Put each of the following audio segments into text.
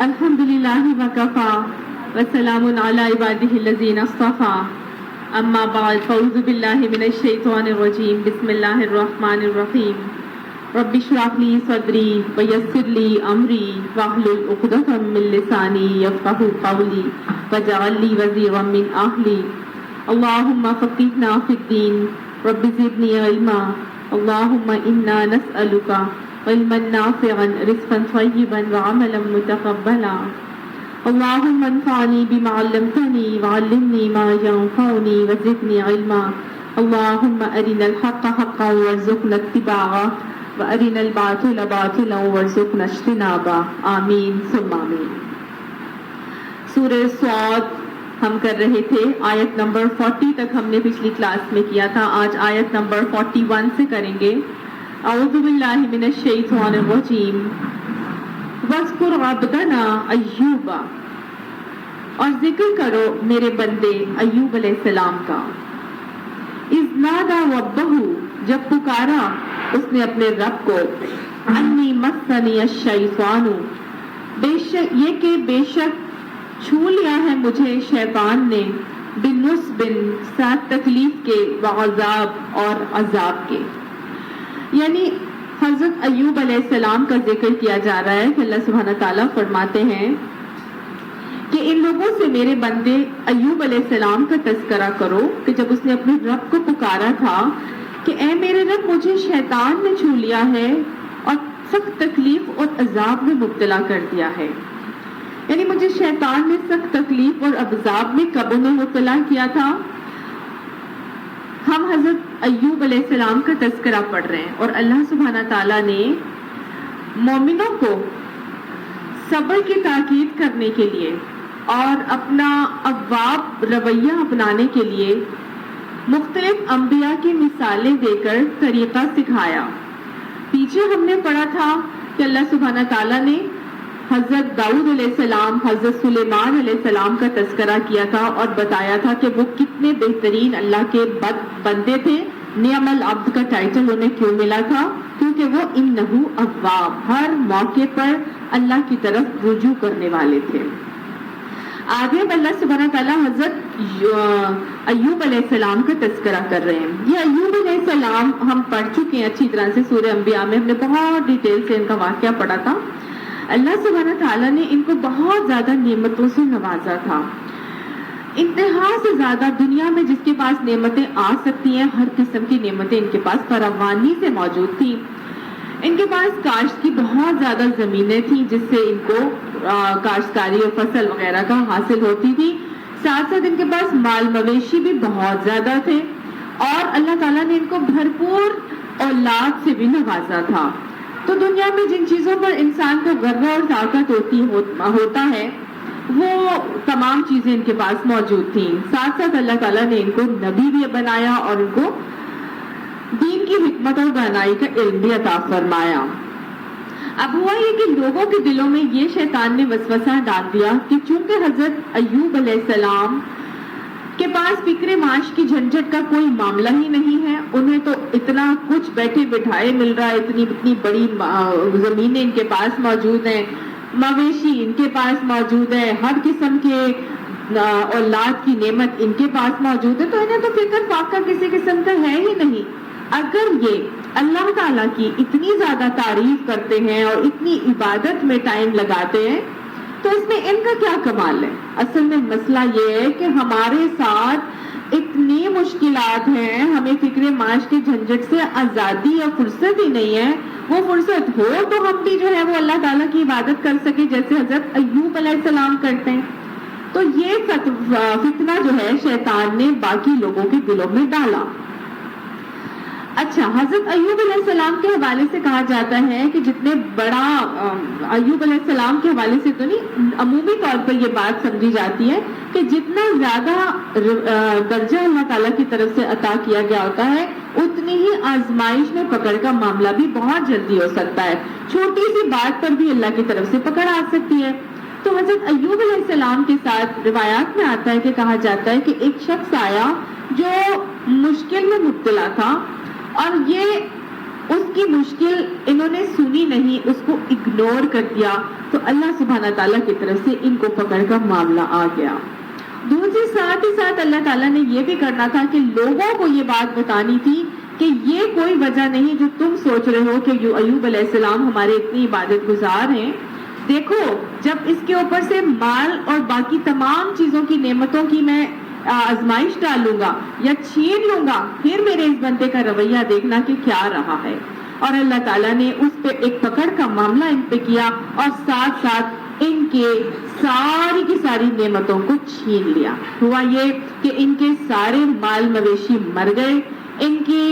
الحمد لله وكفى وسلام على عباده الذين اصطفى اما بعد فاعوذ بالله من الشيطان الرجيم بسم الله الرحمن الرحيم رب اشرح لي صدري ويسر لي امري واحلل عقدة من لساني يفقهوا قولي واجعل لي وزيرا من اهلي اللهم فقهنا في الدين رب زدني علما اللهم انا نسألك علما نافعا رزقا طيبا وعملا متقبلا اللهم انفعني بما علمتني وعلمني ما ينفعني وزدني علما اللهم ارنا الحق حقا وارزقنا اتباعه وارنا الباطل باطلا وارزقنا اجتنابه آمین ثم آمین۔ سورہ صاد ہم کر رہے تھے، آیت نمبر 40 تک ہم نے پچھلی کلاس میں کیا تھا، آج آیت نمبر 41 سے کریں گے۔ اعوذ باللہ من الشیطان الرجیم واذکر عبدنا ایوب، اور ذکر کرو میرے بندے ایوب علیہ السلام کا۔ اذ نادى ربہ، جب پکارا اس نے اپنے رب کو، انی مسنی الشیطان، بے شک چھو لیا ہے مجھے شیطان نے، بنصب، ساتھ تکلیف کے، وعذاب اور عذاب کے۔ یعنی حضرت ایوب علیہ السلام کا ذکر کیا جا رہا ہے کہ اللہ سبحانہ تعالیٰ فرماتے ہیں کہ ان لوگوں سے میرے بندے ایوب علیہ السلام کا تذکرہ کرو کہ جب اس نے اپنے رب کو پکارا تھا کہ اے میرے رب مجھے شیطان نے چھو لیا ہے اور سخت تکلیف اور عذاب میں مبتلا کر دیا ہے۔ یعنی مجھے شیطان نے سخت تکلیف اور عذاب میں کب میں مبتلا کیا تھا۔ ہم حضرت ایوب علیہ السلام کا تذکرہ پڑھ رہے ہیں اور اللہ سبحانہ تعالیٰ نے مومنوں کو صبر کی تاکید کرنے کے لیے اور اپنا اواب رویہ اپنانے کے لیے مختلف انبیاء کی مثالیں دے کر طریقہ سکھایا۔ پیچھے ہم نے پڑھا تھا کہ اللہ سبحانہ تعالیٰ نے حضرت داؤد علیہ السلام، حضرت سلیمان علیہ السلام کا تذکرہ کیا تھا اور بتایا تھا کہ وہ کتنے بہترین اللہ کے بندے تھے۔ نعم العبد کا ٹائٹل انہیں کیوں ملا تھا؟ کیونکہ وہ انہ اواب، ہر موقع پر اللہ کی طرف رجوع کرنے والے تھے۔ آگے اللہ سبحانہ تعالیٰ حضرت ایوب علیہ السلام کا تذکرہ کر رہے ہیں۔ یہ ایوب علیہ السلام ہم پڑھ چکے ہیں اچھی طرح سے، سورہ انبیاء میں ہم نے بہت ڈیٹیل سے ان کا واقعہ پڑھا تھا۔ اللہ سبحانہ تعالیٰ نے ان کو بہت زیادہ نعمتوں سے نوازا تھا، انتہا سے زیادہ۔ دنیا میں جس کے پاس نعمتیں آ سکتی ہیں، ہر قسم کی نعمتیں ان کے پاس فراوانی سے موجود تھیں۔ ان کے پاس کاشت کی بہت زیادہ زمینیں تھیں جس سے ان کو کاشتکاری اور فصل وغیرہ کا حاصل ہوتی تھی۔ ساتھ ساتھ ان کے پاس مال مویشی بھی بہت زیادہ تھے اور اللہ تعالیٰ نے ان کو بھرپور اولاد سے بھی نوازا تھا۔ تو دنیا میں جن چیزوں پر انسان کو غرہ اور طاقت ہوتا ہے وہ تمام چیزیں ان کے پاس موجود تھیں۔ ساتھ ساتھ اللہ تعالیٰ نے ان کو نبی بھی بنایا اور ان کو دین کی حکمت اور دانائی کا علم بھی عطا فرمایا۔ اب ہوا یہ کہ لوگوں کے دلوں میں یہ شیطان نے وسوسہ ڈال دیا کہ چونکہ حضرت ایوب علیہ السلام کے پاس فکر معاش کی جھنجھٹ کا کوئی معاملہ ہی نہیں ہے، انہیں تو اتنا کچھ بیٹھے بٹھائے مل رہا ہے، اتنی بڑی زمینیں ان کے پاس موجود ہیں، مویشی ان کے پاس موجود ہے، ہر قسم کے اولاد کی نعمت ان کے پاس موجود ہے، تو انہیں تو فکر فاقہ کسی قسم کا ہے ہی نہیں۔ اگر یہ اللہ تعالیٰ کی اتنی زیادہ تعریف کرتے ہیں اور اتنی عبادت میں ٹائم لگاتے ہیں تو اس میں ان کا کیا کمال ہے؟ اصل میں مسئلہ یہ ہے کہ ہمارے ساتھ اتنی مشکلات ہیں، ہمیں فکر معاش کے جھنجٹ سے آزادی اور فرصت ہی نہیں ہے۔ وہ فرصت ہو تو ہم بھی جو ہے وہ اللہ تعالیٰ کی عبادت کر سکے جیسے حضرت ایوب علیہ السلام کرتے ہیں۔ تو یہ فتنہ جو ہے شیطان نے باقی لوگوں کے دلوں میں ڈالا۔ اچھا، حضرت ایوب علیہ السلام کے حوالے سے کہا جاتا ہے کہ جتنے بڑا ایوب علیہ السلام کے حوالے سے تو نہیں، عمومی طور پر یہ بات سمجھی جاتی ہے کہ جتنا زیادہ درجہ اللہ تعالیٰ کی طرف سے عطا کیا گیا ہوتا ہے اتنی ہی آزمائش میں پکڑ کا معاملہ بھی بہت جلدی ہو سکتا ہے۔ چھوٹی سی بات پر بھی اللہ کی طرف سے پکڑ آ سکتی ہے۔ تو حضرت ایوب علیہ السلام کے ساتھ روایات میں آتا ہے کہ کہا جاتا ہے کہ ایک شخص آیا جو مشکل میں مبتلا تھا اور یہ اس کی مشکل انہوں نے سنی نہیں، اس کو اگنور کر دیا، تو اللہ سبحانہ تعالیٰ کی طرف سے ان کو پکڑ کر معاملہ آ گیا۔ دوسری ساتھ ہی ساتھ اللہ تعالیٰ نے یہ بھی کرنا تھا کہ لوگوں کو یہ بات بتانی تھی کہ یہ کوئی وجہ نہیں جو تم سوچ رہے ہو کہ ایوب علیہ السلام ہمارے اتنی عبادت گزار ہیں، دیکھو جب اس کے اوپر سے مال اور باقی تمام چیزوں کی نعمتوں کی میں آزمائش ڈالوں گا یا چھین لوں گا، پھر میرے اس بندے کا رویہ دیکھنا کہ کیا رہا ہے۔ اور اللہ تعالیٰ نے اس پہ ایک پکڑ کا معاملہ ان پہ کیا اور ساتھ ساتھ ان کے ساری کی ساری نعمتوں کو چھین لیا۔ ہوا یہ کہ ان کے سارے مال مویشی مر گئے، ان کی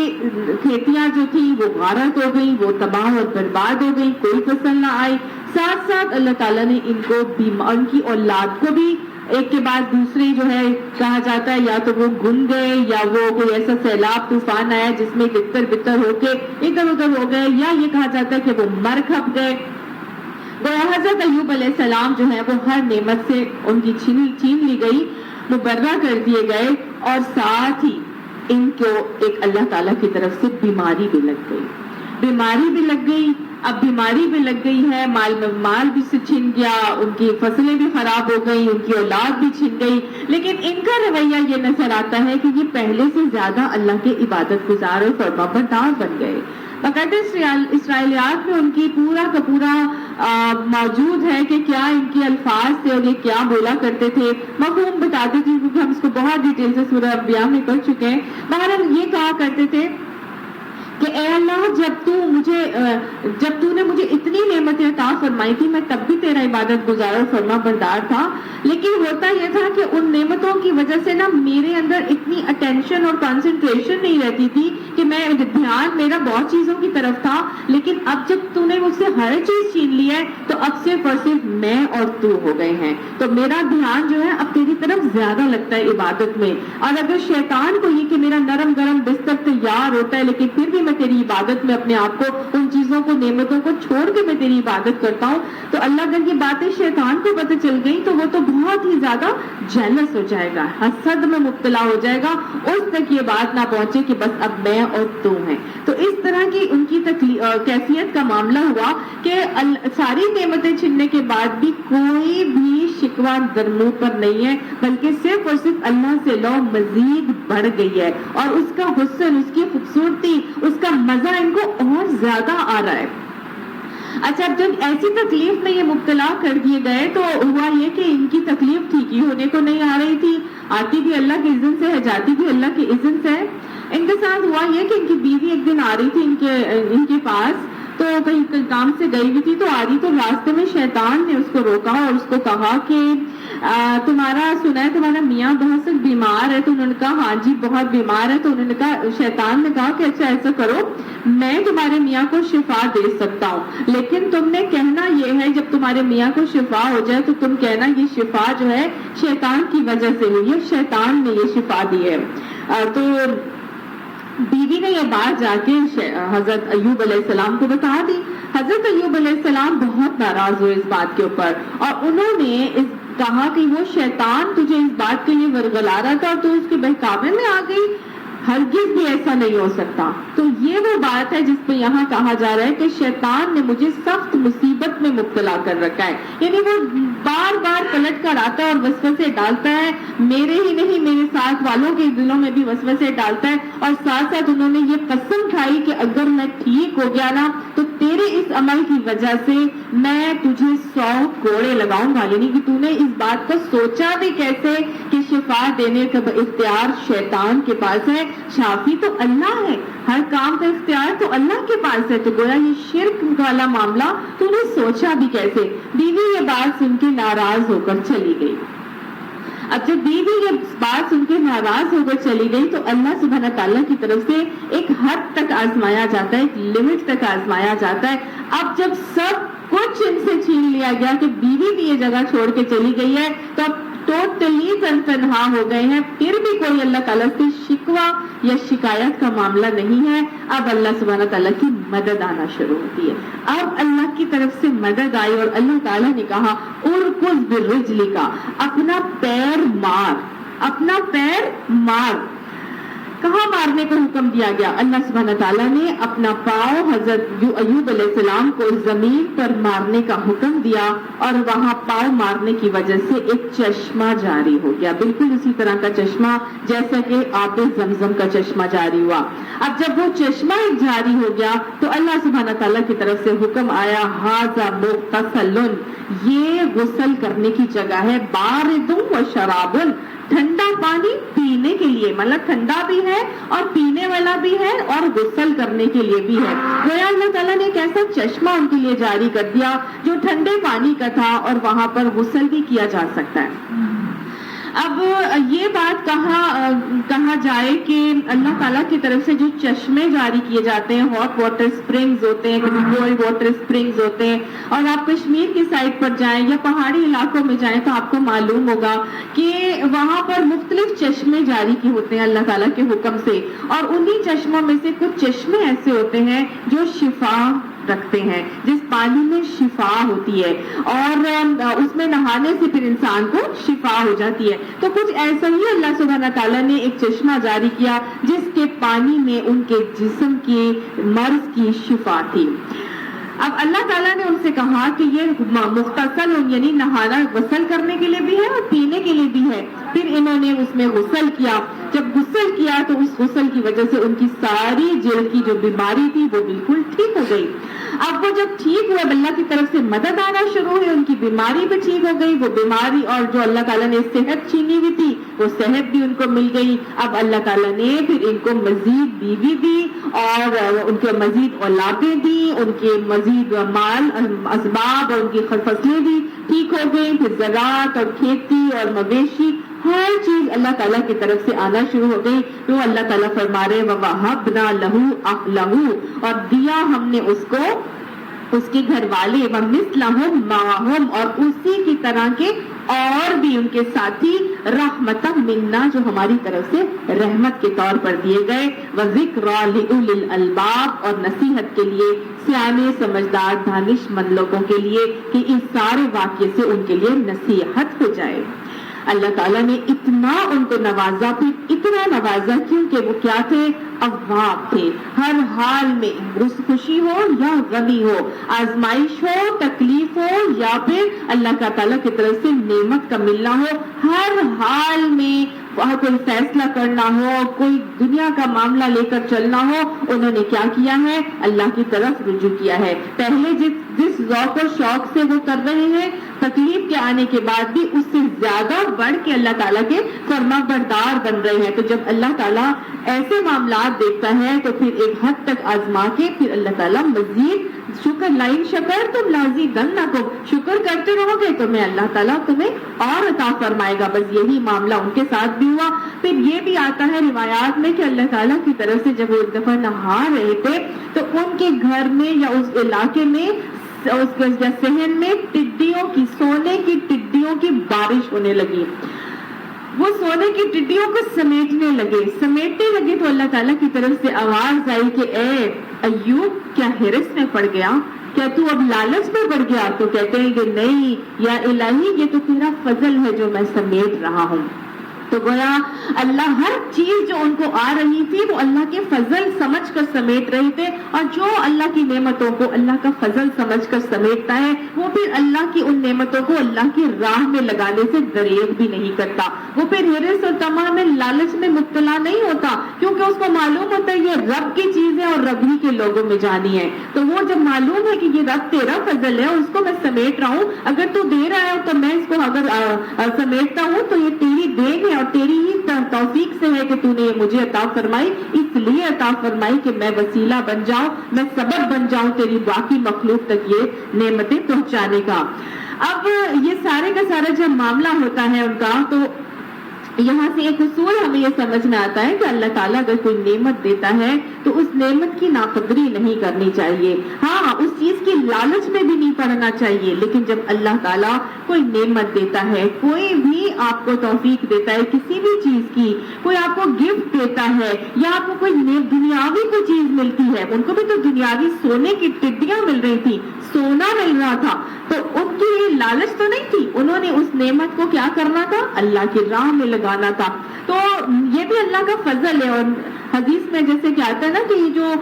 کھیتیاں جو تھی وہ غارت ہو گئی، وہ تباہ اور برباد ہو گئی، کوئی فصل نہ آئی۔ ساتھ ساتھ اللہ تعالیٰ نے ان کو ان کی اولاد کو بھی ایک کے بعد دوسرے جو ہے کہا جاتا ہے یا تو وہ گم گئے یا وہ کوئی ایسا سیلاب طوفان آیا جس میں تتر بتر ہو کے ادھر ادھر ہو گئے، یا یہ کہا جاتا ہے کہ وہ مر کھپ گئے۔ حضرت ایوب علیہ السلام جو ہے وہ ہر نعمت سے ان کی چھین لی گئی، مبرہ کر دیے گئے، اور ساتھ ہی ان کو ایک اللہ تعالیٰ کی طرف سے بیماری بھی لگ گئی۔ بیماری بھی لگ گئی، اب بیماری بھی لگ گئی ہے، مال بھی سے چھن گیا، ان کی فصلیں بھی خراب ہو گئی، ان کی اولاد بھی چھن گئی، لیکن ان کا رویہ یہ نظر آتا ہے کہ یہ پہلے سے زیادہ اللہ کے عبادت گزار اور فرمانبردار بن گئے۔ باقاعدہ اسرائیلیات میں ان کی پورا کا پورا موجود ہے کہ کیا ان کے الفاظ تھے اور یہ کیا بولا کرتے تھے، مفہوم بتاتے تھے کیونکہ ہم اس کو بہت ڈیٹیل سے سورہ انبیاء میں کر چکے ہیں۔ بہرحال یہ کہا کرتے تھے کہ اے اللہ جب تو نے مجھے اتنی نعمتیں عطا فرمائی تھی میں تب بھی تیرا عبادت گزار اور فرما بردار تھا، لیکن ہوتا یہ تھا کہ ان نعمتوں کی وجہ سے نا میرے اندر اتنی اٹینشن اور کنسنٹریشن نہیں رہتی تھی کہ میں دھیان میرا بہت چیزوں کی طرف تھا، لیکن اب جب تو نے مجھ سے ہر چیز چھین لی ہے تو اب صرف اور صرف میں اور تو ہو گئے ہیں، تو میرا دھیان جو ہے اب تیری طرف زیادہ لگتا ہے عبادت میں۔ اور اگر شیطان کو یہ کہ میرا نرم گرم بستر تیار ہوتا ہے لیکن پھر بھی میں تیری عبادت میں اپنے آپ کو ان چیزوں کو نعمتوں کو چھوڑ کے میں تیری عبادت کرتا ہوں، تو اللہ اگر یہ باتیں شیطان کو پتہ چل گئی تو وہ تو بہت ہی زیادہ جیلس ہو جائے گا، حسد میں مبتلا ہو جائے گا، اس تک یہ بات نہ پہنچے کہ بس اب میں اور تو ہیں۔ تو اس طرح کی ان کی کیفیت کا معاملہ ہوا کہ ساری نعمتیں چھننے کے بعد بھی کوئی بھی شکوہ در منہ پر نہیں ہے، بلکہ صرف اور صرف اللہ سے لو مزید بڑھ گئی ہے، اور اس کا حسن، اس کی خوبصورتی، اس کا مزہ ان کو اور زیادہ آ رہا ہے۔ اچھا، جب ایسی تکلیف میں یہ مبتلا کر دیے گئے تو ہوا یہ کہ ان کی تکلیف ٹھیک ہی ہونے کو نہیں آ رہی تھی، آتی بھی اللہ کے اذن سے ہے، جاتی بھی اللہ کے اذن سے ہے۔ ان کے ساتھ ہوا یہ کہ ان کی بیوی ایک دن آ رہی تھی ان کے پاس، تو کہیں کام سے گئی ہوئی تھی، تو آ رہی تو راستے میں شیطان نے اس کو روکا اور اس کو کہا کہ تمہارا سنا ہے تمہارا میاں بہت سخت بیمار ہے، تو انہوں نے کہا ہاں جی بہت بیمار ہے، تو انہوں نے کہا، شیطان نے کہا کہ اچھا ایسا کرو میں تمہارے میاں کو شفا دے سکتا ہوں، لیکن تم نے کہنا یہ ہے جب تمہارے میاں کو شفا ہو جائے تو تم کہنا یہ شفا جو ہے شیطان کی وجہ سے ہوئی ہے، شیطان نے یہ شفا دی ہے۔ تو بیوی نے یہ بات جا کے حضرت ایوب علیہ السلام کو بتا دی۔ حضرت ایوب علیہ السلام بہت ناراض ہوئے اس بات کے اوپر، اور انہوں نے کہا کہ وہ شیطان تجھے اس بات کے لیے ورگلا رہا تھا اور تو اس کے بہکاوے میں آ گئی، ہرگز بھی ایسا نہیں ہو سکتا۔ تو یہ وہ بات ہے جس پہ یہاں کہا جا رہا ہے کہ شیطان نے مجھے سخت مصیبت میں مبتلا کر رکھا ہے، یعنی وہ بار بار پلٹ کر آتا ہے اور وسوسے ڈالتا ہے، میرے ہی نہیں میرے ساتھ والوں کے دلوں میں بھی وسوسے ڈالتا ہے، اور ساتھ ساتھ انہوں نے یہ قسم کھائی کہ اگر میں ٹھیک ہو گیا نا تو تیرے اس عمل کی وجہ سے میں تجھے 100 کوڑے لگاؤں گا، یعنی کہ تو نے اس بات کو سوچا بھی کیسے کہ شفا دینے کا اختیار شیطان کے پاس ہے، شافی تو اللہ ہے، ہر کام کا اختیار تو اللہ کے پاس ہے، تو گویا یہ شرک والا معاملہ تو نے سوچا بھی کیسے۔ بیوی یہ بات سن کے ناراض ہو کر چلی گئی۔ اب جب بیوی یہ بات سن کے ناراض ہو کر چلی گئی تو اللہ سبحانہ تعالیٰ کی طرف سے ایک حد تک آزمایا جاتا ہے، ایک لمٹ تک آزمایا جاتا ہے۔ اب جب سب کچھ ان سے چھین لیا گیا کہ بیوی بھی یہ جگہ چھوڑ کے چلی گئی ہے، تو اب ٹوٹلی تنہا ہو گئے ہیں، پھر بھی کوئی اللہ تعالیٰ سے شکوہ یا شکایت کا معاملہ نہیں ہے۔ اب اللہ سبحانہ تعالیٰ کی مدد آنا شروع ہوتی ہے، اب اللہ کی طرف سے مدد آئی اور اللہ تعالیٰ نے کہا ارکض برجلک، اپنا پیر مار، اپنا پیر مار۔ کہاں مارنے کو حکم دیا گیا؟ اللہ سبحانہ تعالیٰ نے اپنا پاؤں حضرت ایوب علیہ السلام کو زمین پر مارنے کا حکم دیا اور وہاں پاؤں مارنے کی وجہ سے ایک چشمہ جاری ہو گیا، بالکل اسی طرح کا چشمہ جیسا کہ آب زمزم کا چشمہ جاری ہوا۔ اب جب وہ چشمہ ایک جاری ہو گیا تو اللہ سبحانہ تعالیٰ کی طرف سے حکم آیا، ھذا مغتسل، یہ غسل کرنے کی جگہ ہے، بارد و شراب، ٹھنڈا پانی پینے کے لیے، مطلب ٹھنڈا بھی ہے اور پینے والا بھی ہے اور غسل کرنے کے لیے بھی ہے۔ گویا اللہ تعالیٰ نے ایک ایسا چشمہ ان کے لیے جاری کر دیا جو ٹھنڈے پانی کا تھا اور وہاں پر غسل بھی کیا جا سکتا ہے۔ اب یہ بات کہا جائے کہ اللہ تعالیٰ کی طرف سے جو چشمے جاری کیے جاتے ہیں، ہاٹ واٹر سپرنگز ہوتے ہیں، کولڈ واٹر سپرنگز ہوتے ہیں، اور آپ کشمیر کی سائڈ پر جائیں یا پہاڑی علاقوں میں جائیں تو آپ کو معلوم ہوگا کہ وہاں پر مختلف چشمے جاری کیے ہوتے ہیں اللہ تعالیٰ کے حکم سے، اور انہی چشموں میں سے کچھ چشمے ایسے ہوتے ہیں جو شفا رکھتے ہیں، جس پانی میں شفا ہوتی ہے اور اس میں نہانے سے پھر انسان کو شفا ہو جاتی ہے۔ تو کچھ ایسا ہی اللہ سبحانہ تعالیٰ نے ایک چشمہ جاری کیا جس کے پانی میں ان کے جسم کے مرض کی شفا تھی۔ اب اللہ تعالیٰ نے ان سے کہا کہ یہ مغتسل یعنی نہانا غسل کرنے کے لیے بھی ہے اور پینے کے لیے بھی ہے۔ پھر انہوں نے اس میں غسل کیا، جب غسل کیا تو اس غسل کی وجہ سے ان کی ساری جلد کی جو بیماری تھی وہ بالکل ٹھیک ہو گئی۔ اب وہ جب ٹھیک ہوئے، اللہ کی طرف سے مدد آنا شروع ہوئی، ان کی بیماری بھی ٹھیک ہو گئی، وہ بیماری اور جو اللہ تعالیٰ نے صحت چھینی ہوئی تھی وہ صحت بھی ان کو مل گئی۔ اب اللہ تعالیٰ نے پھر ان کو مزید بیوی دی اور ان کے مزید اولادیں دی، ان کے مزید مال اسباب اور ان کی فصلیں بھی ٹھیک ہو گئی، پھر زراعت اور کھیتی اور مویشی ہر چیز اللہ تعالیٰ کی طرف سے آنا شروع ہو گئی۔ تو اللہ تعالیٰ فرما رہے وَوَهَبْنَا لَهُ أَهْلَهُ، اور دیا ہم نے اس کو اس کے گھر والے، وَمِثْلَهُمْ مَعَهُمْ، اور اسی کی طرح کے اور بھی ان کے ساتھی، رحمتاً منا، جو ہماری طرف سے رحمت کے طور پر دیے گئے، وَذِكْرَى لِأُولِي الْأَلْبَابِ، اور نصیحت کے لیے سیانے سمجھدار دانش مند لوگوں کے لیے کہ اس سارے واقعے سے ان کے لیے نصیحت ہو جائے۔ اللہ تعالیٰ نے اتنا ان کو نوازا، پھر اتنا نوازا کیونکہ وہ کیا تھے؟ اواب تھے۔ ہر حال میں خوشی ہو یا غمی ہو، آزمائش ہو، تکلیف ہو، یا پھر اللہ کا تعالیٰ کی طرف سے نعمت کا ملنا ہو، ہر حال میں کوئی فیصلہ کرنا ہو، کوئی دنیا کا معاملہ لے کر چلنا ہو، انہوں نے کیا کیا ہے؟ اللہ کی طرف رجوع کیا ہے۔ پہلے جس ذوق اور شوق سے وہ کر رہے ہیں، تکلیف کے آنے کے بعد بھی اس سے زیادہ بڑھ کے اللہ تعالیٰ کے فرما بردار بن رہے ہیں۔ تو جب اللہ تعالیٰ ایسے معاملات دیکھتا ہے تو پھر ایک حد تک آزما کے پھر اللہ تعالیٰ مزید شکر، لائن شکر تم لازیدنکم، شکر کرتے رہو گے تو میں اللہ تعالیٰ تمہیں اور عطا فرمائے گا۔ بس یہی معاملہ ان کے ساتھ بھی ہوا۔ پھر یہ بھی آتا ہے روایات میں کہ اللہ تعالیٰ کی طرف سے جب وہ ایک دفعہ نہا رہے تھے تو ان کے گھر میں یا اس علاقے میں، اس صحن میں ٹڈیوں کی، سونے کی ٹڈیوں کی بارش ہونے لگی۔ وہ سونے کی ٹڈیوں کو سمیٹنے لگے تو اللہ تعالیٰ کی طرف سے آواز آئی کہ اے ایوب، کیا ہرس میں پڑ گیا؟ کیا تو اب لالچ میں پڑ گیا؟ تو کہتے ہیں کہ نہیں یا الہی، یہ تو تیرا فضل ہے جو میں سمیٹ رہا ہوں۔ تو گویا اللہ ہر چیز جو ان کو آ رہی تھی وہ اللہ کے فضل سمجھ کر سمیٹ رہے تھے، اور جو اللہ کی نعمتوں کو اللہ کا فضل سمجھ کر سمیٹتا ہے وہ پھر اللہ کی ان نعمتوں کو اللہ کی راہ میں لگانے سے دریغ بھی نہیں کرتا۔ وہ پھر ہرس اور طمع میں، لالچ میں مبتلا نہیں ہوتا، کیونکہ اس کو معلوم ہوتا ہے یہ رب کی چیز ہے اور رب ہی کے لوگوں میں جانی ہے۔ تو وہ جب معلوم ہے کہ یہ رب تیرا فضل ہے اور اس کو میں سمیٹ رہا ہوں، اگر تو دے رہا ہے تو میں اس کو اگر سمیٹتا ہوں تو یہ تیری دین ہے اور تیری ہی توفیق سے ہے کہ تو نے یہ مجھے عطا فرمائی، اس لیے عطا فرمائی کہ میں وسیلہ بن جاؤں، میں سبب بن جاؤں تیری باقی مخلوق تک یہ نعمتیں پہنچانے کا۔ اب یہ سارے کا سارا جب معاملہ ہوتا ہے ان کا، تو یہاں سے ایک اصول ہمیں یہ سمجھ میں آتا ہے کہ اللہ تعالیٰ اگر کوئی نعمت دیتا ہے تو اس نعمت کی ناقدری نہیں کرنی چاہیے۔ ہاں، اس چیز کی لالچ میں بھی نہیں پڑنا چاہیے، لیکن جب اللہ تعالیٰ کوئی نعمت دیتا ہے، کوئی بھی آپ کو توفیق دیتا ہے کسی بھی چیز کی، کوئی آپ کو گفٹ دیتا ہے یا آپ کو کوئی دنیاوی کوئی چیز ملتی ہے، ان کو بھی تو دنیاوی سونے کی ٹڈیاں مل رہی تھی، سونا مل رہا تھا، تو ان کی یہ لالچ تو نہیں تھی، انہوں نے اس نعمت کو کیا کرنا تھا؟ اللہ کی راہ میں لگانا تھا۔ تو یہ بھی اللہ کا فضل ہے، اور حدیث میں جیسے کہ آتا ہے نا کہ یہ جو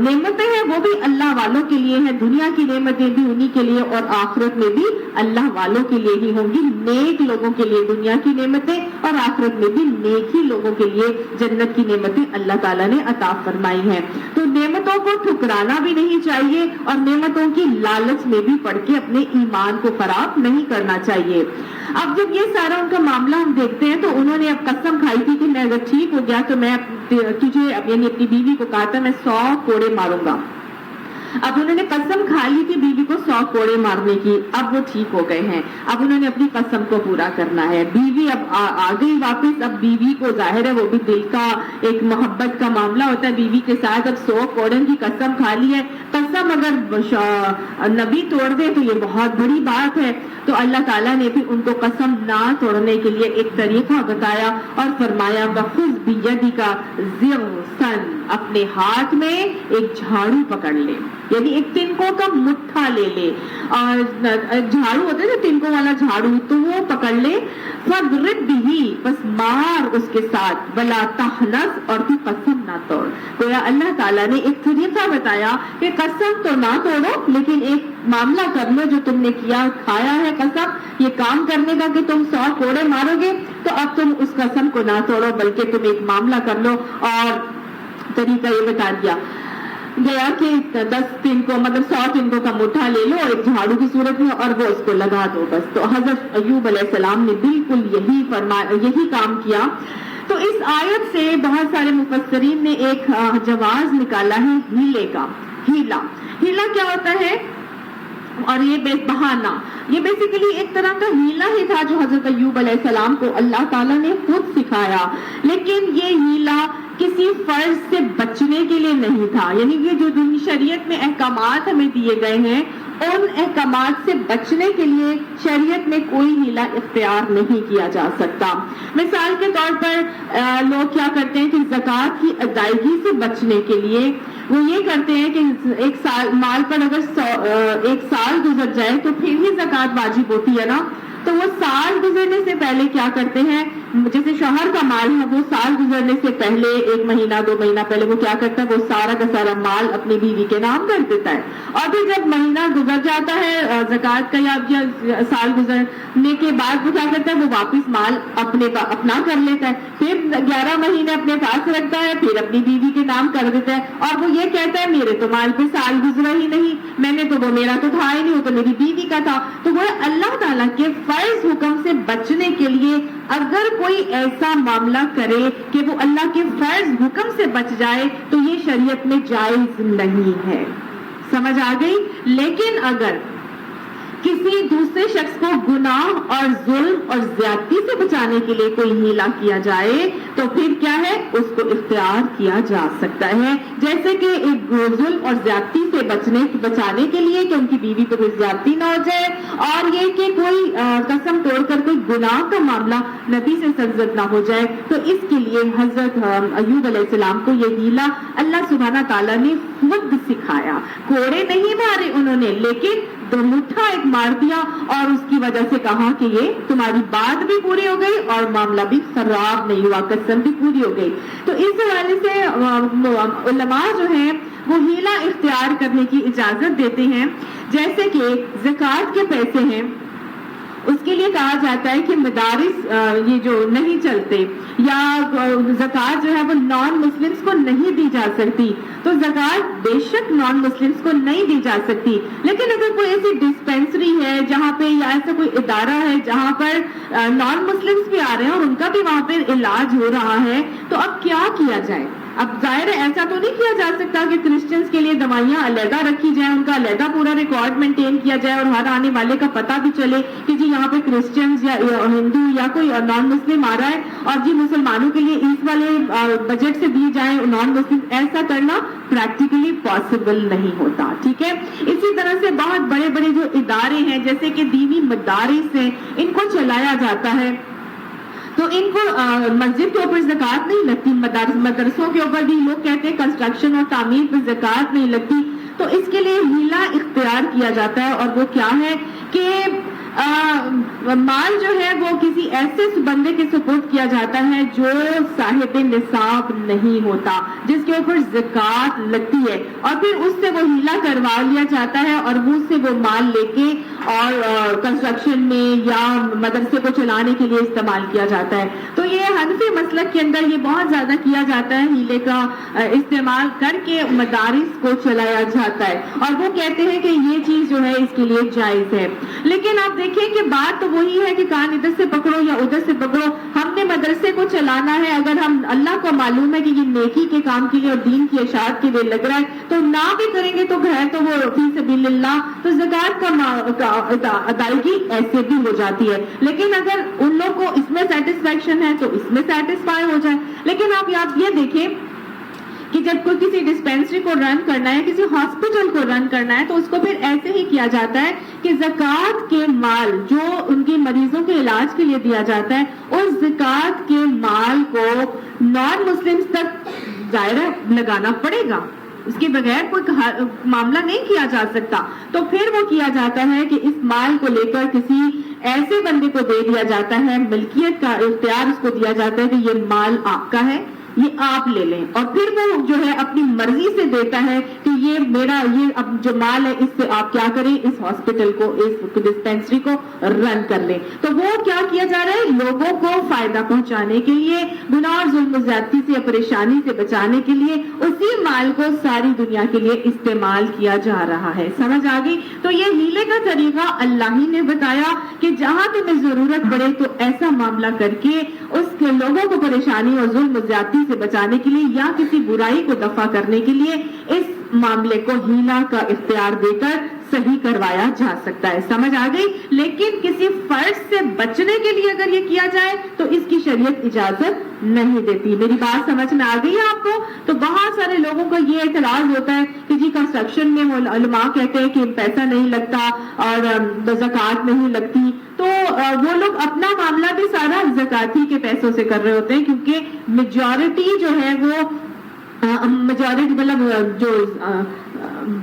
نعمتیں ہیں وہ بھی اللہ والوں کے لیے ہیں، دنیا کی نعمتیں بھی انہی کے لیے اور آخرت میں بھی اللہ والوں کے لیے ہی ہوں گی، نیک لوگوں کے لیے دنیا کی نعمتیں اور آخرت میں بھی نیک ہی لوگوں کے لیے جنت کی نعمتیں اللہ تعالیٰ نے عطا فرمائی ہیں۔ تو نعمتوں کو ٹھکرانا بھی نہیں چاہیے اور نعمتوں کی لالچ میں بھی پڑ کے اپنے ایمان کو خراب نہیں کرنا چاہیے۔ اب جب یہ سارا ان کا معاملہ ہم دیکھتے ہیں تو انہوں نے اب قسم کھائی تھی کہ میں اگر ٹھیک ہو گیا تو میں تجھے یعنی اپنی بیوی کو کہا تھا میں 100 کوڑے ماروں گا۔ اب انہوں نے قسم کھا لی تھی بیوی کو 100 کوڑے مارنے کی، اب وہ ٹھیک ہو گئے ہیں، اب انہوں نے اپنی قسم کو پورا کرنا ہے۔ بیوی اب آ گئی واپس، اب بیوی کو ظاہر ہے وہ بھی دل کا ایک محبت کا معاملہ ہوتا ہے بیوی کے ساتھ، اب 100 کوڑے کی قسم کھا لی ہے۔ قسم اگر نبی توڑ دے تو یہ بہت بڑی بات ہے، تو اللہ تعالیٰ نے بھی ان کو قسم نہ توڑنے کے لیے ایک طریقہ بتایا اور فرمایا وَخُذْ بِيَدِكَ ضِغْثًا، اپنے ہاتھ میں ایک جھاڑو پکڑ لے، یعنی ایک تنکوں کا مٹھا لے لے، اور جھاڑو ہوتا ہے نا تنکوں والا جھاڑو، تو وہ پکڑ لے، فَاضْرِبْ بِهِ، بس مار اس کے ساتھ، وَلَا تَحْنَثْ، اور تو قسم نہ توڑ۔ تو اللہ تعالیٰ نے ایک طریقہ بتایا کہ قسم تو نہ توڑو لیکن ایک معاملہ کر لو، جو تم نے کیا کھایا ہے قسم یہ کام کرنے کا کہ تم 100 کوڑے مارو گے، تو اب تم اس قسم کو نہ توڑو بلکہ تم ایک معاملہ کر لو، اور طریقہ یہ بتا دیا گیا کہ 10 تنکوں مطلب 100 تنکوں کا مٹھا لے لو اور ایک جھاڑو کی صورت میں اور وہ اس کو لگا دو بس۔ تو حضرت ایوب علیہ السلام نے بالکل یہی کام کیا۔ تو اس آیت سے بہت سارے مفسرین نے ایک جواز نکالا ہے ہیلے کا۔ ہیلا کیا ہوتا ہے؟ اور یہ بہانہ، یہ بیسیکلی ایک طرح کا ہیلا ہی تھا جو حضرت ایوب علیہ السلام کو اللہ تعالیٰ نے خود سکھایا، لیکن یہ ہیلا کسی فرض سے بچنے کے لیے نہیں تھا، یعنی یہ جو شریعت میں احکامات ہمیں دیے گئے ہیں ان احکامات سے بچنے کے لیے شریعت میں کوئی ہیلا اختیار نہیں کیا جا سکتا۔ مثال کے طور پر لوگ کیا کرتے ہیں کہ زکوٰۃ کی ادائیگی سے بچنے کے لیے وہ یہ کرتے ہیں کہ ایک سال مال پر اگر 1 سال گزر جائے تو پھر ہی زکوٰۃ واجب ہوتی ہے نا، تو وہ سال گزرنے سے پہلے کیا کرتے ہیں، جیسے شوہر کا مال ہے وہ سال گزرنے سے پہلے 1 مہینہ 2 مہینہ پہلے وہ کیا کرتا ہے، وہ سارا کا سارا مال اپنی بیوی کے نام کر دیتا ہے، اور پھر جب مہینہ گزر جاتا ہے زکوٰۃ کا یا سال گزرنے کے بعد وہ کیا کرتا ہے، وہ واپس مال اپنا کر لیتا ہے، پھر 11 مہینے اپنے پاس رکھتا ہے، پھر اپنی بیوی کے نام کر دیتا ہے، اور وہ یہ کہتا ہے میرے تو مال پہ سال گزرا ہی نہیں، میں نے تو وہ میرا تو تھا ہی نہیں، وہ تو میری بیوی کا تھا۔ تو وہ اللہ تعالیٰ کے فرض حکم سے بچنے کے لیے اگر کوئی ایسا معاملہ کرے کہ وہ اللہ کے فرض حکم سے بچ جائے تو یہ شریعت میں جائز نہیں ہے، سمجھ آ گئی؟ لیکن اگر کسی دوسرے شخص کو گناہ اور ظلم اور زیادتی سے بچانے کے لیے کوئی ہیلا کیا جائے تو پھر کیا ہے، اس کو اختیار کیا جا سکتا ہے، جیسے کہ ایک ظلم اور زیادتی سے بچانے کے لیے کہ ان کی بیوی پہ کوئی زیادتی نہ ہو جائے، اور یہ کہ کوئی قسم توڑ کر کوئی گناہ کا معاملہ نبی سے سرزد نہ ہو جائے، تو اس کے لیے حضرت ایوب علیہ السلام کو یہ ہیلا اللہ سبحانہ تعالیٰ نے خود سکھایا۔ کوڑے نہیں مارے انہوں نے، لیکن مٹھا ایک مار دیا اور اس کی وجہ سے کہا کہ یہ تمہاری بات بھی پوری ہو گئی اور معاملہ بھی خراب نہیں ہوا، قسم بھی پوری ہو گئی۔ تو اس حوالے سے علماء جو ہیں وہ ہیلا اختیار کرنے کی اجازت دیتے ہیں، جیسے کہ زکوٰۃ کے پیسے ہیں اس کے لیے کہا جاتا ہے کہ مدارس یہ جو نہیں چلتے یا زکوٰۃ جو ہے وہ نان مسلمس کو نہیں دی جا سکتی، تو زکوٰۃ بے شک نان مسلمس کو نہیں دی جا سکتی، لیکن اگر کوئی ایسی ڈسپینسری ہے جہاں پہ یا ایسا کوئی ادارہ ہے جہاں پر نان مسلمس بھی آ رہے ہیں اور ان کا بھی وہاں پہ علاج ہو رہا ہے، تو اب کیا کیا جائے؟ اب ظاہر ہے ایسا تو نہیں کیا جا سکتا کہ کرسچنز کے لیے دوائیاں علیحدہ رکھی جائیں، ان کا علیحدہ پورا ریکارڈ مینٹین کیا جائے اور ہر آنے والے کا پتہ بھی چلے کہ جی یہاں پہ کرسچنز یا ہندو یا کوئی نان مسلم آ رہا ہے اور جی مسلمانوں کے لیے اس والے بجٹ سے دی جائیں نان مسلم، ایسا کرنا پریکٹیکلی پاسبل نہیں ہوتا، ٹھیک ہے۔ اسی طرح سے بہت بڑے بڑے جو ادارے ہیں جیسے کہ دینی مدارس ہیں ان کو چلایا جاتا ہے، تو ان کو مسجد کے اوپر زکوٰۃ نہیں لگتی، مدرسوں کے اوپر بھی لوگ کہتے ہیں کنسٹرکشن اور تعمیر پہ زکوٰۃ نہیں لگتی، تو اس کے لیے ہیلا اختیار کیا جاتا ہے، اور وہ کیا ہے کہ مال جو ہے وہ کسی ایسے بندے کے سپورٹ کیا جاتا ہے جو صاحب نصاب نہیں ہوتا، جس کے اوپر زکوٰۃ لگتی ہے، اور پھر اس سے وہ ہیلا کروا لیا جاتا ہے اور اس سے وہ مال لے کے اور کنسٹرکشن میں یا مدرسے کو چلانے کے لیے استعمال کیا جاتا ہے۔ تو یہ حنفی مسلک کے اندر یہ بہت زیادہ کیا جاتا ہے، ہیلے کا استعمال کر کے مدارس کو چلایا جاتا ہے، اور وہ کہتے ہیں کہ یہ چیز جو ہے اس کے لیے جائز ہے۔ لیکن آپ دیکھیں کہ بات تو وہی ہے کہ کان ادھر سے پکڑو یا ادھر سے پکڑو، ہم نے مدرسے کو چلانا ہے، اگر ہم اللہ کو معلوم ہے کہ یہ نیکی کے کام کے لیے اور دین کی اشاعت کے لیے لگ رہا ہے تو نہ بھی کریں گے تو گھر تو وہ فی سبیل اللہ، تو زکوٰۃ کا ادائیگی ایسے بھی ہو جاتی ہے۔ لیکن اگر ان لوگ کو اس میں سیٹسفیکشن ہے تو اس میں سیٹسفائی ہو جائے۔ لیکن آپ یہ دیکھیں کہ جب کوئی کسی ڈسپینسری کو رن کرنا ہے، کسی ہاسپٹل کو رن کرنا ہے، تو اس کو پھر ایسے ہی کیا جاتا ہے کہ زکوٰۃ کے مال جو ان کے مریضوں کے علاج کے لیے دیا جاتا ہے، اس زکوٰۃ کے مال کو نان مسلمز تک دائرہ لگانا پڑے گا، اس کے بغیر کوئی معاملہ نہیں کیا جا سکتا۔ تو پھر وہ کیا جاتا ہے کہ اس مال کو لے کر کسی ایسے بندے کو دے دیا جاتا ہے، ملکیت کا اختیار اس کو دیا جاتا ہے کہ یہ مال آپ کا ہے، یہ آپ لے لیں، اور پھر وہ جو ہے اپنی مرضی سے دیتا ہے کہ یہ میرا، یہ اب جو مال ہے اس سے آپ کیا کریں، اس ہاسپٹل کو، اس ڈسپینسری کو رن کر لیں۔ تو وہ کیا کیا جا رہا ہے، لوگوں کو فائدہ پہنچانے کے لیے، گناہ اور ظلم و زیادتی سے یا پریشانی سے بچانے کے لیے اسی مال کو ساری دنیا کے لیے استعمال کیا جا رہا ہے۔ سمجھ آ گئی؟ تو یہ ہیلے کا طریقہ اللہ ہی نے بتایا کہ جہاں تمہیں ضرورت پڑے تو ایسا معاملہ کر کے اس کے لوگوں کو پریشانی اور ظلم و زیادتی سے بچانے کے لیے یا کسی برائی کو دفع کرنے کے لیے اس معاملے کو ہیلا کا اختیار دے کر صحیح کروایا جا سکتا ہے۔ سمجھ آ گئی؟ لیکن کسی فرض سے بچنے کے لیے اگر یہ کیا جائے تو اس کی شریعت اجازت نہیں دیتی۔ میری بات سمجھ میں آ گئی ہے آپ کو؟ تو بہت سارے لوگوں کا یہ اعتراض ہوتا ہے کہ جی کنسٹرکشن میں علماء کہتے ہیں کہ پیسہ نہیں لگتا اور زکوٰۃ نہیں لگتی، تو وہ لوگ اپنا معاملہ بھی سارا زکاتی کے پیسوں سے کر رہے ہوتے ہیں، کیونکہ میجورٹی جو ہے وہ میجورٹی مطلب جو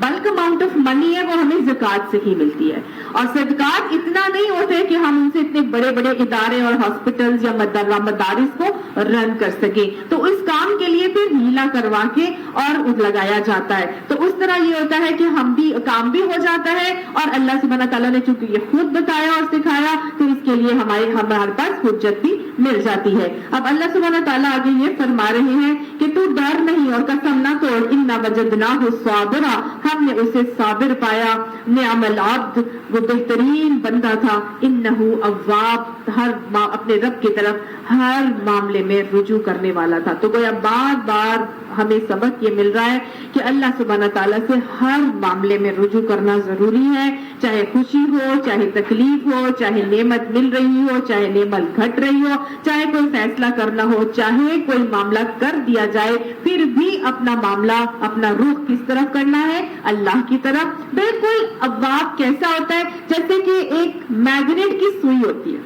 بلک اماؤنٹ آف منی ہے وہ ہمیں زکوٰۃ سے ہی ملتی ہے، اور صدقات اتنا نہیں ہوتے کہ ہم ان سے اتنے بڑے بڑے ادارے اور ہاسپٹلز یا مدارس کو رن کر سکیں۔ تو اس کام کے لیے پھر ہیلا کروا کے اور لگایا جاتا ہے۔ تو اس طرح یہ ہوتا ہے کہ ہم بھی کام بھی ہو جاتا ہے، اور اللہ سبحانہ تعالیٰ نے چونکہ یہ خود بتایا اور سکھایا تو اس کے لیے ہمارے پاس حجت بھی مل جاتی ہے۔ اب اللہ سبحانہ تعالیٰ آگے یہ فرما رہے ہیں کہ تو ڈر نہیں اور قسم نہ توڑ، انا وجدناہ صابرا، ہم نے اسے صابر پایا، نعم العبد، وہ بہترین بندہ تھا، انہ اواب، اپنے رب کی طرف ہر معاملے میں رجوع کرنے والا تھا۔ تو گویا بار بار ہمیں سبق یہ مل رہا ہے کہ اللہ سبحانہ تعالیٰ سے ہر معاملے میں رجوع کرنا ضروری ہے، چاہے خوشی ہو، چاہے تکلیف ہو، چاہے نعمت مل رہی ہو، چاہے نعمت گھٹ رہی ہو، چاہے کوئی فیصلہ کرنا ہو، چاہے کوئی معاملہ کر دیا جائے، پھر بھی اپنا معاملہ، اپنا رخ کس طرف کرنا ہے؟ اللہ کی طرف۔ بالکل اواب کیسا ہوتا ہے؟ جیسے کہ ایک میگنیٹ کی سوئی ہوتی ہے،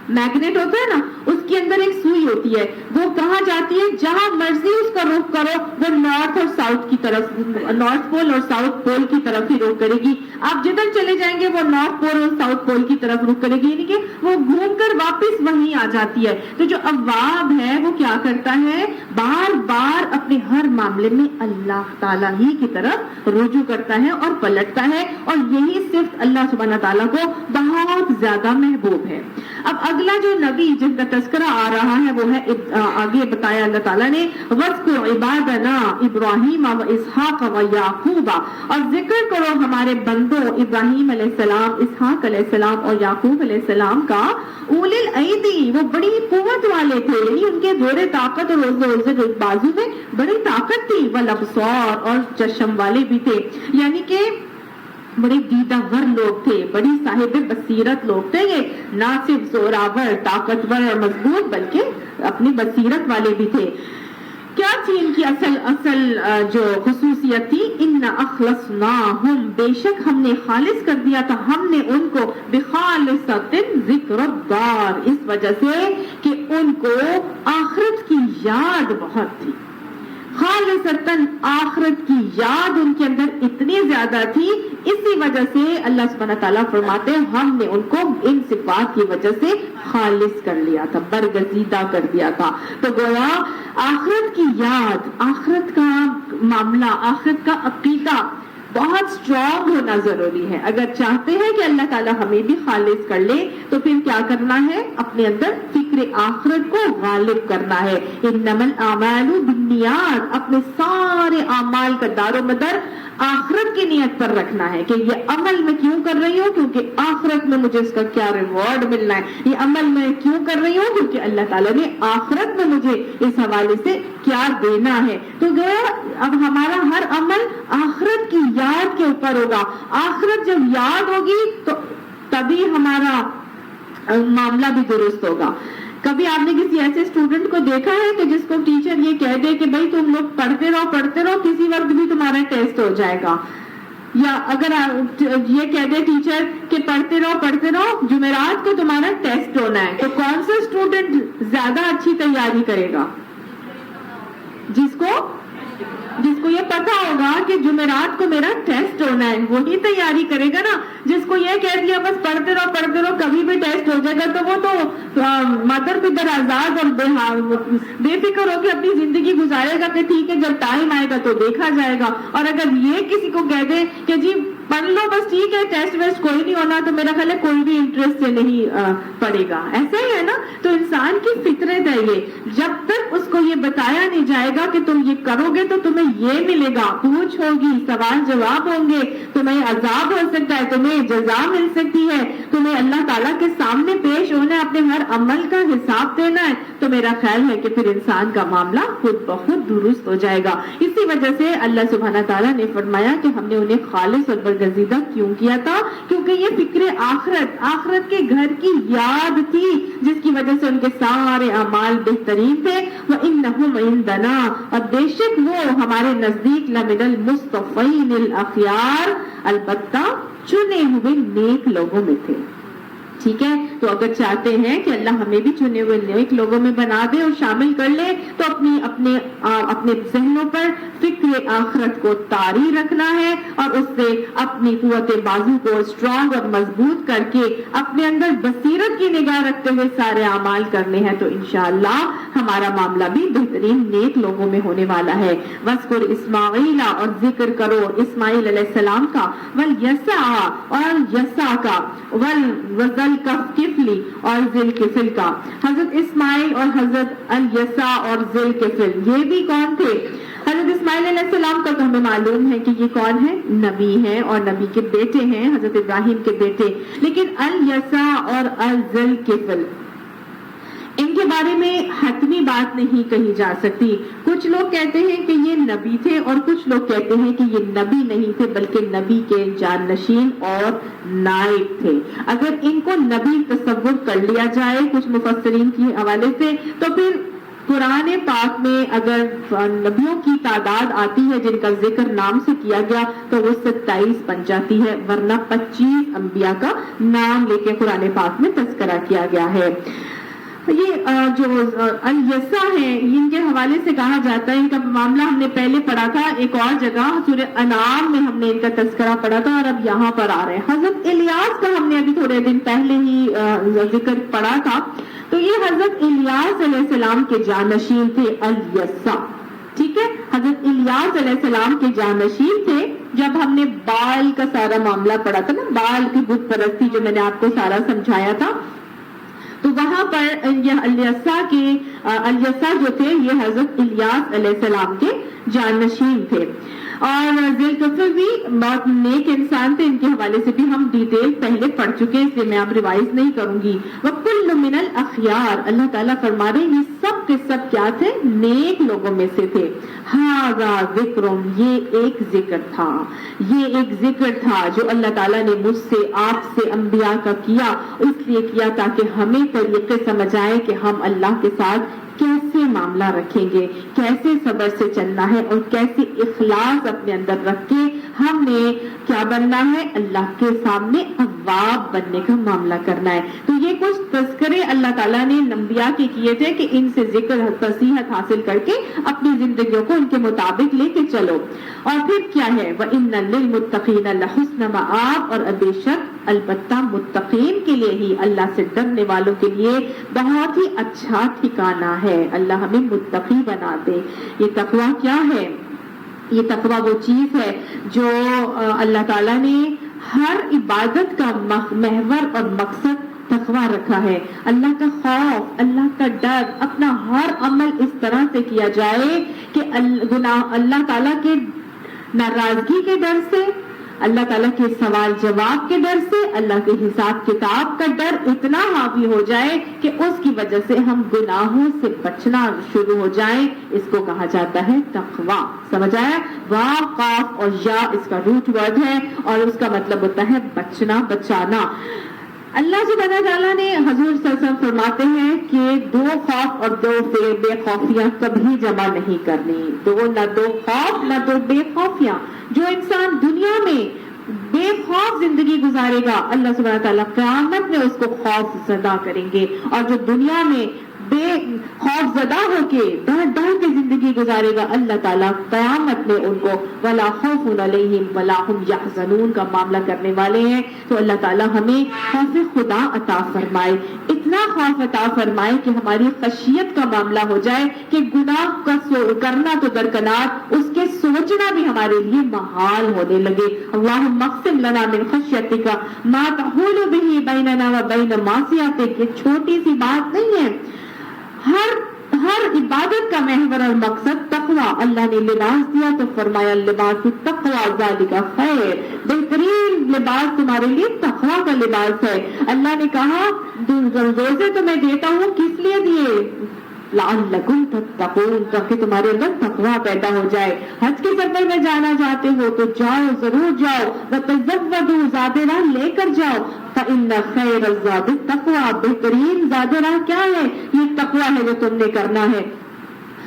میگنیٹ ہوتا ہے نا، اس کے اندر ایک سوئی ہوتی ہے، وہ کہاں جاتی ہے؟ جہاں مرضی اس کا رخ کرو وہ نارتھ اور ساؤتھ کی طرف، نارتھ پول اور ساؤتھ پول کی طرف ہی رخ کرے گی۔ آپ جدھر چلے جائیں گے وہ نارتھ پول اور ساؤتھ پول کی طرف رخ کرے گی، یعنی کہ وہ گھوم کر واپس وہیں آ جاتی ہے۔ تو جو اواب ہے وہ کیا کرتا ہے؟ بار بار اپنے ہر معاملے میں اللہ تعالیٰ ہی کی طرف رجوع کرتا ہے اور پلٹتا ہے، اور یہی صرف اللہ سبحانہ تعالیٰ کو بہت زیادہ محبوب ہے۔ اب اگلا جو نبی جن کا تذکرہ آ رہا ہے وہ ہے، آگے بتایا اللہ تعالیٰ نے، وَاذْكُرْ عِبَادَنَا إِبْرَاهِيمَ وَإِسْحَاقَ وَيَعْقُوبَ، اور ذکر کرو ہمارے بندوں ابراہیم علیہ السلام، اسحاق علیہ السلام اور یعقوب علیہ السلام کا، اولِ الایدی، وہ بڑی قوت والے تھے، یعنی ان کے زور طاقت اور بازو میں بڑی طاقت تھی، والابصار، اور چشم والے بھی تھے، یعنی کہ بڑے دیدہ ور لوگ تھے، بڑی صاحب بصیرت لوگ تھے، یہ نہ صرف زوراور، طاقتور اور مضبوط بلکہ اپنی بصیرت والے بھی تھے۔ کیا تھی ان کی اصل جو خصوصیت تھی؟ ان اخلصناہم، بے شک ہم نے خالص کر دیا تھا ہم نے ان کو، بخالصۃ ذکر الدار، اس وجہ سے کہ ان کو آخرت کی یاد بہت تھی، خالصتاً آخرت کی یاد ان کے اندر اتنی زیادہ تھی اسی وجہ سے اللہ سبحانہ تعالیٰ فرماتے ہیں ہم نے ان کو ان صفات کی وجہ سے خالص کر لیا تھا، برگزیدہ کر دیا تھا۔ تو گویا آخرت کی یاد، آخرت کا معاملہ، آخرت کا عقیدہ بہت اسٹرانگ ہونا ضروری ہے۔ اگر چاہتے ہیں کہ اللہ تعالیٰ ہمیں بھی خالص کر لے تو پھر کیا کرنا ہے؟ اپنے اندر فکر آخرت کو غالب کرنا ہے۔ انما الاعمال بالنیات، اپنے سارے اعمال کا دار و مدار آخرت کی نیت پر رکھنا ہے کہ یہ عمل میں کیوں کر رہی ہوں؟ کیونکہ آخرت میں مجھے اس کا کیا ریوارڈ ملنا ہے۔ یہ عمل میں کیوں کر رہی ہوں؟ کیونکہ اللہ تعالیٰ نے آخرت میں مجھے اس حوالے سے کیا دینا ہے۔ تو گویا اب ہمارا ہر عمل آخرت کی یاد کے اوپر ہوگا۔ آخرت جب یاد ہوگی تو تبھی ہمارا معاملہ بھی درست ہوگا۔ کبھی آپ نے کسی ایسے اسٹوڈنٹ کو دیکھا ہے کہ جس کو ٹیچر یہ کہہ دے کہ بھائی تم لوگ پڑھتے رہو کسی وقت بھی تمہارا ٹیسٹ ہو جائے گا، یا اگر یہ کہہ دے ٹیچر کہ پڑھتے رہو جمعرات کو تمہارا ٹیسٹ ہونا ہے، تو کون سا اسٹوڈنٹ زیادہ اچھی تیاری کرے گا؟ جس کو یہ پتا ہوگا کہ جمعرات کو میرا ٹیسٹ ہونا ہے وہی تیاری کرے گا نا۔ جس کو یہ کہہ دیا بس پڑھتے رہو کبھی بھی ٹیسٹ ہو جائے گا، تو وہ تو مدر پدر آزاد اور بے فکر ہو کے اپنی زندگی گزارے گا کہ ٹھیک ہے جب ٹائم آئے گا تو دیکھا جائے گا۔ اور اگر یہ کسی کو کہہ دے کہ جی پڑھ لو بس ٹھیک ہے ٹیسٹ ویسٹ کوئی نہیں ہونا، تو میرا خیال ہے کوئی بھی انٹرسٹ سے نہیں پڑھے گا۔ ایسا ہی ہے نا۔ تو انسان کی فطرت ہے یہ، جب تک اس کو یہ بتایا نہیں جائے گا کہ تم یہ کرو گے تو تمہیں یہ ملے گا، پوچھ ہوگی، سوال جواب ہوں گے، تمہیں عذاب ہو سکتا ہے، تمہیں جزا مل سکتی ہے، تمہیں اللہ تعالیٰ کے سامنے پیش ہونا ہے، اپنے ہر عمل کا حساب دینا ہے، تو میرا خیال ہے کہ پھر انسان کا معاملہ خود بخود درست ہو جائے گا۔ اسی وجہ سے اللہ سبحانہ تعالیٰ نے فرمایا کہ ہم نے انہیں خالص اور برگزیدہ کیوں کیا تھا؟ کیونکہ یہ فکر آخرت کے گھر کی یاد تھی، جس کی وجہ سے ان کے سارے اعمال بہترین تھے۔ وَإِنَّهُمْ عِندَنَا، اور بے شک وہ ہمارے نزدیک لَمِنَ الْمُصْطَفَيْنِ الْأَخْيَارِ، البتہ چنے ہوئے نیک لوگوں میں تھے۔ ٹھیک ہے، تو اگر چاہتے ہیں کہ اللہ ہمیں بھی چنے ہوئے نیک لوگوں میں بنا دے اور شامل کر لے، تو اپنے ذہنوں پر فکر آخرت کو طاری رکھنا ہے، اور اس سے اپنی قوت بازو کو اسٹرانگ اور مضبوط کر کے اپنے اندر بصیرت کی نگاہ رکھتے ہوئے سارے اعمال کرنے ہیں، تو انشاءاللہ ہمارا معاملہ بھی بہترین نیک لوگوں میں ہونے والا ہے۔ وَاذْكُرْ اسماعیل، اور ذکر کرو اسماعیل علیہ السلام کا، وَالْيَسَعَ، اور یسع کا، وَذَلْ کفلی، اور ذل کفل کا۔ حضرت اسماعیل اور حضرت الیسع اور ذل کفل یہ بھی کون تھے؟ حضرت اسماعیل علیہ السلام کا تو ہمیں معلوم ہے کہ یہ کون ہے؟ نبی ہیں، اور نبی کے بیٹے ہیں، حضرت ابراہیم کے بیٹے۔ لیکن الیسع اور الذل کفل، ان کے بارے میں حتمی بات نہیں کہی جا سکتی۔ کچھ لوگ کہتے ہیں کہ یہ نبی تھے، اور کچھ لوگ کہتے ہیں کہ یہ نبی نہیں تھے بلکہ نبی کے جانشین اور نائب تھے۔ اگر ان کو نبی تصور کر لیا جائے کچھ مفسرین کے حوالے سے، تو پھر قرآن پاک میں اگر نبیوں کی تعداد آتی ہے جن کا ذکر نام سے کیا گیا تو وہ 27 بن جاتی ہے، ورنہ 25 انبیاء کا نام لے کے قرآن پاک میں تذکرہ کیا گیا ہے۔ یہ جو الیسع ہیں ان کے حوالے سے کہا جاتا ہے، ان کا معاملہ ہم نے پہلے پڑھا تھا ایک اور جگہ سورہ انعام میں، ہم نے ان کا تذکرہ پڑھا تھا، اور اب یہاں پر آ رہے ہیں۔ حضرت الیاس کا ہم نے ابھی تھوڑے دن پہلے ہی ذکر پڑھا تھا، تو یہ حضرت الیاس علیہ السلام کے جانشین تھے الیسع۔ ٹھیک ہے، حضرت الیاس علیہ السلام کے جانشین تھے۔ جب ہم نے بال کا سارا معاملہ پڑھا تھا نا، بال کی بت پرستی جو میں نے آپ کو سارا سمجھایا تھا، تو وہاں پر یہ الیسع جو تھے یہ حضرت الیاس علیہ السلام کے جانشین تھے۔ اور ذل کفل بھی بہت نیک انسان تھے، ان کے حوالے سے بھی ہم ڈیٹیل پہلے پڑھ چکے ہیں، اس لیے میں اب ریوائز نہیں کروں گی۔ وَكُلٌّ مِّنَ الْأَخْيَارِ، اللہ تعالیٰ فرما رہے ہیں یہ سب کے سب کیا تھے؟ نیک لوگوں میں سے تھے۔ ہَذَا ذِكْرٌ، یہ ایک ذکر تھا، یہ ایک ذکر تھا جو اللہ تعالیٰ نے مجھ سے، آپ سے، انبیاء کا کیا، اس لیے کیا تاکہ ہمیں طریقے سمجھ آئے کہ ہم اللہ کے ساتھ کیسے معاملہ رکھیں گے، کیسے صبر سے چلنا ہے، اور کیسے اخلاص اپنے اندر رکھ کے ہم نے کیا بننا ہے؟ اللہ کے سامنے اواب بننے کا معاملہ کرنا ہے. تو یہ کچھ تذکرے اللہ تعالیٰ نے انبیاء کے کیے تھے کہ ان سے ذکر نصیحت حاصل کر کے اپنی زندگیوں کو ان کے مطابق لے کے چلو. اور پھر کیا ہے؟ وَإِنَّ لِلْمُتَّقِينَ لَحُسْنَ مَآبٍ، اور بے شک البتہ متقین کے لیے ہی، اللہ سے ڈرنے والوں کے لیے بہت ہی اچھا ٹھکانہ ہے. اللہ ہمیں متقی بنا دے. یہ تقویٰ کیا ہے؟ یہ تقویٰ وہ چیز ہے جو اللہ تعالیٰ نے ہر عبادت کا محور اور مقصد تقویٰ رکھا ہے. اللہ کا خوف، اللہ کا ڈر، اپنا ہر عمل اس طرح سے کیا جائے کہ اللہ تعالیٰ کے ناراضگی کے ڈر سے، اللہ تعالیٰ کے سوال جواب کے ڈر سے، اللہ کے حساب کتاب کا ڈر اتنا حاوی ہو جائے کہ اس کی وجہ سے ہم گناہوں سے بچنا شروع ہو جائیں. اس کو کہا جاتا ہے تقویٰ. سمجھ آیا؟ واو، قاف اور یا اس کا روٹ ورڈ ہے اور اس کا مطلب ہوتا ہے بچنا، بچانا. اللہ سبحانہ تعالیٰ نے حضور صلی اللہ علیہ وسلم فرماتے ہیں کہ دو خوف اور دو بے خوفیاں کبھی جمع نہیں کرنی. نہ دو خوف نہ دو بے خوفیاں. جو انسان دنیا میں بے خوف زندگی گزارے گا، اللہ سبحانہ تعالیٰ قیامت میں اس کو خوف زدہ کریں گے. اور جو دنیا میں بے خوف زدہ ہو کے ڈر ڈر کے زندگی گزارے گا، اللہ تعالیٰ قیامت میں ان کو ولا خوف علیہم ولا هم یحزنون کا معاملہ کرنے والے ہیں. تو اللہ تعالیٰ ہمیں خوف خدا عطا فرمائے، اتنا خوف عطا فرمائے کہ ہماری خشیت کا معاملہ ہو جائے کہ گناہ کا کرنا تو درکنار، اس کے سوچنا بھی ہمارے لیے محال ہونے لگے. اللہم اقسم لنا من خشیتک ما تحول به بیننا وبین معصیتک. یہ چھوٹی سی بات نہیں ہے. ہر عبادت کا محور اور مقصد تقویٰ. اللہ نے لباس دیا تو فرمایا لباس التقویٰ ذالک خیر، بہترین لباس تمہارے لیے تقویٰ کا لباس ہے. اللہ نے کہا روزے تو میں دیتا ہوں، کس لیے دیے؟ لعلکم تتقون، تاکہ تمہارے اندر تقویٰ پیدا ہو جائے. حج کے سفر میں جانا چاہتے ہو تو جاؤ، ضرور جاؤ. وتزودوا، زاد راہ لے کر جاؤ. فإن خیر الزاد التقویٰ، بہترین زاد راہ کیا ہے؟ یہ تقویٰ ہے جو تم نے کرنا ہے.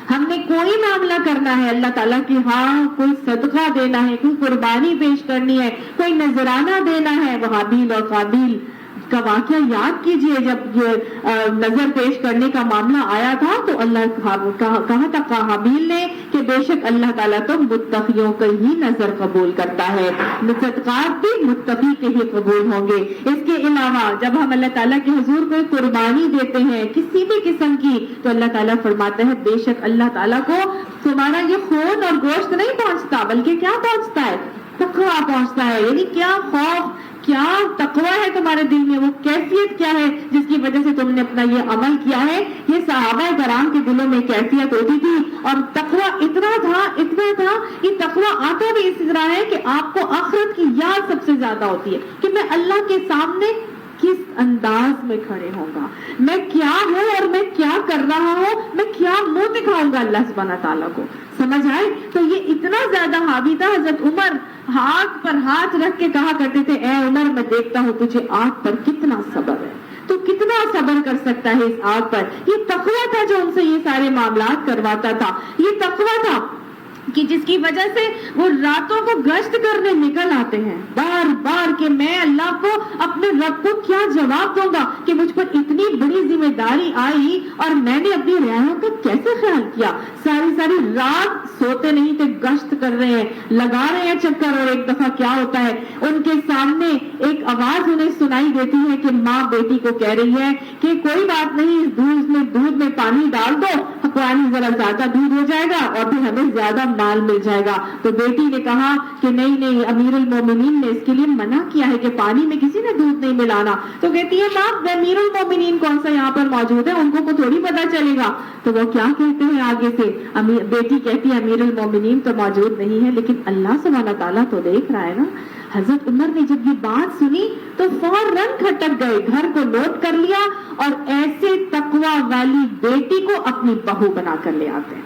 ہم نے کوئی معاملہ کرنا ہے اللہ تعالیٰ کی، ہاں کوئی صدقہ دینا ہے، کوئی قربانی پیش کرنی ہے، کوئی نذرانہ دینا ہے. وہ حابیل اور قابیل کا واقعہ یاد کیجئے. جب یہ نظر پیش کرنے کا معاملہ آیا تھا تو اللہ کہا تھا حابیل نے کہ بے شک اللہ تعالیٰ تو متقیوں کا ہی نظر قبول کرتا ہے، صدقات بھی متقی کے ہی قبول ہوں گے. اس کے علاوہ جب ہم اللہ تعالیٰ کے حضور کو قربانی دیتے ہیں کسی بھی قسم کی تو اللہ تعالیٰ فرماتا ہے بے شک اللہ تعالیٰ کو تمہارا یہ خون اور گوشت نہیں پہنچتا، بلکہ کیا پہنچتا ہے؟ تقویٰ پہنچتا ہے. یعنی کیا خوف، کیا تقویٰ ہے تمہارے دل میں، وہ کیفیت کیا ہے جس کی وجہ سے تم نے اپنا یہ عمل کیا ہے. یہ صحابہ کرام کے دلوں میں کیفیت ہوتی تھی اور تقویٰ اتنا تھا. یہ تقویٰ آتا بھی اس طرح ہے کہ آپ کو آخرت کی یاد سب سے زیادہ ہوتی ہے کہ میں اللہ کے سامنے کس انداز میں کھڑے ہوں گا، میں کیا ہوں اور میں کیا کر رہا ہوں، میں کیا منہ دکھاؤں گا اللہ سبحانہ تعالیٰ کو. سمجھ آئے؟ تو یہ اتنا زیادہ حاوی تھا. حضرت عمر ہاتھ پر ہاتھ رکھ کے کہا کرتے تھے اے عمر میں دیکھتا ہوں تجھے آگ پر کتنا صبر ہے، تو کتنا صبر کر سکتا ہے اس آگ پر. یہ تقویٰ تھا جو ان سے یہ سارے معاملات کرواتا تھا. یہ تقویٰ تھا کہ جس کی وجہ سے وہ راتوں کو گشت کرنے نکل آتے ہیں بار بار کہ میں اللہ کو، اپنے رب کو کیا جواب دوں گا کہ مجھ پر اتنی بڑی ذمہ داری آئی اور میں نے اپنی رعایا کا کیسے خیال کیا. ساری رات سوتے نہیں تھے، گشت کر رہے ہیں، لگا رہے ہیں چکر. اور ایک دفعہ کیا ہوتا ہے ان کے سامنے ایک آواز انہیں سنائی دیتی ہے کہ ماں بیٹی کو کہہ رہی ہے کہ کوئی بات نہیں، اس دودھ میں پانی ڈال دو، پانی ذرا زیادہ دودھ ہو جائے گا اور پھر ہمیں زیادہ مال مل جائے گا. تو بیٹی نے کہا کہ نہیں، امیر المومنین نے اس کے لیے منع کیا ہے کہ پانی میں کسی نے دودھ نہیں ملانا. تو کہتی ہے ماں امیر المومنین کون سا یہاں پر موجود ہے، ان کو تھوڑی پتا چلے گا. تو وہ کیا کہتے ہیں آگے سے، بیٹی کہتی ہے امیر المومنین تو موجود نہیں ہے لیکن اللہ سبحانہ تعالیٰ تو دیکھ رہا ہے نا. حضرت عمر نے جب یہ بات سنی تو فوراً کھٹک گئے، گھر کو نوٹ کر لیا اور ایسے تقویٰ والی بیٹی کو اپنی بہو بنا کر لے آتے ہیں.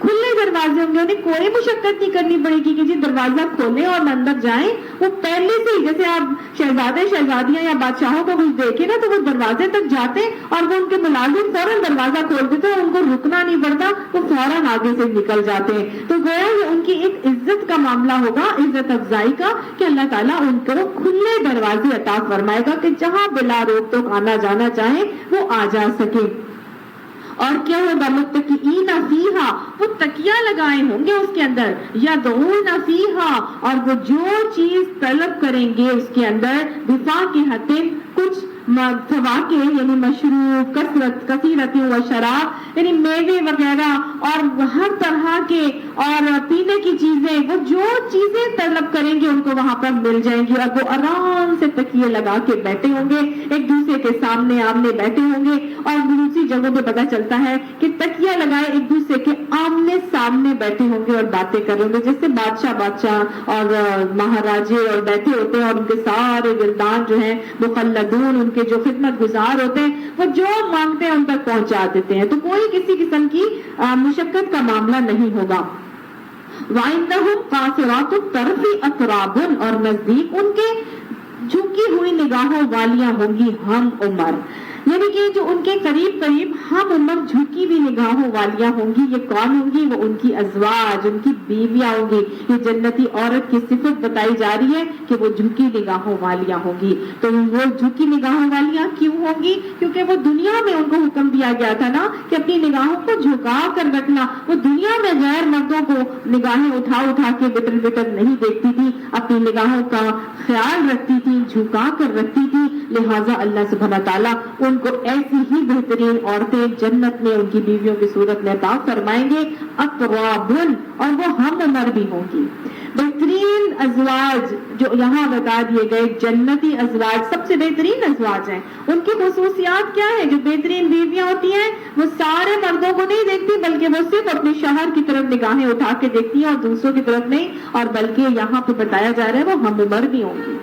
کھلے دروازے ہوں گے, انہیں کوئی مشقت نہیں کرنی پڑے گی کہ جی دروازہ کھولیں اور اندر جائیں. وہ پہلے سے ہی, جیسے آپ شہزادے شہزادیاں یا بادشاہوں کو کچھ دیکھیں نا تو وہ دروازے تک جاتے اور وہ ان کے ملازم فوراً دروازہ کھول دیتے اور ان کو رکنا نہیں پڑتا, وہ فوراً آگے سے نکل جاتے ہیں. تو گویا یہ ان کی ایک عزت کا معاملہ ہوگا, عزت افزائی کا, کہ اللہ تعالیٰ ان کو کھلے دروازے عطا فرمائے گا کہ جہاں بلا روک ٹوک آنا جانا چاہیں وہ آ جا سکے. اور کیا ہوگا, متکئین فیہا, وہ تکیہ لگائے ہوں گے اس کے اندر, یدعون فیہا, اور وہ جو چیز طلب کریں گے اس کے اندر, بفاکہۃ, کچھ فواکہ یعنی مشروب, کثیرت و شراب یعنی میوے وغیرہ اور ہر طرح کے اور پینے کی چیزیں, وہ جو چیزیں طلب کریں گے ان کو وہاں پر مل جائیں گی. اور وہ آرام سے تکیے لگا کے بیٹھے ہوں گے, ایک دوسرے کے سامنے آمنے بیٹھے ہوں گے. اور دوسری جگہوں پہ پتہ چلتا ہے کہ تکیہ لگائے ایک دوسرے کے آمنے سامنے بیٹھے ہوں گے اور باتیں کر رہے ہوں گے, جیسے بادشاہ اور مہاراجے اور بیٹھے ہوتے ہیں اور ان کے سارے ولدان جو ہیں مخلدون, ان کے جو خدمت گزار ہوتے ہیں وہ جو مانگتے ہیں ان تک پہنچا دیتے ہیں. تو کوئی کسی قسم کی مشقت کا معاملہ نہیں ہوگا. وَإِنَّهُمْ قَاصِرَاتُ الطَّرْفِ أَتْرَابٌ, اور نزدیک ان کے جھکی ہوئی نگاہوں والیاں ہوں گی ہم عمر, یعنی کہ جو ان کے قریب قریب ہم عمر جھکی ہوئی نگاہوں والیاں ہوں گی. یہ کون ہوں گی؟ وہ ان کی ازواج, ان کی بیویاں ہوں گی. یہ جنتی عورت کی صفت بتائی جا رہی ہے کہ وہ جھکی نگاہوں والیاں ہوں گی. تو وہ جھکی نگاہوں والیاں کیوں ہوں گی؟ کیونکہ وہ دنیا میں ان کو حکم دیا گیا تھا نا کہ اپنی نگاہوں کو جھکا کر رکھنا. وہ دنیا میں غیر مردوں کو نگاہیں اٹھا اٹھا کے بٹر بٹر نہیں دیکھتی تھی, اپنی نگاہوں کا خیال رکھتی تھی, جھکا کر رکھتی تھی. لہٰذا اللہ سبحانہ تعالیٰ ان کو ایسی ہی بہترین عورتیں جنت میں ان کی بیویوں کی صورت میں عطا فرمائیں گے, اطرابن, اور وہ ہم عمر بھی ہوں گی. بہترین ازواج جو یہاں بتا دیے گئے, جنتی ازواج سب سے بہترین ازواج ہیں. ان کی خصوصیات کیا ہے؟ جو بہترین بیویاں ہوتی ہیں وہ سارے مردوں کو نہیں دیکھتی, بلکہ وہ صرف اپنے شوہر کی طرف نگاہیں اٹھا کے دیکھتی ہیں اور دوسروں کی طرف نہیں. اور بلکہ یہاں پہ بتایا جا رہا ہے وہ ہم عمر بھی ہوں گی.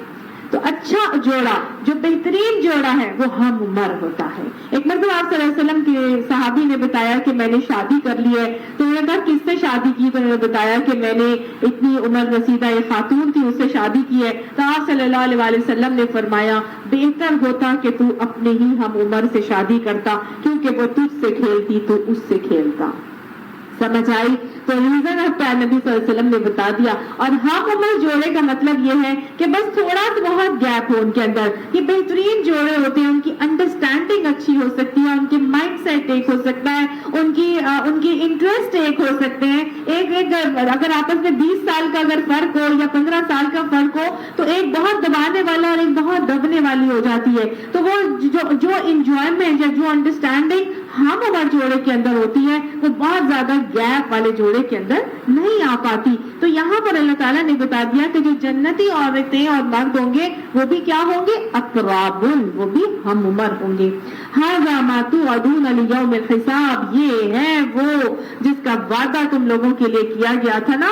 تو اچھا جوڑا, جو بہترین جوڑا ہے وہ ہم عمر ہوتا ہے. ایک مرتبہ آپ صلی اللہ علیہ وسلم کے صحابی نے بتایا کہ میں نے شادی کر لی ہے, تو انہوں نے کہا کس سے شادی کی؟ تو انہوں نے بتایا کہ میں نے اتنی عمر رسیدہ ایک خاتون تھی اس سے شادی کی ہے. تو آپ صلی اللہ علیہ وسلم نے فرمایا بہتر ہوتا کہ تو اپنے ہی ہم عمر سے شادی کرتا, کیونکہ وہ تجھ سے کھیلتی تو اس سے کھیلتا. سمجھ آئی؟ تو ریزن نبی صلی اللہ علیہ وسلم نے بتا دیا. اور ہم عمر جوڑے کا مطلب یہ ہے کہ بس تھوڑا تو بہت گیپ ہو ان کے اندر. یہ بہترین جوڑے ہوتے ہیں, ان کی انڈرسٹینڈنگ اچھی ہو سکتی ہے, ان کے مائنڈ سیٹ ایک ہو سکتا ہے, ان کی انٹرسٹ ایک ہو سکتے ہیں. ایک اگر آپس میں 20 سال کا اگر فرق ہو یا 15 سال کا فرق ہو تو ایک بہت دبانے والا اور ایک بہت دبنے والی ہو جاتی ہے. تو وہ جو انجوائمنٹ یا جو انڈرسٹینڈنگ ہم عمر جوڑے کے اندر ہوتی ہے وہ بہت زیادہ گیپ والے جوڑے کے اندر نہیں آ پاتی. تو یہاں پر اللہ تعالیٰ نے بتا دیا کہ جو جنتی عورتیں اور مرد ہوں گے وہ بھی کیا ہوں گے؟ اطرابن, وہ بھی ہم عمر ہوں گے. ھذا ما توعدون لیوم الحساب, یہ ہے وہ جس کا وعدہ تم لوگوں کے لیے کیا گیا تھا نا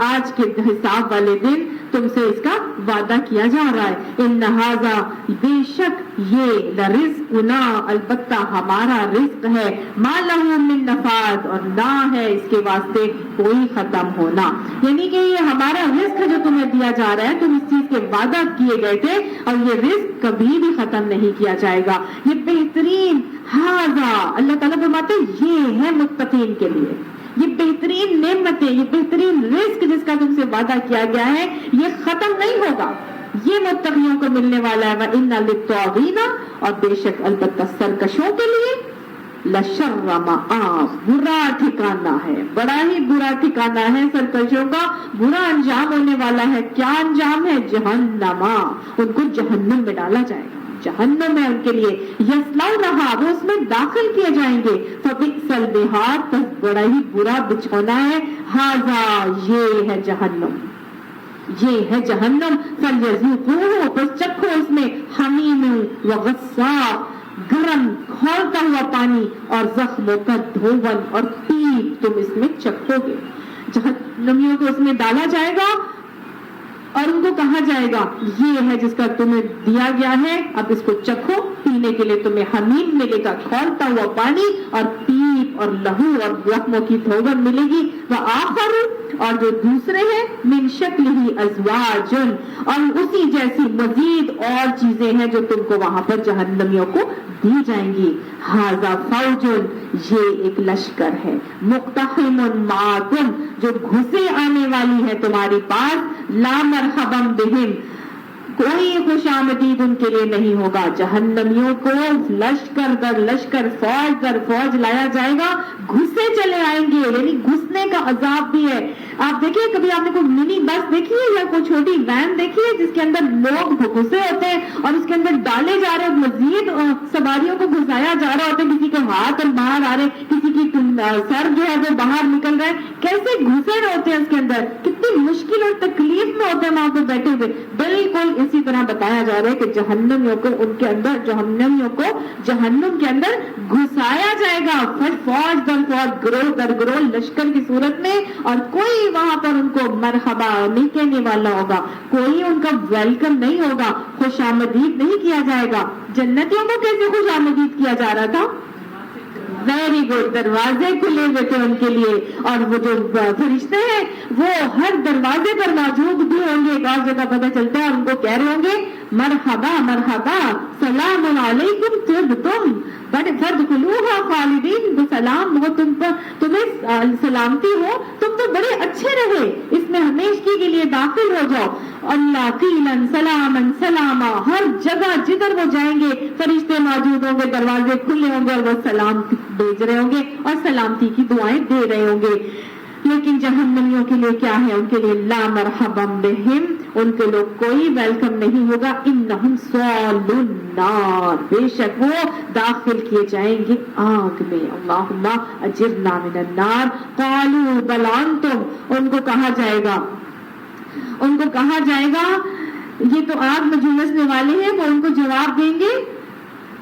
آج کے حساب والے دن, تم سے اس کا وعدہ کیا جا رہا ہے. ان ھذا, بے شک یہ, لرزقنا, البتہ ہمارا رزق ہے, ما لہ من نفاد, اور نہ ہے اس کے واسطے کوئی ختم ہونا. یعنی کہ یہ ہمارا رزق جو تمہیں دیا جا رہا ہے, تم اس چیز کے وعدہ کیے گئے تھے اور یہ رزق کبھی بھی ختم نہیں کیا جائے گا. یہ بہترین ھذا, اللہ تعالیٰ فرماتے یہ ہے متقین کے لیے, یہ بہترین نعمتیں, یہ بہترین رزق جس کا تم سے وعدہ کیا گیا ہے یہ ختم نہیں ہوگا, یہ متقیوں کو ملنے والا ہے. وَإِنَّ لِلطَّاغِينَ, اور بے شک البتہ سرکشوں کے لیے, لشر مآب, برا ٹھکانہ ہے, بڑا ہی برا ٹھکانہ ہے سرکشوں کا, برا انجام ہونے والا ہے. کیا انجام ہے؟ جہنم, ان کو جہنم میں ڈالا جائے گا. جہنم ہے ان کے لیے, یصلونہا, وہ اس میں داخل کیے جائیں گے. فبئس المہاد, بس بڑا ہی برا بچھونا ہے. ھذا, یہ ہے جہنم, یہ ہے جہنم. فلیذوقوہ, بس چکھو اس میں, حمیم وغساق, گرم کھولتا ہوا پانی, اور زخموں کا دھون, اور پیپ تم اس میں چکھو گے. جہنمیوں کو اس میں ڈالا جائے گا اور ان کو کہا جائے گا یہ ہے جس کا تمہیں دیا گیا ہے, اب اس کو چکھو. پینے کے لیے تمہیں حمیم ملے گا, کھولتا ہوا پانی, اور پیپ اور لہو اور زخموں کی دھوبن ملے گی. وآخر اور جو دوسرے ہیں من شکلہ ازواج اور اسی جیسی مزید اور چیزیں ہیں جو تم کو وہاں پر جہنمیوں کو دی جائیں گی. ھذا فوج یہ ایک لشکر ہے مقتحم معکم جو گھسے آنے والی ہے تمہارے پاس. لا مرحبا بہم کوئی خوش آمدید ان کے لیے نہیں ہوگا. جہنمیوں کو لشکر در لشکر فوج در فوج لایا جائے گا, گھسے چلے آئیں گے, یعنی گھسنے کا عذاب بھی ہے. آپ دیکھیے کبھی آپ نے کوئی منی بس دیکھی ہے یا کوئی چھوٹی وین دیکھی ہے جس کے اندر لوگ گھسے ہوتے ہیں اور اس کے اندر ڈالے جا رہے ہیں, مزید سواریوں کو گھسایا جا رہا ہوتا ہے, کسی کے ہاتھ باہر آ رہے, کسی کی سر جو ہے وہ باہر نکل رہا ہے, کیسے گھسے رہے ہوتے ہیں اس کے اندر, کتنی مشکل اور تکلیف میں ہوتے ہیں وہاں پہ بیٹھے ہوئے. بالکل اسی طرح بتایا جا رہا ہے کہ جہنمیوں کو ان کے اندر جہنمیوں کو جہنم کے اندر گھسایا جائے گا فوج در فوج, گروہ در گروہ, لشکر کی صورت میں, اور کوئی وہاں پر ان کو مرحبا نہیں کہنے والا ہوگا, کوئی ان کا ویلکم نہیں ہوگا, خوش آمدید نہیں کیا جائے گا. جنتیوں کو کیسے خوش آمدید کیا جا رہا تھا؟ ویری گڈ, دروازے کھلے ہوئے تھے ان کے لیے, اور وہ جو فرشتے ہیں وہ ہر دروازے پر موجود بھی ہوں گے. ایک اور جگہ پتہ چلتا ہے اور ان کو کہہ رہے ہوں گے مرحبا مرحبا سلام علیکم طبتم فادخلوها خالدین, تو سلام ہو تم پر, تمہیں سلامتی ہو, تم تو بڑے اچھے رہے, اس میں ہمیشگی کے لیے داخل ہو جاؤ. اللہ قیلا سلاما سلاما, ہر جگہ جدھر وہ جائیں گے فرشتے موجود ہوں گے, دروازے کھلے ہوں گے اور وہ سلام بھیج رہے ہوں گے اور سلامتی کی دعائیں دے رہے ہوں گے. لیکن جہنمیوں کے لیے کیا ہے؟ ان کے لیے لا مرحبا بہم, ان کے لوگ کوئی ویلکم نہیں ہوگا. انہم صالو النار, بے شک وہ داخل کیے جائیں گے آگ میں. اللہم اجرنا من النار. قالوا بل انتم, ان کو کہا جائے گا, ان کو کہا جائے گا یہ تو آگ میں جھلسنے والے ہیں, وہ ان کو جواب دیں گے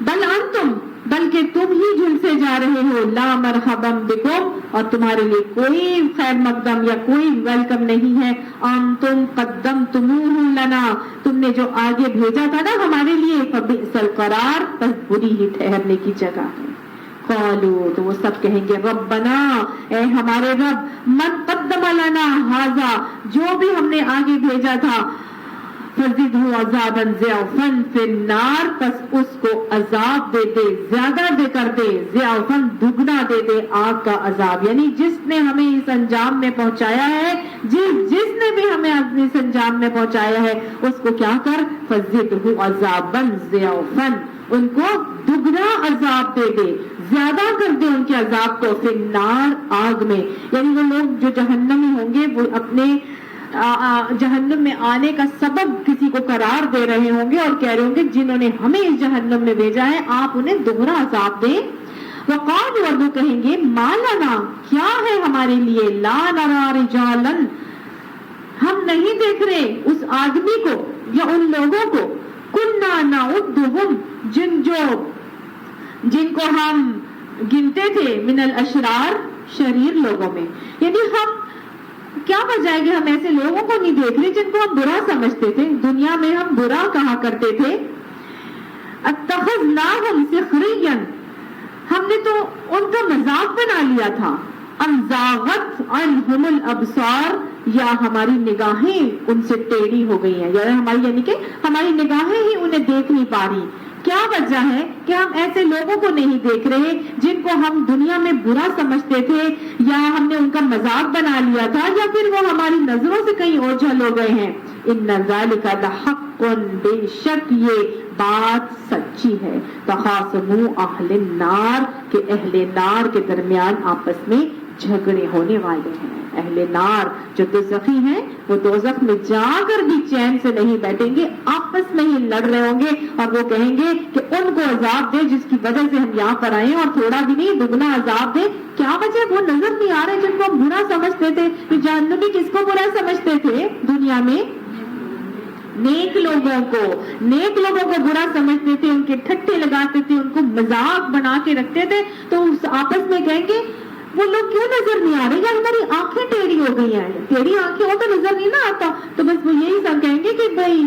بل انتم, بلکہ تم ہی جھلسے جا رہے ہو. لا مرحبا بکم, اور تمہارے لیے کوئی خیر مقدم یا کوئی ویلکم نہیں ہے. انتم قدمتموہ لنا, تم نے جو آگے بھیجا تھا نا ہمارے لیے, فبئس القرار, بس بری ہی ٹھہرنے کی جگہ ہے. قالوا, تو وہ سب کہیں گے ربنا, اے ہمارے رب, من قدم لنا ھذا, جو بھی ہم نے آگے بھیجا تھا, فزدہ عذابا ضعفا فی النار, پس اس کو عذاب دے دے, زیادہ دے کر دے, ضعفا دگنا دے دے آگ کا عذاب. یعنی جس نے ہمیں اس انجام میں پہنچایا ہے, جس نے بھی ہمیں اس انجام میں پہنچایا ہے, اس کو کیا کر, فزدہ عذابا ضعفا, ان کو دگنا عذاب دے دے, زیادہ کر دے ان کے عذاب کو, فی النار, آگ میں. یعنی وہ لوگ جو جہنمی ہوں گے وہ اپنے جہنم میں آنے کا سبب کسی کو قرار دے رہے ہوں گے اور کہہ رہے ہوں گے جنہوں نے ہمیں اس جہنم میں بھیجا ہے آپ انہیں دوہرا عذاب دیں. وقالوا, اور وہ کہیں گے ما لنا, کیا ہے ہمارے لیے, لا نرى رجالا, ہم نہیں دیکھ رہے اس آدمی کو یا ان لوگوں کو, كنا نعدهم, جن کو ہم گنتے تھے, من الاشرار, شریر لوگوں میں. یعنی ہم کیا وجہ ہے کہ ہم ایسے لوگوں کو نہیں دیکھ رہے جن کو ہم برا سمجھتے تھے, دنیا میں ہم برا کہا کرتے تھے. اتخذناہم سخریا, ہم نے تو ان کا مذاق بنا لیا تھا. ام زاغت عنہم الابصار, یا ہماری نگاہیں ان سے ٹیڑھی ہو گئی ہیں, یا ہماری یعنی کہ ہماری نگاہیں ہی انہیں دیکھ نہیں پا رہی. کیا وجہ ہے کہ ہم ایسے لوگوں کو نہیں دیکھ رہے جن کو ہم دنیا میں برا سمجھتے تھے, یا ہم نے ان کا مذاق بنا لیا تھا, یا پھر وہ ہماری نظروں سے کہیں اوجھل ہو گئے ہیں. ان ذالک لحق, بے شک یہ بات سچی ہے. تخاصموا اہل النار, کہ اہل نار کے درمیان آپس میں جھگڑے ہونے والے ہیں. اہل نار جو دوزخی ہیں وہ دوزخ میں جا کر بھی چین سے نہیں بیٹھیں گے, آپس میں ہی لڑ رہے ہوں گے, اور وہ کہیں گے کہ ان کو عذاب دے جس کی وجہ سے ہم یہاں پر آئے, اور تھوڑا بھی نہیں دگنا عذاب دے. کیا وجہ, وہ نظر نہیں آ رہے جن کو ہم برا سمجھتے تھے. جہنمی کس کو برا سمجھتے تھے دنیا میں؟ نیک لوگوں کو برا سمجھتے تھے, ان کے ٹھٹے لگاتے تھے, ان کو مذاق بنا کے رکھتے تھے. تو آپس میں کہیں گے وہ لوگ کیوں نظر نہیں آ رہے, یا ہماری آنکھیں ٹیڑھی ہو گئی ہیں, ٹیڑھی آنکھیں ہو تو نظر نہیں نہ آتا. تو بس وہ یہی سب کہیں گے کہ بھائی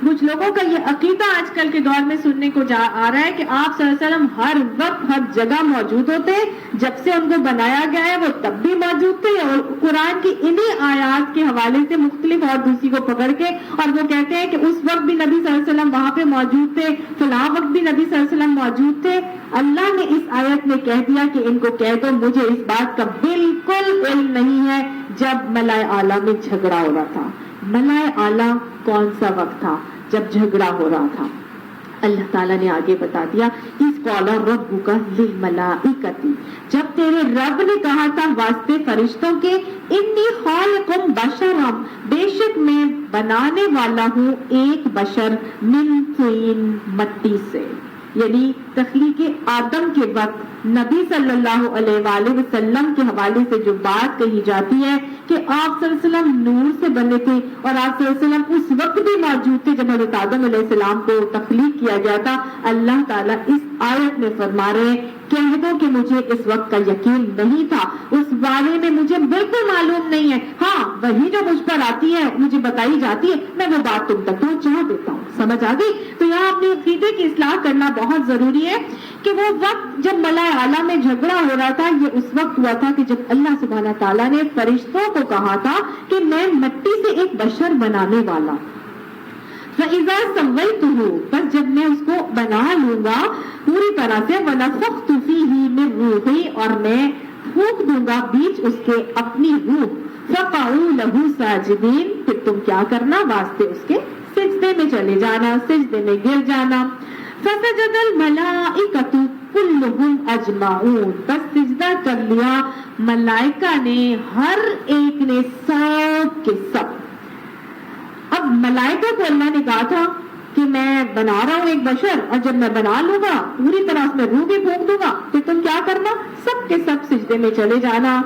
کچھ لوگوں کا یہ عقیدہ آج کل کے دور میں سننے کو آ رہا ہے کہ آپ صلی اللہ علیہ وسلم ہر وقت ہر جگہ موجود ہوتے ہیں، جب سے ان کو بنایا گیا ہے وہ تب بھی موجود تھے، اور قرآن کی انہی آیات کے حوالے سے مختلف اور دوسری کو پکڑ کے، اور وہ کہتے ہیں کہ اس وقت بھی نبی صلی اللہ علیہ وسلم وہاں پہ موجود تھے، فلاں وقت بھی نبی صلی اللہ علیہ وسلم موجود تھے۔ اللہ نے اس آیت میں کہہ دیا کہ ان کو کہہ دو مجھے اس بات کا بالکل علم نہیں ہے جب ملائے اعلیٰ میں جھگڑا ہو رہا تھا۔ ملائے اعلیٰ کون سا وقت تھا؟ جب جھگڑا ہو رہا تھا۔ اللہ تعالیٰ نے آگے بتا دیا اس قال ربک للملائکۃ، جب تیرے رب نے کہا تھا واسطے فرشتوں کے انی خالق بشرا، بے شک میں بنانے والا ہوں ایک بشر من طین، مٹی سے، یعنی تخلیق آدم کے وقت نبی صلی اللہ علیہ وآلہ وسلم کے حوالے سے جو بات کہی جاتی ہے کہ آپ صلی اللہ علیہ وسلم نور سے بنے تھے، اور آپ صلی اللہ علیہ وسلم اس وقت بھی موجود تھے جب حضرت آدم علیہ السلام کو تخلیق کیا گیا تھا۔ اللہ تعالیٰ اس آیت میں فرما رہے ہیں کہہ دو کہ مجھے اس وقت کا یقین نہیں تھا، اس بارے میں مجھے بالکل معلوم نہیں ہے، ہاں وہی جو مجھ پر آتی ہے مجھے بتائی جاتی ہے میں وہ بات تم تک پہنچا دیتا ہوں۔ سمجھ آ گئی؟ تو یہاں اپنے عقیدے کی اصلاح کرنا بہت ضروری ہے کہ وہ وقت جب ملائے اعلیٰ میں جھگڑا ہو رہا تھا یہ اس وقت ہوا تھا کہ جب اللہ سبحانہ تعالیٰ نے فرشتوں کو کہا تھا کہ میں مٹی سے ایک بشر بنانے والا، فَإِذَا سَوَّيْتُهُ، بس جب میں اس کو بنا لوں گا پوری طرح سے، وَنَفَخْتُ فِيهِ مِن رُوحِي، اور میں پھونک دوں گا بیچ اس کے اپنی روح، فَقَعُوا لَهُ سَاجِدِينَ، پھر تم کیا کرنا؟ واسطے اس کے سجدے میں چلے جانا، سجدے میں گر جانا۔ فَسَجَدَ الْمَلَائِكَةُ كُلُّهُمْ أَجْمَعُونَ، بس سجدہ کر لیا ملائکہ نے، ہر ایک نے، سب کے سب۔ اب ملائکہ کو اللہ نے کہا تھا کہ میں بنا رہا ہوں ایک بشر، اور جب میں بنا لوں گا پوری طرح سے میں روح بھی پھونک دوں گا، تو تم کیا کرنا؟ سب کے سب سجدے میں چلے جانا۔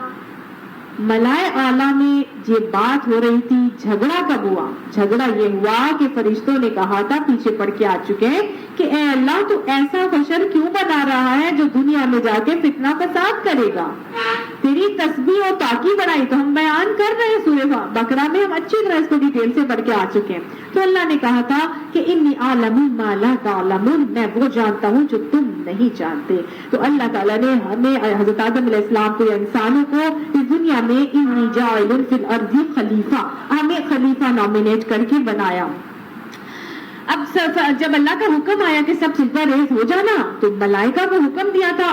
ملائے اعلیٰ میں یہ بات ہو رہی تھی، جھگڑا کب ہوا؟ جھگڑا یہ ہوا کہ فرشتوں نے کہا تھا، پیچھے پڑھ کے آ چکے ہیں، کہ اے اللہ تو ایسا بشر کیوں بنا رہا ہے جو دنیا میں جا کے فتنہ فساد کرے گا؟ تیری تسبیح اور تاکی بڑھائی تو ہم بیان کر رہے ہیں سورہ بقرہ میں، ہم اچھی طرح اس کو ڈیٹیل سے پڑھ کے آ چکے ہیں۔ تو اللہ نے کہا تھا کہ انی اعلم ما لا تعلمون، میں وہ جانتا ہوں جو تم نہیں جانتے۔ تو اللہ تعالیٰ نے ہمیں، حضرت آدم علیہ السلام کو یا انسانوں کو اس دنیا میں انی جاعل فی الارض خلیفہ، ہمیں خلیفہ نامینیٹ کر کے بنایا۔ اب جب اللہ کا حکم آیا کہ سب سجدہ ریز ہو جانا تو ملائکہ کو حکم دیا تھا،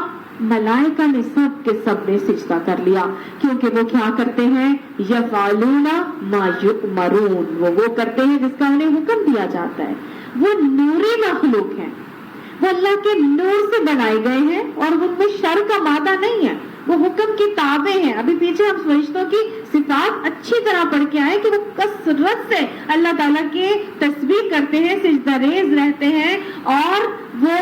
ملائکہ نے سب کے سب نے سجدہ کر لیا، کیونکہ وہ کیا کرتے ہیں؟ یفعلون ما یؤمرون، وہ کرتے ہیں جس کا انہیں حکم دیا جاتا ہے۔ وہ نوری مخلوق ہیں، وہ اللہ کے نور سے بنائے گئے ہیں، اور ان میں شر کا مادہ نہیں ہے، وہ حکم کی تابع ہیں۔ ابھی پیچھے ہم فرشتوں کی صفات اچھی طرح پڑھ کے آئے کہ وہ کثرت سے اللہ تعالیٰ کے تسبیح کرتے ہیں، سجدہ ریز رہتے ہیں، اور وہ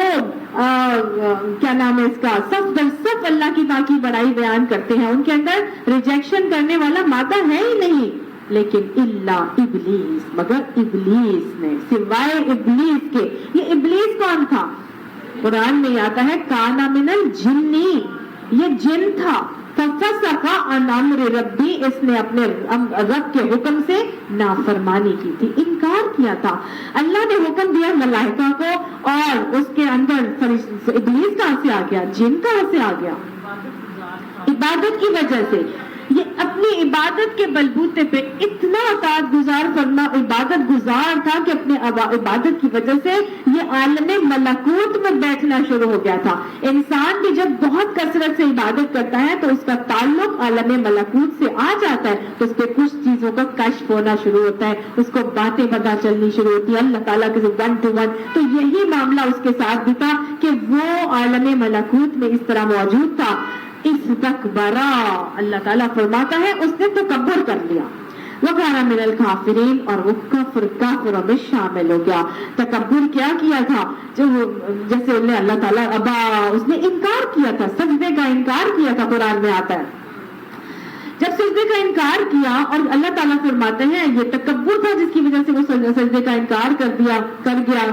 کیا نام ہے اس کا، صف در صف اللہ کی پاکی بڑائی بیان کرتے ہیں۔ ان کے اندر ریجیکشن کرنے والا مادہ ہے ہی نہیں، لیکن اللہ ابلیس، مگر ابلیس نے، سوائے ابلیس کے۔ یہ ابلیس کون تھا؟ قرآن میں آتا ہے کانا من الجنی، یہ جن تھا، ففسق عن امر ربی، اس نے اپنے رب کے حکم سے نافرمانی کی تھی، انکار کیا تھا۔ اللہ نے حکم دیا ملائکہ کو، اور اس کے اندر ابلیس کہاں سے آ گیا؟ جن کہاں سے آ گیا؟ عبادت کی وجہ سے۔ یہ اپنی عبادت کے بلبوتے پہ اتنا اطاعت گزار فرما عبادت گزار تھا کہ اپنے عبادت کی وجہ سے یہ عالم ملکوت میں بیٹھنا شروع ہو گیا تھا۔ انسان بھی جب بہت کثرت سے عبادت کرتا ہے تو اس کا تعلق عالم ملکوت سے آ جاتا ہے، تو اس پہ کچھ چیزوں کا کشف ہونا شروع ہوتا ہے، اس کو باتیں پتہ چلنی شروع ہوتی ہے اللہ تعالیٰ کے ون ٹو ون۔ تو یہی معاملہ اس کے ساتھ بھی تھا کہ وہ عالم ملکوت میں اس طرح موجود تھا۔ استکبرا، اللہ تعالیٰ فرماتا ہے اس نے تکبر کر لیا، وکانا من الکافرین، اور وہ کافروں میں شامل ہو گیا۔ تکبر کیا کیا تھا؟ جو جیسے اللہ تعالیٰ ابا، اس نے انکار کیا تھا، سجدے کا انکار کیا تھا، قرآن میں آتا ہے۔ جب سجدے کا انکار کیا، اور اللہ تعالیٰ فرماتے ہیں یہ تکبر تھا جس کی وجہ سے وہ سجدے کا انکار کر گیا،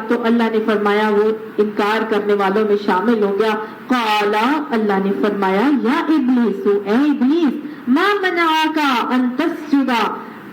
تو اللہ نے فرمایا وہ انکار کرنے والوں میں شامل ہو گیا۔ قال، اللہ نے فرمایا یا ابلیس، اے ابلیس، ما منعک ان تسجد،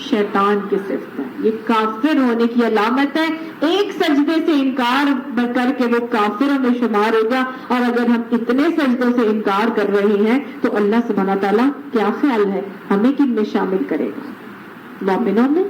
شیطان کی صفت ہے، یہ کافر ہونے کی علامت ہے. ایک سجدے سے انکار کر کے وہ کافروں میں شمار ہوگا. اور اگر ہم اتنے سجدوں سے انکار کر رہے ہیں تو اللہ سبحانہ تعالیٰ کیا خیال ہے ہمیں کن میں شامل کرے گا؟ مومنوں میں.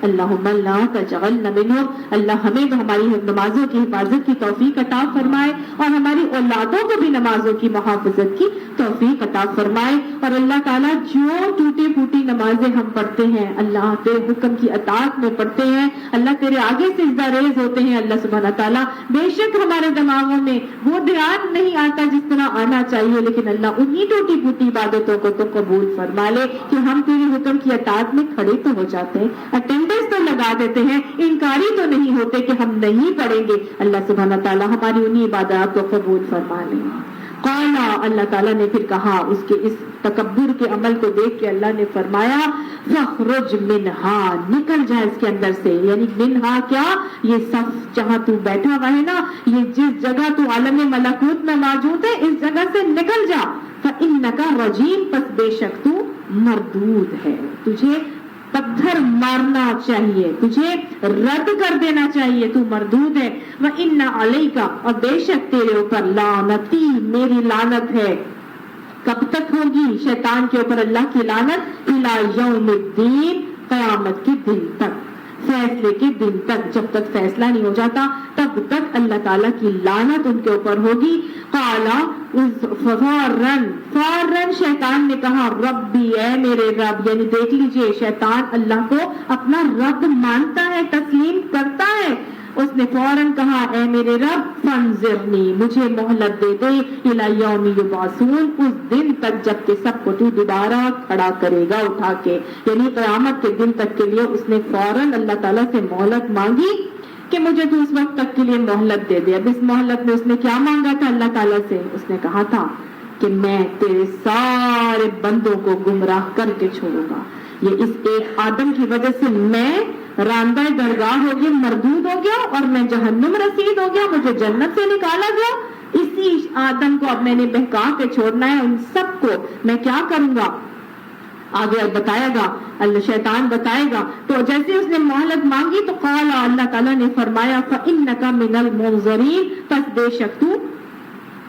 اللہم لا تجعلنا منہم. اللہ ہمیں ہماری نمازوں کی حفاظت کی توفیق عطا فرمائے اور ہماری اولادوں کو بھی نمازوں کی محافظت کی توفیق عطا فرمائے. اور اللہ تعالیٰ جو ٹوٹی پھوٹی نمازیں ہم پڑھتے ہیں اللہ تیرے حکم کی اطاعت میں پڑھتے ہیں، اللہ تیرے آگے سجدہ ریز ہوتے ہیں، اللہ سبحانہ تعالیٰ بے شک ہمارے دماغوں میں وہ دھیان نہیں آتا جس طرح آنا چاہیے، لیکن اللہ انہی ٹوٹی پھوٹی عبادتوں کو تو قبول فرما لے کہ ہم تیرے حکم کی اطاعت میں کھڑے تو ہو جاتے ہیں، اٹینڈنس تو لگا دیتے ہیں، انکاری تو نہیں ہوتے کہ ہم نہیں پڑھیں گے. اللہ سبحانہ تعالیٰ ہماری انہی عبادات کو قبول فرما لے. قالا، اللہ تعالیٰ نے پھر کہا اس کے اس تکبر کے عمل کو دیکھ کے اللہ نے فرمایا فخرج منہا، نکل جائے اس کے اندر سے. یعنی منہا کیا؟ یہ صف جہاں تو بیٹھا ہوا ہے نا، یہ جس جگہ تو عالم ملکوت میں موجود ہے، اس جگہ سے نکل جا. فإنک رجیم، پس بے شک تو مردود ہے، تجھے پتھر مارنا چاہیے، تجھے رد کر دینا چاہیے، تو مردود ہے. وَإِنَّ عَلَيْكَ، اور بے شک تیرے اوپر لعنتی، میری لعنت ہے. کب تک ہوگی شیطان کے اوپر اللہ کی لعنت؟ اِلَى يَوْمِ الدِّينِ، قیامت کے دن تک، فیصلے کے دن تک. جب تک فیصلہ نہیں ہو جاتا تب تک اللہ تعالیٰ کی لعنت ان کے اوپر ہوگی. قالا، فوراً شیطان نے کہا ربی، اے میرے رب. یعنی دیکھ لیجئے شیطان اللہ کو اپنا رب مانتا ہے، تسلیم کرتا ہے. اس نے فوراً کہا اے میرے رب فانظرنی، مجھے مہلت دے دے، الی یوم یبعثون، اس دن تک جب کہ سب کو تو دوبارہ کھڑا کرے گا اٹھا کے. یعنی قیامت کے دن تک کے لیے اس نے فوراً اللہ تعالیٰ سے مہلت مانگی کہ مجھے تو اس وقت تک کے لیے مہلت دے دے. اب اس مہلت میں اس نے کیا مانگا تھا اللہ تعالیٰ سے؟ اس نے کہا تھا کہ میں تیرے سارے بندوں کو گمراہ کر کے چھوڑوں گا. یہ اس ایک آدم کی وجہ سے میں راندہ درگاہ ہو گیا، مردود ہو گیا، اور میں جہنم رسید ہو گیا، مجھے جنت سے نکالا گیا. اسی آدم کو اب میں نے بہکا کے چھوڑنا ہے. ان سب کو میں کیا کروں گا آگے بتائے گا، اللہ شیطان بتائے گا. تو جیسے اس نے مہلت مانگی تو قال، اللہ تعالیٰ نے فرمایا فإنک من المنظرین، پس بے شک تو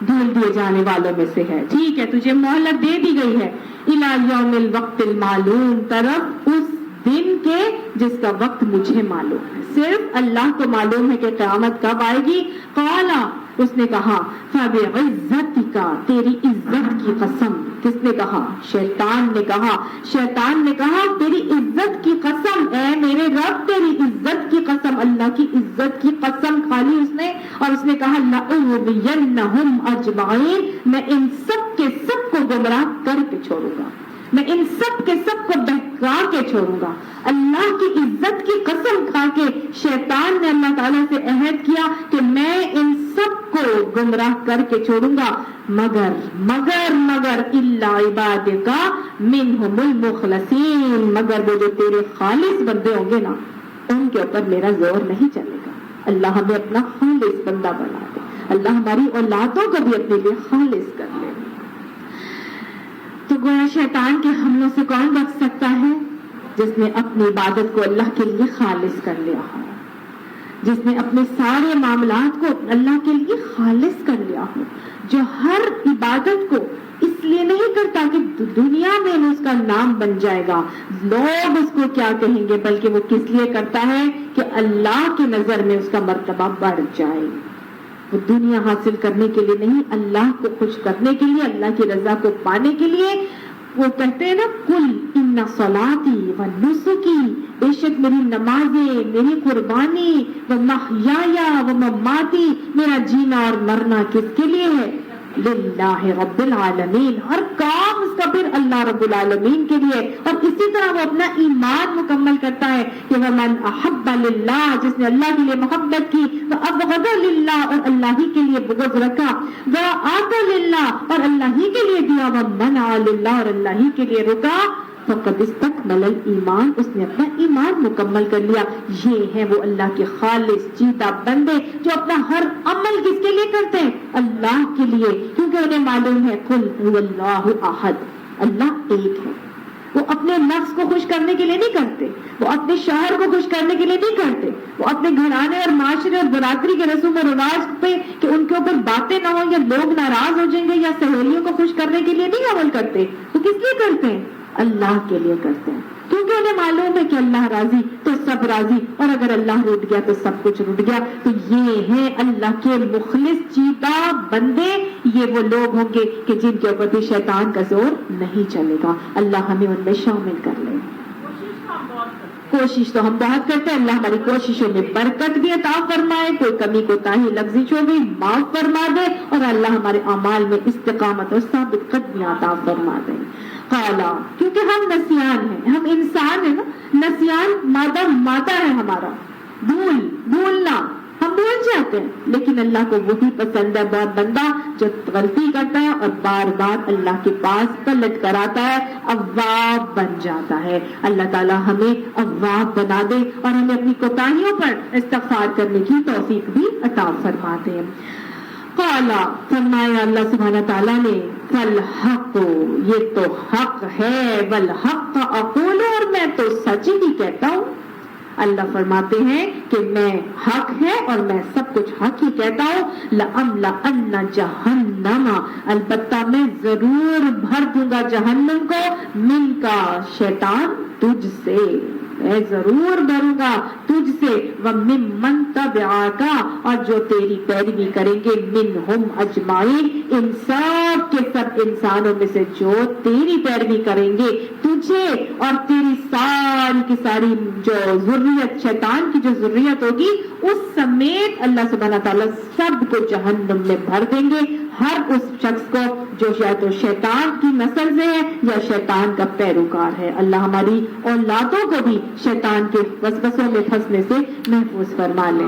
دھول دیے جانے والوں میں سے ہے. ٹھیک ہے، تجھے مہلت دے دی گئی ہے. الی یوم الوقت المعلوم، طرف اس دن کے جس کا وقت مجھے معلوم ہے، صرف اللہ کو معلوم ہے کہ قیامت کب آئے گی. قالا، اس نے کہا فبعزتک، تیری عزت کی قسم. کس نے کہا؟ شیطان نے کہا. شیطان نے کہا تیری عزت کی قسم، اے میرے رب تیری عزت کی قسم. اللہ کی عزت کی قسم کھا لی اس نے، اور اس نے کہا لأغوینہم اجمعین، میں ان سب کے سب کو گمراہ کر کے چھوڑوں گا، میں ان سب کے سب کو بہکا کے چھوڑوں گا. اللہ کی عزت کی قسم کھا کے شیطان نے اللہ تعالیٰ سے عہد کیا کہ میں ان سب کو گمراہ کر کے چھوڑوں گا، مگر مگر مگر الا عبادک منہم المخلصین، مگر وہ جو تیرے خالص بندے ہوں گے نا، ان کے اوپر میرا زور نہیں چلے گا. اللہ ہمیں اپنا خالص بندہ بنا دے. اللہ ہماری اولادوں کو بھی اپنے لیے خالص کر لے. تو گویا شیطان کے حملوں سے کون بچ سکتا ہے؟ جس نے اپنی عبادت کو اللہ کے لیے خالص کر لیا ہو، جس نے اپنے سارے معاملات کو اللہ کے لیے خالص کر لیا ہو، جو ہر عبادت کو اس لیے نہیں کرتا کہ دنیا میں اس کا نام بن جائے گا، لوگ اس کو کیا کہیں گے، بلکہ وہ کس لیے کرتا ہے کہ اللہ کی نظر میں اس کا مرتبہ بڑھ جائے. وہ دنیا حاصل کرنے کے لیے نہیں، اللہ کو خوش کرنے کے لیے، اللہ کی رضا کو پانے کے لیے. وہ کہتے ہیں نا کل ان صلاتی و نسکی، بے شک میری نمازیں، میری قربانی، و محیایا و مماتی، میرا جینا اور مرنا کس کے لیے ہے؟ للہ رب العالمین. ہر کام اس کا پھر اللہ رب العالمین کے لیے. اور اسی طرح وہ اپنا ایمان مکمل کرتا ہے کہ ومن احب للہ، جس نے اللہ کے لیے محبت کی، وابغض للہ، اور اللہ ہی کے لیے بغض رکھا، وآتى للہ، اور اللہ ہی کے لیے دیا، ومنع للہ، اور اللہ ہی کے لیے رکا، فقد استکمل الایمان، اس نے اپنا ایمان مکمل کر لیا. یہ ہے وہ اللہ کے خالص چیتا بندے جو اپنا ہر عمل کس کے لیے کرتے ہیں؟ اللہ کے لیے، کیونکہ انہیں معلوم ہے قل هو اللہ احد، اللہ ایک ہے. وہ اپنے نفس کو خوش کرنے کے لیے نہیں کرتے، وہ اپنے شوہر کو خوش کرنے کے لیے نہیں کرتے، وہ اپنے گھرانے اور معاشرے اور برادری کے رسوم و رواج پہ کہ ان کے اوپر باتیں نہ ہوں یا لوگ ناراض ہو جائیں گے یا سہیلیوں کو خوش کرنے کے لیے نہیں عمل کرتے. وہ کس لیے کرتے ہیں؟ اللہ کے لیے کرتے ہیں، کیونکہ انہیں معلوم ہے کہ اللہ راضی تو سب راضی، اور اگر اللہ روٹ گیا تو سب کچھ روٹ گیا. تو یہ ہیں اللہ کے مخلص چیدہ بندے، یہ وہ لوگ ہوں گے کہ جن کے اوپر بھی شیطان کا زور نہیں چلے گا. اللہ ہمیں ان میں شامل کر لے. کوشش تو ہم بہت کرتے ہیں، اللہ ہماری کوششوں میں برکت بھی عطا فرمائے، کوئی کمی کوتاہی لفظی ہو گئی معاف فرما دے، اور اللہ ہمارے اعمال میں استقامت اور ثابت قدمی عطا فرما دے. قالا، کیونکہ ہم نسیان ہیں، ہم انسان ہیں نا، نسیان مادہ ہے ہمارا، بھولنا، ہم بھول جاتے ہیں، لیکن اللہ کو وہی پسند ہے بہت بندہ جو غلطی کرتا ہے اور بار بار اللہ کے پاس پلٹ کر آتا ہے، اواب بن جاتا ہے. اللہ تعالی ہمیں اواب بنا دے اور ہمیں اپنی کوتاہیوں پر استغفار کرنے کی توفیق بھی عطا فرما دے. قالا، فرمایا اللہ سبحانہ تعالیٰ نے، فالحق، یہ تو حق ہے، والحق اقول، اور میں تو سچ ہی کہتا ہوں. اللہ فرماتے ہیں کہ میں حق ہے اور میں سب کچھ حق ہی کہتا ہوں. لَأَمْلَأَنَّ جَهَنَّمَ، البتہ میں ضرور بھر دوں گا جہنم کو، من کا، شیطان، تجھ سے، میں ضرور بھروں گا تجھ سے، وَمِمَّن تَبِعَكَ، اور جو تیری پیروی کریں گے، منہم اجمعین، ان سب کے سب انسانوں میں سے جو تیری پیروی کریں گے، تجھے اور تیری ساری کی ساری جو ذریت، شیطان کی جو ذریت ہوگی اس سمیت اللہ سبحانہ تعالیٰ سب کو جہنم میں بھر دیں گے. ہر اس شخص کو جو یا تو شیطان کی نسل سے ہے یا شیطان کا پیروکار ہے. اللہ ہماری اولادوں کو بھی شیطان کے وسوسوں میں پھنسنے سے محفوظ فرما لیں.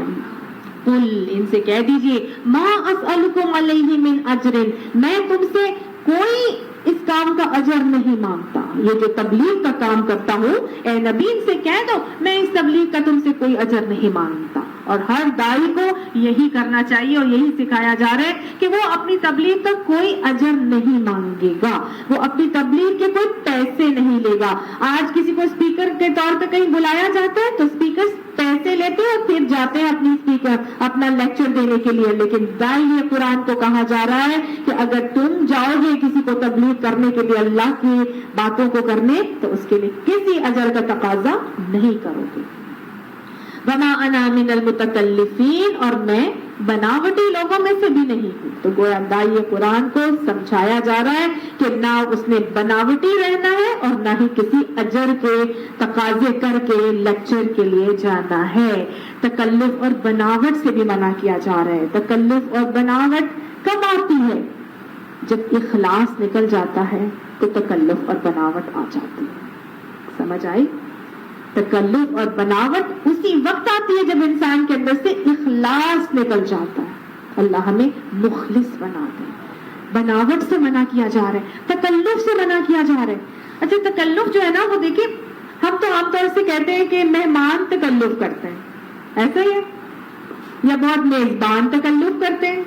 قل، ان سے کہہ دیجئے، ما اسألکم علیہ من اجر، میں تم سے کوئی اس کام کا اجر نہیں مانگتا. یہ جو تبلیغ کا کام کرتا ہوں، اے نبی ان سے کہہ دو میں اس تبلیغ کا تم سے کوئی اجر نہیں مانگتا. اور ہر داعی کو یہی کرنا چاہیے اور یہی سکھایا جا رہا ہے کہ وہ اپنی تبلیغ کا کوئی اجر نہیں مانگے گا، وہ اپنی تبلیغ کے کوئی پیسے نہیں لے گا. آج کسی کو اسپیکر کے طور پہ کہیں بلایا جاتا ہے تو اسپیکر پیسے لیتے ہیں اور پھر جاتے ہیں اپنا لیکچر دینے کے لیے. لیکن داعی قرآن کو کہا جا رہا ہے کہ اگر تم جاؤ گے کسی کو تبلیغ کرنے کے لیے، اللہ کی باتوں کو کرنے، تو اس کے لیے کسی اجر کا تقاضا نہیں کرو گے. وما انا من المتکلفین، اور میں بناوٹی لوگوں میں سے بھی نہیں ہوں. تو گویا داعی قرآن کو سمجھایا جا رہا ہے کہ نہ اس نے بناوٹی رہنا ہے اور نہ ہی کسی اجر کے تقاضے کر کے لیکچر کے لیے جانا ہے. تکلف اور بناوٹ سے بھی منع کیا جا رہا ہے. تکلف اور بناوٹ کب آتی ہے؟ جب اخلاص نکل جاتا ہے تو تکلف اور بناوٹ آ جاتی ہے. سمجھ آئی؟ تکلف اور بناوٹ اسی وقت آتی ہے جب انسان کے اندر سے اخلاص نکل جاتا ہے. اللہ ہمیں مخلص بنا دے. بناوٹ سے منع کیا جا رہا ہے، تکلف سے منع کیا جا رہا ہے. اچھا، تکلف جو ہے نا، وہ دیکھیں ہم تو عام طور سے کہتے ہیں کہ مہمان تکلف کرتے ہیں، ایسا ہی ہے، یا بہت میزبان تکلف کرتے ہیں،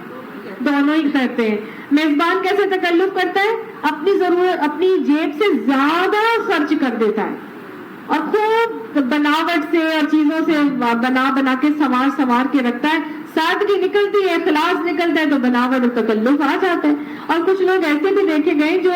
دونوں ہی کرتے ہیں. میزبان کیسے تکلف کرتا ہے؟ اپنی ضرورت، اپنی جیب سے زیادہ خرچ کر دیتا ہے اور خوب بناوٹ سے اور چیزوں سے بنا کے سنوار کے رکھتا ہے. سادگی نکلتی ہے، اخلاص نکلتا ہے تو بناوٹ اور تکلف آ جاتا ہے. اور کچھ لوگ ایسے بھی دیکھے گئے جو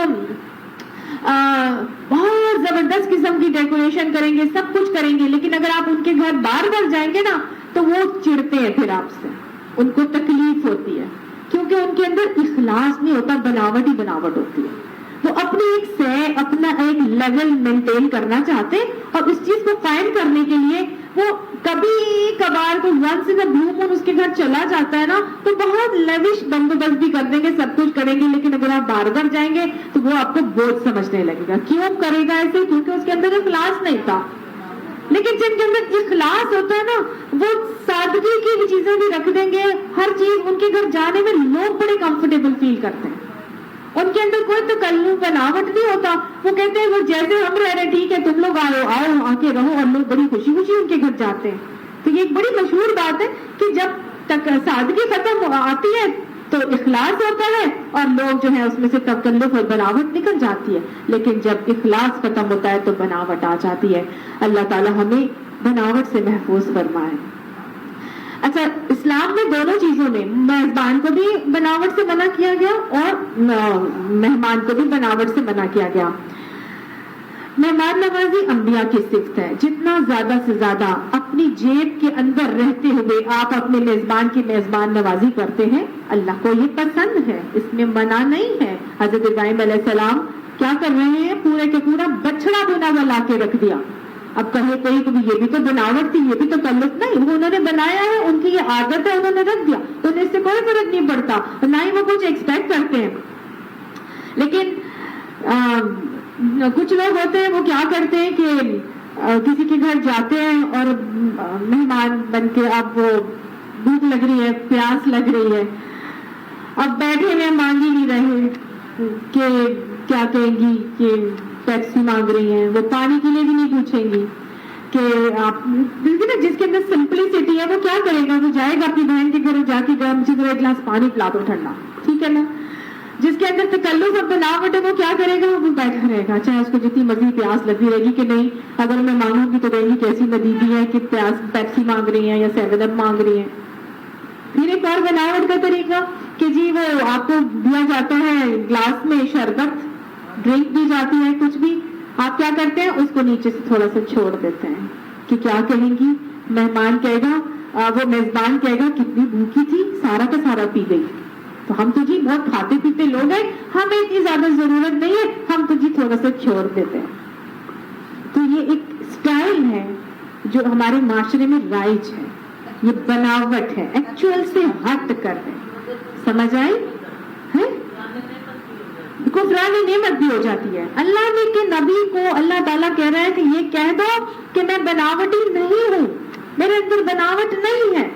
بہت زبردست قسم کی ڈیکوریشن کریں گے، سب کچھ کریں گے، لیکن اگر آپ ان کے گھر بار بار جائیں گے نا تو وہ چڑھتے ہیں پھر آپ سے، ان کو تکلیف ہوتی ہے کیونکہ ان کے اندر اخلاص نہیں ہوتا، بناوٹ ہی بناوٹ ہوتی ہے. وہ اپنا ایک لیول مینٹین کرنا چاہتے اور اس چیز کو قائم کرنے کے لیے وہ کبھی کبھار کو ونس ان اے بلو مون اس کے گھر چلا جاتا ہے نا تو بہت لیوش بندوبست بھی کر دیں گے، سب کچھ کریں گے، لیکن اگر آپ بار بار جائیں گے تو وہ آپ کو بوجھ سمجھنے لگے گا. کیوں کرے گا ایسے؟ کیونکہ اس کے اندر اخلاص نہیں تھا. لیکن جن کے اندر اخلاص ہوتا ہے نا وہ سادگی کی چیزیں بھی رکھ دیں گے. ہر چیز ان کے گھر جانے میں لوگ بڑے کمفرٹیبل فیل کرتے ہیں. ان کے اندر کوئی تکلف بناوٹ نہیں ہوتا. وہ کہتے ہیں وہ جیسے ہم رہ رہے، ٹھیک ہے تم لوگ آؤ آ کے رہو، اور لوگ بڑی خوشی خوشی ان کے گھر جاتے ہیں. تو یہ ایک بڑی مشہور بات ہے کہ جب تک سادگی ختم آتی ہے تو اخلاص ہوتا ہے اور لوگ جو ہے اس میں سے تکلف اور بناوٹ نکل جاتی ہے، لیکن جب اخلاص ختم ہوتا ہے تو بناوٹ آ جاتی ہے۔ اللہ تعالی ہمیں بناوٹ سے محفوظ فرمائے۔ اچھا، اسلام میں دونوں چیزوں میں میزبان کو بھی بناوٹ سے منع کیا گیا اور مہمان کو بھی بناوٹ سے منع کیا گیا۔ مہمان نوازی انبیاء کی صفت ہے، جتنا زیادہ سے زیادہ اپنی جیب کے اندر رہتے ہوئے آپ اپنے میزبان کی میزبان نوازی کرتے ہیں، اللہ کو یہ پسند ہے، اس میں منع نہیں ہے۔ حضرت ابراہیم علیہ السلام کیا کر رہے ہیں؟ پورے کے پورا بچڑا بنا ہوا لا کے رکھ دیا۔ اب کہے کوئی کہ یہ بھی تو بناوٹ تھی، یہ بھی تو تکلف نہیں، وہ انہوں نے بنایا ہے، ان کی یہ عادت ہے، انہوں نے رکھ دیا، انہیں اس سے کوئی فرق نہیں پڑتا، نہ ہی وہ کچھ ایکسپیکٹ کرتے ہیں۔ لیکن کچھ لوگ ہوتے ہیں وہ کیا کرتے ہیں کہ کسی کے گھر جاتے ہیں اور مہمان بن کے، اب وہ بھوک لگ رہی ہے، پیاس لگ رہی ہے، اب بیٹھے ہوئے مانگ ہی نہیں رہے کہ کیا کہیں گی کہ پیپسی مانگ رہی ہیں، وہ پانی کے لیے بھی نہیں پوچھیں گی کہ آپ نا، جس کے اندر سمپلسٹی ہے وہ کیا کرے گا؟ وہ جائے گا اپنی بہن کے گھر جا کے مجھے ذرا ایک گلاس پانی پلا دو ٹھنڈا، ٹھیک ہے نا۔ جس کے اندر تکلف اور بناوٹ ہے وہ کیا کرے گا؟ وہ بیٹھا رہے گا، چاہے اس کو جتنی مرضی پیاس لگی رہے گی کہ نہیں، اگر میں مانگوں گی تو کہیں گی کیسی ندیدی ہے کہ پیپسی مانگ رہی ہیں یا 7 اپ مانگ رہی ہیں۔ پھر ایک اور بناوٹ کا طریقہ کہ جی وہ آپ کو دیا جاتا ہے گلاس میں شربت، ڈرنک دی جاتی ہے، کچھ بھی، آپ کیا کرتے ہیں؟ اس کو نیچے سے تھوڑا سا چھوڑ دیتے ہیں کہ کیا کہیں گی؟ مہمان کہے گا، وہ میزبان کہے گا کتنی بھوکی تھی، سارا کا سارا پی گئی۔ تو ہم تو جی بہت کھاتے پیتے لوگ ہیں، ہمیں اتنی زیادہ ضرورت نہیں ہے، ہم تو جی تھوڑا سا چھوڑ دیتے ہیں۔ تو یہ ایک سٹائل ہے جو ہمارے معاشرے میں رائج ہے، یہ بناوٹ ہے، ایکچوئل سے ہٹ کر ہے۔ سمجھ آئی؟ کفران نعمت بھی ہو جاتی ہے۔ اللہ نے کہ نبی کو اللہ تعالیٰ کہہ رہا ہے کہ یہ کہہ دو کہ میں بناوٹی نہیں ہوں، میرے اندر بناوٹ نہیں ہے۔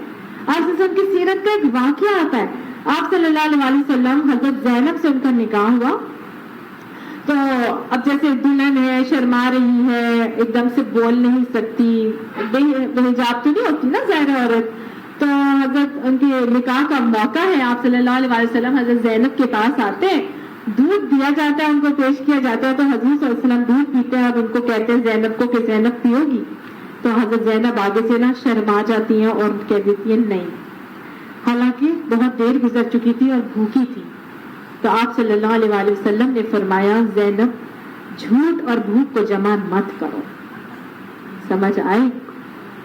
آپ سے کی سیرت کا ایک واقعہ آتا ہے، آپ صلی اللہ علیہ وسلم، حضرت زینب سے ان کا نکاح ہوا، تو اب جیسے دلہن ہے، شرما رہی ہے، ایک دم سے بول نہیں سکتی، بے حجاب تو نہیں ہوتی نا ظاہر عورت، تو حضرت ان کے نکاح کا موقع ہے، آپ صلی اللہ علیہ وسلم حضرت زینب کے پاس آتے ہیں، دودھ دیا جاتا ہے، ان کو پیش کیا جاتا ہے، تو حضور صلی اللہ علیہ وسلم دودھ پیتے ہیں، اب ان کو کہتے ہیں زینب کو کہ زینب پیو گی، تو حضرت زینب آگے سے نا شرما جاتی ہیں اور کہہ دیتی ہیں نہیں، حالانکہ بہت دیر گزر چکی تھی اور بھوکی تھی۔ تو آپ صلی اللہ علیہ وسلم نے فرمایا زینب جھوٹ اور بھوک کو جمع مت کرو۔ سمجھ آئی؟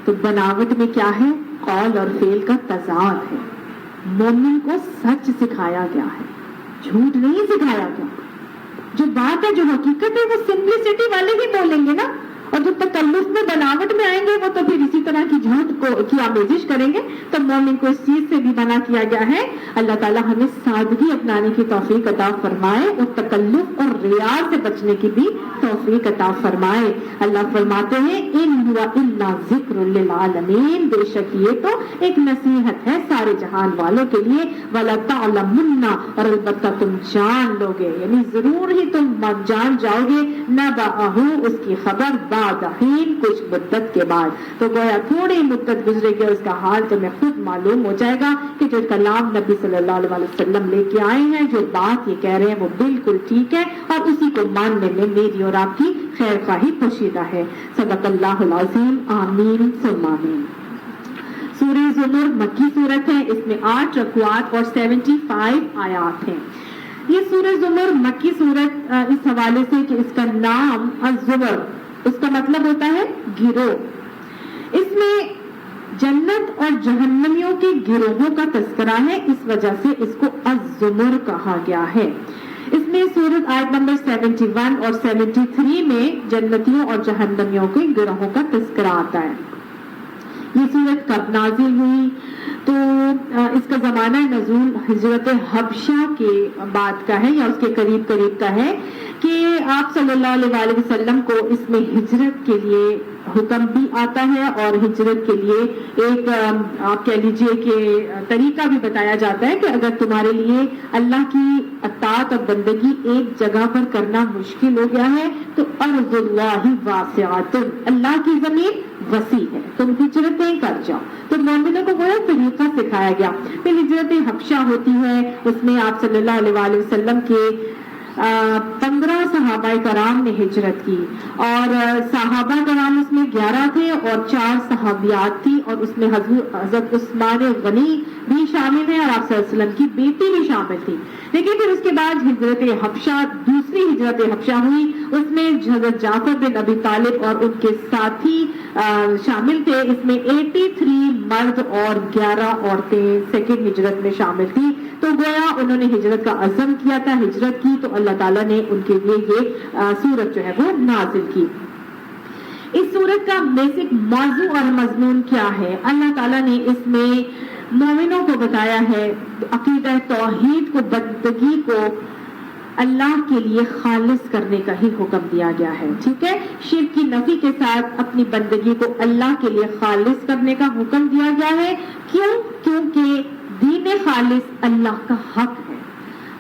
تو بناوٹ میں کیا ہے؟ قول اور فعل کا تضاد ہے۔ مومن کو سچ سکھایا گیا ہے، جھوٹ نہیں سکھایا گیا۔ جو بات ہے، جو حقیقت ہے، وہ سمپلسٹی والے ہی بولیں گے نا، اور جو تکلف میں بناوٹ میں آئیں گے وہ تو پھر اسی طرح کی جھوٹ کی آمیزش کریں گے۔ تو مومن کو اس چیز سے بھی منع کیا گیا ہے۔ اللہ تعالیٰ ہمیں سادگی اپنانے کی توفیق عطا فرمائے اور تکلف اور ریاض سے بچنے کی بھی توفیق عطا فرمائے۔ اللہ فرماتے ہیں ان ہوا الا ذکر للعالمین، بے شک یہ تو ایک نصیحت ہے سارے جہان والوں کے لیے، وَلَتَعْلَمُنَّ، اور البتہ تم جان لو گے، یعنی ضرور ہی تم جان جاؤ گے، نَبَأَهُ، اس کی خبر، بعد حین، کچھ مدت کے بعد۔ تو گویا تھوڑی مدت گزرے گی، اس کا حال تمہیں خود معلوم ہو جائے گا کہ جو کلام نبی صلی اللہ علیہ وسلم لے کے آئے ہیں، جو بات یہ کہہ رہے ہیں وہ بالکل ٹھیک ہے، اور اسی کو ماننے میں میری اور آپ کی خیر خواہی پوشیدہ ہے۔ صدق اللہ العظیم، آمین ثم آمین۔ سورہ زمر مکی صورت ہے، اس میں 8 رکوعات اور 75 آیات ہیں۔ یہ سورہ زمر مکی صورت اس حوالے سے کہ اس کا نام الزمر، اس کا مطلب ہوتا ہے گروہ، اس میں جنت اور جہنمیوں کے گروہوں کا تذکرہ ہے، اس وجہ سے اس کو الزمر کہا گیا ہے۔ اس میں سورت آیت نمبر 71 اور 73 میں جنتیوں اور جہنمیوں کے گروہوں کا تذکرہ آتا ہے۔ یہ سورت کب نازل ہوئی؟ تو اس کا زمانہ نزول ہجرت حبشہ کے بعد کا ہے، یا اس کے قریب قریب کا ہے، کہ آپ صلی اللہ علیہ وسلم کو اس میں ہجرت کے لیے حکم بھی آتا ہے، اور ہجرت کے لیے ایک آپ کہہ لیجئے کہ طریقہ بھی بتایا جاتا ہے کہ اگر تمہارے لیے اللہ کی اطاعت اور بندگی ایک جگہ پر کرنا مشکل ہو گیا ہے تو ارض اللہ واسعۃ، اللہ کی زمین وسیع ہے، تم ہجرتیں کر جاؤ. تو مومنوں کو وہ طریقہ سکھایا گیا. پھر ہجرت حبشہ ہوتی ہے، اس میں آپ صلی اللہ علیہ وآلہ وسلم کے 15 صحابہ کرام نے ہجرت کی، اور صحابہ کرام اس میں 11 تھے اور 4 صحابیات تھی، اور اس میں حضرت عثمان غنی بھی شامل ہیں اور آپ صلی اللہ علیہ وسلم کی بیٹی بھی شامل تھی. لیکن پھر اس کے بعد ہجرت حبشہ، دوسری ہجرت حبشہ ہوئی، اس میں حضرت جعفر بن ابی طالب اور ان کے ساتھی شامل تھے. اس میں 83 مرد اور 11 عورتیں سیکنڈ ہجرت میں شامل تھی. تو گویا انہوں نے ہجرت کا عزم کیا تھا، ہجرت کی، تو اللہ تعالیٰ نے ان کے لیے یہ سورت جو ہے وہ نازل کی. اس سورت کا بیسک موضوع اور مضمون کیا ہے؟ اللہ تعالیٰ نے اس میں مومنوں کو بتایا ہے عقیدہ توحید کو، بندگی کو اللہ کے لیے خالص کرنے کا ہی حکم دیا گیا ہے. ٹھیک ہے، شرک کی نفی کے ساتھ اپنی بندگی کو اللہ کے لیے خالص کرنے کا حکم دیا گیا ہے. کیوں؟ کیونکہ دین خالص اللہ کا حق ہے.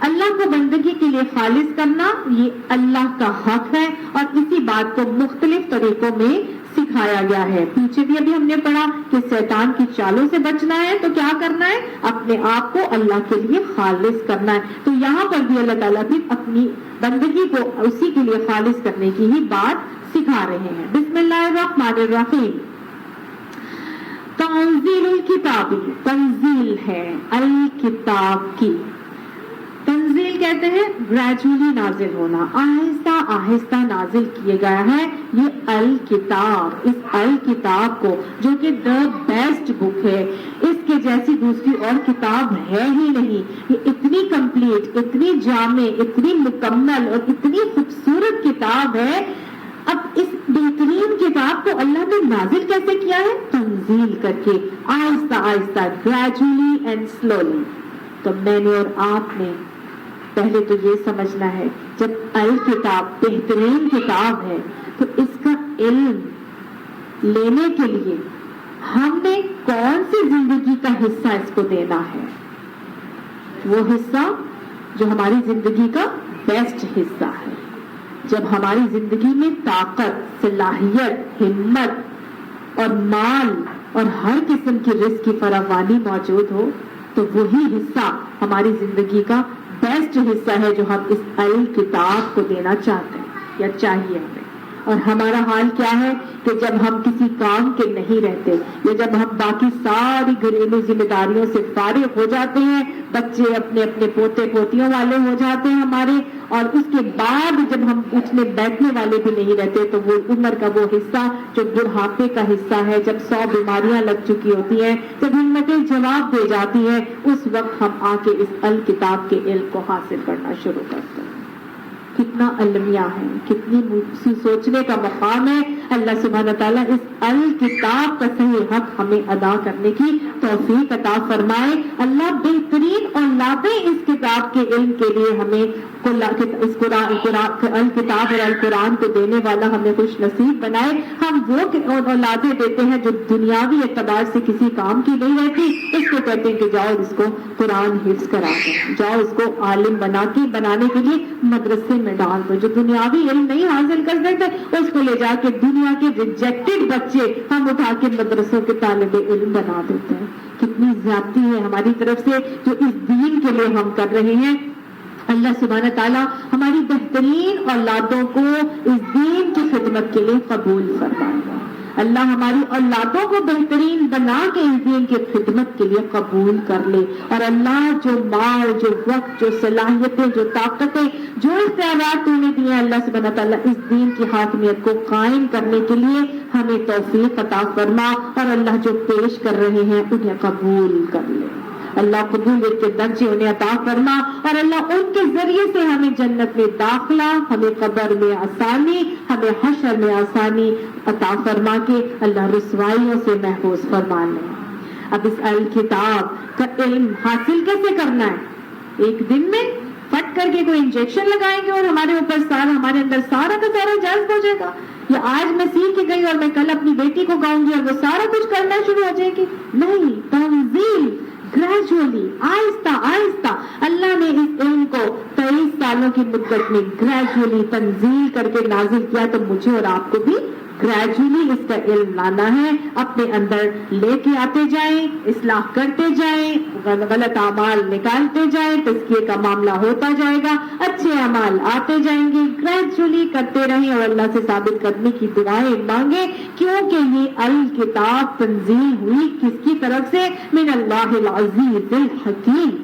اللہ کو بندگی کے لیے خالص کرنا یہ اللہ کا حق ہے، اور اسی بات کو مختلف طریقوں میں سکھایا گیا ہے. پیچھے بھی ابھی ہم نے پڑھا کہ شیطان کی چالوں سے بچنا ہے تو کیا کرنا ہے؟ اپنے آپ کو اللہ کے لیے خالص کرنا ہے. تو یہاں پر بھی اللہ تعالیٰ بھی اپنی بندگی کو اسی کے لیے خالص کرنے کی ہی بات سکھا رہے ہیں. بسم اللہ الرحمن الرحیم. تنزیل الکتاب، تنزیل ہے الکتاب کی. تنزیل کہتے ہیں گریجولی نازل ہونا، آہستہ آہستہ نازل کیے گیا ہے یہ الکتاب. اس الکتاب کو جو کہ دا بیسٹ بک ہے، اس کے جیسی دوسری اور کتاب ہے ہی نہیں. یہ اتنی کمپلیٹ، اتنی جامع، اتنی مکمل اور اتنی خوبصورت کتاب ہے. اب اس بہترین کتاب کو اللہ نے نازل کیسے کیا ہے؟ تنزیل کر کے، آہستہ آہستہ، گریجولی اینڈ سلولی. تو میں نے اور آپ نے پہلے تو یہ سمجھنا ہے جب الکتاب بہترین کتاب ہے تو اس کا علم لینے کے لیے ہم نے کون سی زندگی کا حصہ اس کو دینا ہے؟ وہ حصہ جو ہماری زندگی کا بیسٹ حصہ ہے. جب ہماری زندگی میں طاقت، صلاحیت، ہمت اور مال اور ہر قسم کی رزق کی فراوانی موجود ہو تو وہی حصہ ہماری زندگی کا بیسٹ حصہ ہے جو ہم اس الکتاب کو دینا چاہتے ہیں یا چاہیے ہمیں. اور ہمارا حال کیا ہے کہ جب ہم کسی کام کے نہیں رہتے یا جب ہم باقی ساری گھریلو ذمہ داریوں سے فارغ ہو جاتے ہیں، بچے اپنے اپنے پوتے پوتیوں والے ہو جاتے ہیں ہمارے، اور اس کے بعد جب ہم اٹھنے بیٹھنے والے بھی نہیں رہتے تو وہ عمر کا وہ حصہ جو بڑھاپے کا حصہ ہے، جب 100 بیماریاں لگ چکی ہوتی ہیں، جب ہمتیں جواب دے جاتی ہیں، اس وقت ہم آ کے اس الکتاب کے علم کو حاصل کرنا شروع کرتے ہیں. کتنا المیہ ہے، کتنی سوچنے کا مقام ہے. اللہ سبحانہ تعالیٰ اس الکتاب کا صحیح حق ہمیں ادا کرنے کی توفیق عطا فرمائے. اللہ بہترین اور لابے اس کتاب کے علم کے لیے ہمیں اس الکتاب اور القرآن کو دینے والا ہمیں خوش نصیب بنائے. ہم وہ اولادیں دیتے ہیں جو دنیاوی اعتبار سے کسی کام کی نہیں رہتی، اس کو کہتے ہیں کہ جاؤ اس کو قرآن حفظ کرا دو، جاؤ اس کو عالم بنانے کے لیے مدرسے میں ڈال دو. جو دنیاوی علم نہیں حاصل کر سکتے اس کو لے جا کے دنیا کے ریجیکٹڈ بچے ہم اٹھا کے مدرسوں کے طالب علم بنا دیتے ہیں. کتنی زیادتی ہے ہماری طرف سے جو اس دین کے لیے ہم کر رہے ہیں. اللہ سبحانہ تعالیٰ ہماری بہترین اولادوں کو اس دین کی خدمت کے لیے قبول فرمائے گا. اللہ ہماری اولادوں کو بہترین بنا کے اس دین کی خدمت کے لیے قبول کر لے. اور اللہ جو مال، جو وقت، جو صلاحیتیں، جو طاقتیں، جو اختیارات تو نے دیے، اللہ سبحانہ تعالیٰ اس دین کی حاکمیت کو قائم کرنے کے لیے ہمیں توفیق عطا فرما. اور اللہ جو پیش کر رہے ہیں انہیں قبول کر لے. اللہ قبولیت کے درجے انہیں عطا فرما. اور اللہ ان کے ذریعے سے ہمیں جنت میں داخلہ، ہمیں قبر میں آسانی، ہمیں حشر میں آسانی عطا فرما کے اللہ رسوائیوں سے محفوظ فرما لے. اب اس الکتاب کا علم حاصل کیسے کرنا ہے؟ ایک دن میں فٹ کر کے کوئی انجیکشن لگائیں گے اور ہمارے اوپر ہمارے اندر سارا کا سارا جذب ہو جائے گا؟ یا آج میں سیکھ کے گئی اور میں کل اپنی بیٹی کو گاؤں گی اور وہ سارا کچھ کرنا شروع ہو جائے گی؟ نہیں. تنزیل گریجولی، آہستہ آہستہ اللہ نے اس علم کو 23 سالوں کی مدت میں گریجولی تنزیل کر کے نازل کیا. تو مجھے اور آپ کو بھی گریجولی اس کا علم لانا ہے، اپنے اندر لے کے آتے جائیں، اصلاح کرتے جائیں، غلط اعمال نکالتے جائیں، تزکیے کا معاملہ ہوتا جائے گا، اچھے اعمال آتے جائیں گے، گریجولی کرتے رہیں اور اللہ سے ثابت کرنے کی دعائیں مانگیں، کیونکہ یہ الکتاب تنزیل ہوئی کس کی طرف سے؟ من اللہ العزیز الحکیم،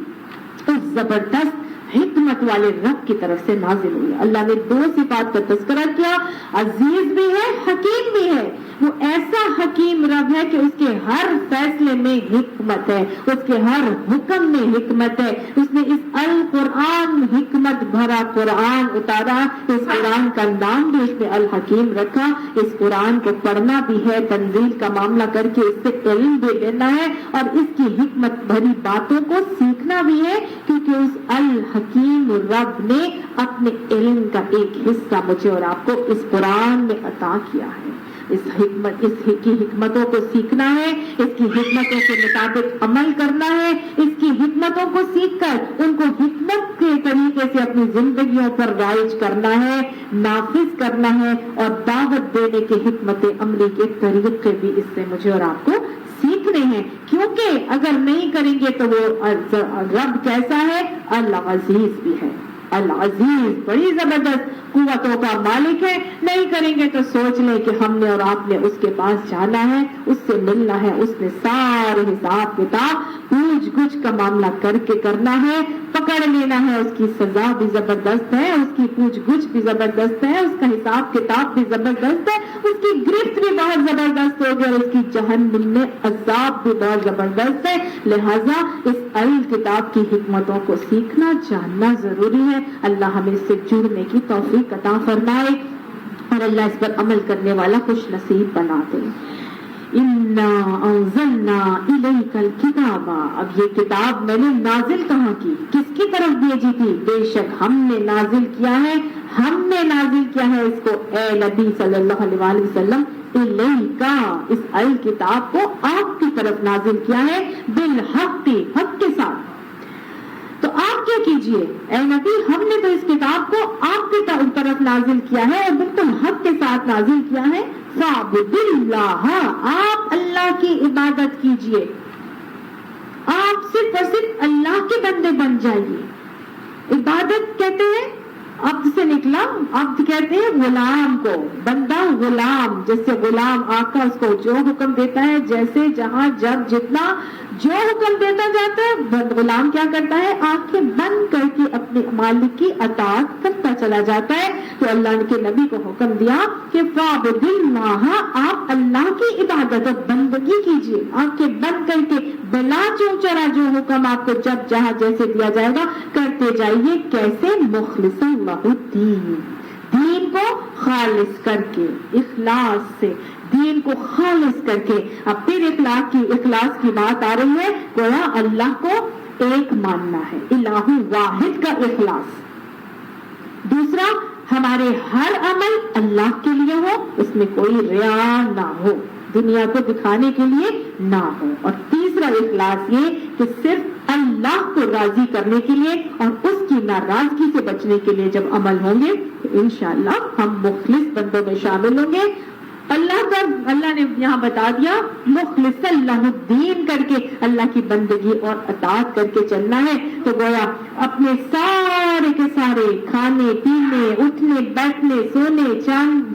اس زبردست حکمت والے رب کی طرف سے نازل ہوئی۔ اللہ نے دو صفات کا تذکرہ کیا، عزیز بھی ہے، حکیم بھی ہے۔ وہ ایسا حکیم رب ہے کہ اس کے ہر فیصلے میں حکمت ہے، اس کے ہر حکم میں حکمت ہے۔ اس نے اس القرآن حکمت بھرا قرآن اتارا، اس قرآن کا نام بھی اس نے الحکیم رکھا۔ اس قرآن کو پڑھنا بھی ہے، تنزیل کا معاملہ کر کے اس سے علم بھی لینا ہے اور اس کی حکمت بھری باتوں کو سیکھنا بھی ہے، کیونکہ اس الحکیم رب نے اپنے علم کا ایک حصہ مجھے اور آپ کو اس قرآن میں عطا کیا ہے۔ اس کی حکمتوں کو سیکھنا ہے، اس کی حکمتوں کے مطابق عمل کرنا ہے، اس کی حکمتوں کو سیکھ کر ان کو حکمت کے طریقے سے اپنی زندگیوں پر رائج کرنا ہے، نافذ کرنا ہے، اور دعوت دینے کے حکمت عملی کے طریقے بھی اس سے مجھے اور آپ کو سیکھنے ہیں، کیونکہ اگر نہیں کریں گے تو وہ رب کیسا ہے؟ العزیز بھی ہے۔ العزیز بڑی زبردست قوتوں کا مالک ہے، نہیں کریں گے تو سوچ لیں کہ ہم نے اور آپ نے اس کے پاس جانا ہے، اس سے ملنا ہے، اس نے سارے حساب کتاب پوچھ گچھ کا معاملہ کر کے کرنا ہے، پکڑ لینا ہے۔ اس کی سزا بھی زبردست ہے، اس کی پوچھ گچھ بھی زبردست ہے، اس کا حساب کتاب بھی زبردست ہے، اس کی گرفت بھی بہت زبردست ہوگی اور اس کی جہنم میں عذاب بھی بہت زبردست ہے۔ لہٰذا اس الکتاب کی حکمتوں کو سیکھنا جاننا ضروری ہے۔ اللہ ہمیں اس سے جڑنے کی توفیق عطا فرمائے اور اللہ اس پر عمل کرنے والا خوش نصیب بنا دے۔ اِنَّا أَنزَلْنَا إِلَيْكَ الْكِتَابَ، اب یہ کتاب میں نے نازل کہاں کی؟ کس کی طرف بھیجی تھی؟ بے شک ہم نے نازل کیا ہے، ہم نے نازل کیا ہے اس کو، اے نبی صلی اللہ علیہ وسلم، الیکا، اس الکتاب کو آپ کی طرف نازل کیا ہے، بالحق، حق کے ساتھ۔ تو آپ کیا کیجئے اے نبی، ہم نے تو اس کتاب کو آپ کی طرف نازل کیا ہے اور بالکل حق کے ساتھ نازل کیا ہے۔ فَاعْبُدِ اللَّهَ، آپ اللہ کی عبادت کیجئے، آپ صرف اور صرف اللہ کے بندے بن جائیے۔ عبادت کہتے ہیں عبد سے نکلا، عبد کہتے ہیں غلام کو، بندہ غلام، جیسے غلام آقا اس کو جو حکم دیتا ہے، جیسے جہاں جب جتنا جو حکم دیتا جاتا ہے، غلام کیا کرتا ہے؟ آنکھیں بند کر کے اپنے مالک کی اطاعت کرتا چلا جاتا ہے۔ تو اللہ کے نبی کو حکم دیا کہ فَاعْبُدِ اللَّهَ، آپ اللہ کی عبادت اور بندگی کیجیے، آنکھیں بند کر کے بلا چوچرا جو حکم آپ کو جب جہاں جیسے دیا جائے گا کرتے جائیے۔ کیسے؟ مخلص اللہ الدین، دین کو خالص کر کے، اخلاص سے دین کو خالص کر کے۔ اب پھر اخلاص کی بات آ رہی ہے، گویا اللہ کو ایک ماننا ہے، الہ واحد کا اخلاص۔ دوسرا، ہمارے ہر عمل اللہ کے لیے ہو، اس میں کوئی ریا نہ ہو، دنیا کو دکھانے کے لیے نہ ہو۔ اور تیسرا اخلاص یہ کہ صرف اللہ کو راضی کرنے کے لیے اور اس کی ناراضگی سے بچنے کے لیے جب عمل ہوں گے تو انشاءاللہ ہم مخلص بندوں میں شامل ہوں گے۔ اللہ نے یہاں بتا دیا مخلص اللہ الدین کر کے اللہ کی بندگی اور اطاعت کر کے چلنا ہے۔ تو گویا اپنے سارے کے سارے کھانے پینے، اٹھنے بیٹھنے، سونے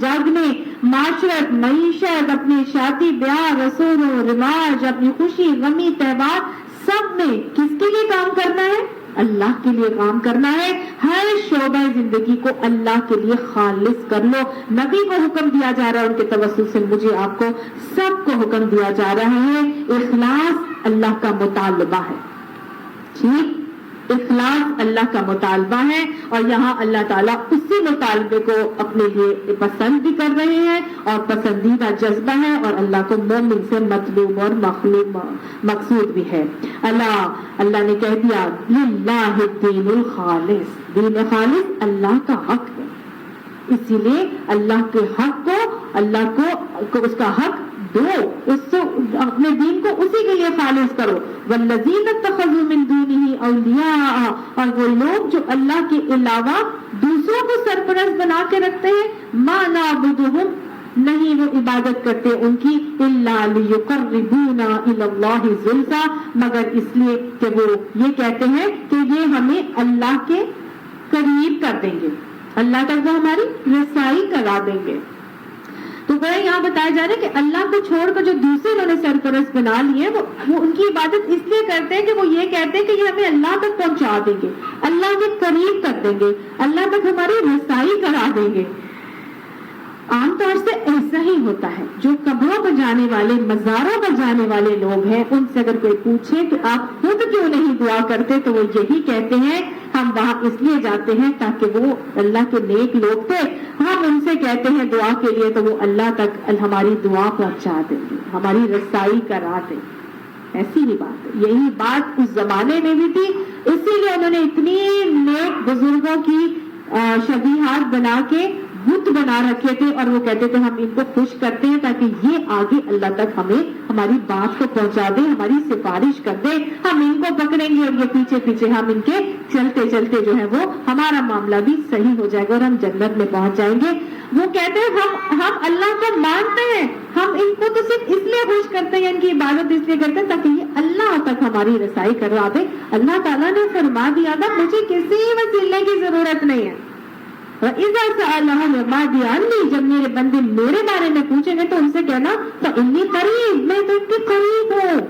جاگنے، معاشرت، معیشت، اپنے شادی بیاہ، رسوم و رواج، اپنی خوشی غمی تہوار، سب میں کس کے لیے کام کرنا ہے؟ اللہ کے لیے کام کرنا ہے۔ ہر شعبہ زندگی کو اللہ کے لیے خالص کر لو۔ نبی کو حکم دیا جا رہا ہے، ان کے توسل سے مجھے آپ کو سب کو حکم دیا جا رہا ہے، اخلاص اللہ کا مطالبہ ہے۔ ٹھیک، اخلاص اللہ کا مطالبہ ہے اور یہاں اللہ تعالیٰ اسی مطالبے کو اپنے لیے پسند بھی کر رہے ہیں اور پسندیدہ جذبہ ہے اور اللہ کو مومن سے مطلوب اور مقصود بھی ہے۔ اللہ نے کہہ دیا للہ الدین الخالص، دین خالص اللہ کا حق ہے، اسی لیے اللہ کے حق کو، اللہ کو اس کا حق دو، اس سے اپنے دین کو اسی کے لیے خالص کرو۔ والذین اتخذوا من دونہ اولیاء، اور وہ لوگ جو اللہ کے علاوہ دوسروں کو سرپرست بنا کے رکھتے ہیں، ما نعبدہم، نہیں وہ عبادت کرتے ان کی الا لیقربونا الی اللہ زلفا، مگر اس لیے کہ وہ یہ کہتے ہیں کہ یہ ہمیں اللہ کے قریب کر دیں گے، اللہ تک وہ ہماری رسائی کرا دیں گے۔ تو وہ یہاں بتایا جا رہا ہے کہ اللہ کو چھوڑ کر جو دوسرے انہوں نے سرپرست بنا لیے وہ ان کی عبادت اس لیے کرتے ہیں کہ وہ یہ کہتے ہیں کہ یہ ہمیں اللہ تک پہنچا دیں گے، اللہ کے قریب کر دیں گے، اللہ تک ہماری رسائی کرا دیں گے۔ عام طور سے ایسا ہی ہوتا ہے، جو قبروں پر جانے والے، مزاروں پر جانے والے لوگ ہیں، ان سے اگر کوئی پوچھے کہ آپ خود کیوں نہیں دعا کرتے تو وہ یہی کہتے ہیں ہم وہاں اس لیے جاتے ہیں تاکہ وہ اللہ کے نیک لوگ تھے، ہم ان سے کہتے ہیں دعا کے لیے تو وہ اللہ تک ہماری دعا پہنچا دیں گے، ہماری رسائی کرا دیں۔ ایسی ہی بات ہے، یہی بات اس زمانے میں بھی تھی، اسی لیے انہوں نے اتنی نیک بزرگوں کی شبیہات بنا کے بت بنا رکھے تھے، اور وہ کہتے تھے ہم ان کو خوش کرتے ہیں تاکہ یہ آگے اللہ تک ہمیں ہماری بات کو پہنچا دیں، ہماری سفارش کر دیں، ہم ان کو پکڑیں گے اور یہ پیچھے پیچھے ہم ان کے چلتے چلتے جو ہے وہ ہمارا معاملہ بھی صحیح ہو جائے گا اور ہم جنت میں پہنچ جائیں گے۔ وہ کہتے ہیں ہم اللہ کو مانتے ہیں، ہم ان کو تو صرف اس لیے خوش کرتے ہیں، ان کی عبادت اس لیے کرتے ہیں تاکہ یہ اللہ تک ہماری رسائی کروا دے۔ اللہ تعالیٰ نے فرما دیا تھا مجھے کسی وسیلے کی ضرورت نہیں ہے، وَإِذَا سَأَلَهُمْ عِبَادِي عَنِّي، جب میرے بندے میرے بارے میں پوچھیں گے تو ان سے کہنا فَإِنِّي قَرِيبٌ، میں تو ان کے قریب ہوں،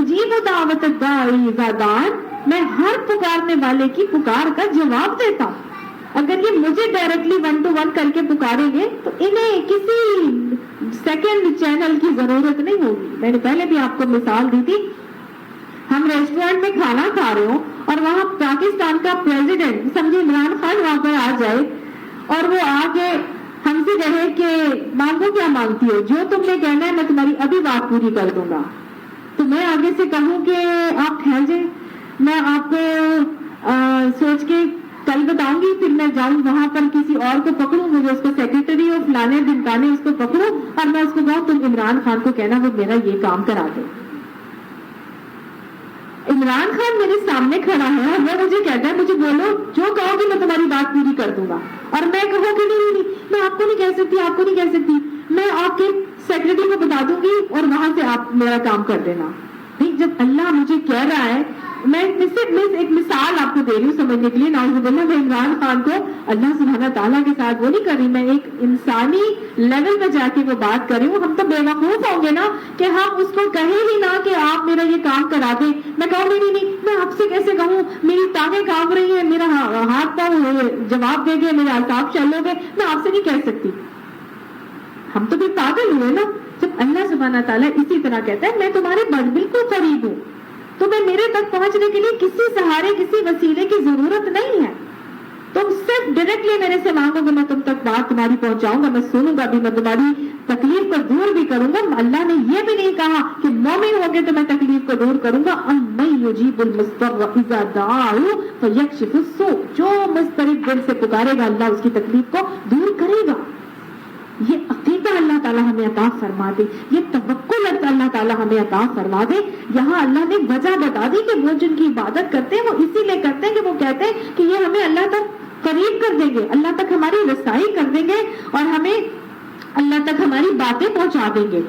اجیب دعوت الداعی اذا دعان، میں ہر پکارنے والے کی پکار کا جواب دیتا۔ اگر یہ مجھے ڈائریکٹلی 1 to 1 کر کے پکاریں گے تو انہیں کسی سیکنڈ چینل کی ضرورت نہیں ہوگی۔ میں نے پہلے بھی آپ کو مثال دی تھی، ہم ریسٹورینٹ میں کھانا کھا رہے ہوں اور وہاں پاکستان کا پریزیڈنٹ سمجھے عمران خان وہاں پر آ جائے اور وہ آ کے ہم سے کہے کہ مانگو کیا مانگتی ہو، جو تم نے کہنا ہے میں تمہاری ابھی بات پوری کر دوں گا، تو میں آگے سے کہوں کہ آپ ٹھہر جائیں، میں آپ کو سوچ کے کل بتاؤں گی، پھر میں جاؤں وہاں پر کسی اور کو پکڑوں، مجھے اس کو سیکرٹری اور فلانے دمکانے اس کو پکڑوں اور میں اس کو کہوں تم عمران خان کو کہنا وہ میرا یہ کام کرا دے۔ عمران خان میرے سامنے کھڑا ہے، وہ مجھے کہتا ہے مجھے بولو جو کہو گی میں تمہاری بات پوری کر دوں گا، اور میں کہوں کہ نہیں میں آپ کو نہیں کہہ سکتی، آپ کو نہیں کہہ سکتی، میں آپ کے سیکرٹری کو بتا دوں گی اور وہاں سے آپ میرا کام کر دینا۔ جب اللہ مجھے کہہ رہا ہے، میں ایک مثال آپ کو دے رہی ہوں سمجھنے کے لیے، نعوذ باللہ، میں عمران خان کو اللہ سبحانہ تعالیٰ کے ساتھ وہ نہیں کر رہی، میں ایک انسانی لیول پہ جا کے وہ بات کر رہی ہوں۔ ہم تو بے وقوف ہوں گے نا کہ ہم اس کو کہیں ہی نہ کہ آپ میرا یہ کام کرا دیں، میں کہوں نہیں میں آپ سے کیسے کہوں، میری ٹانگیں کانپ رہی ہیں، میرا ہاتھ پاؤں جواب دے گئے، میرے اعصاب چل گئے، میں آپ سے نہیں کہہ سکتی۔ ہم تو بھی پاگل ہوئے نا۔ جب اللہ سبحانہ تعالیٰ اسی طرح کہتا ہے میں تمہارے بالکل قریب ہوں، تمہیں میرے تک پہنچنے کے لیے کسی سہارے کسی وسیلے کی ضرورت نہیں ہے، تم صرف ڈائریکٹلی میرے سے مانگو گے، میں تم تک بات تمہاری پہنچاؤں گا، میں سنوں گا بھی، میں تمہاری تکلیف کو دور بھی کروں گا۔ اللہ نے یہ بھی نہیں کہا کہ مومن ہو گے تو میں تکلیف کو دور کروں گا، امن یجیب المضطر اذا دعاہ فیکشف السوء، جو مضطرب دل سے پکارے گا اللہ اس کی تکلیف کو دور کرے گا۔ یہ عقیدہ اللہ تعالیٰ ہمیں عطا فرما دے، یہ توکل اللہ تعالیٰ ہمیں عطا فرما دے۔ یہاں اللہ نے وجہ بتا دی کہ وہ جن کی عبادت کرتے ہیں وہ اسی لیے کرتے ہیں کہ وہ کہتے ہیں کہ یہ ہمیں اللہ تک قریب کر دیں گے، اللہ تک ہماری رسائی کر دیں گے اور ہمیں اللہ تک ہماری باتیں پہنچا دیں گے۔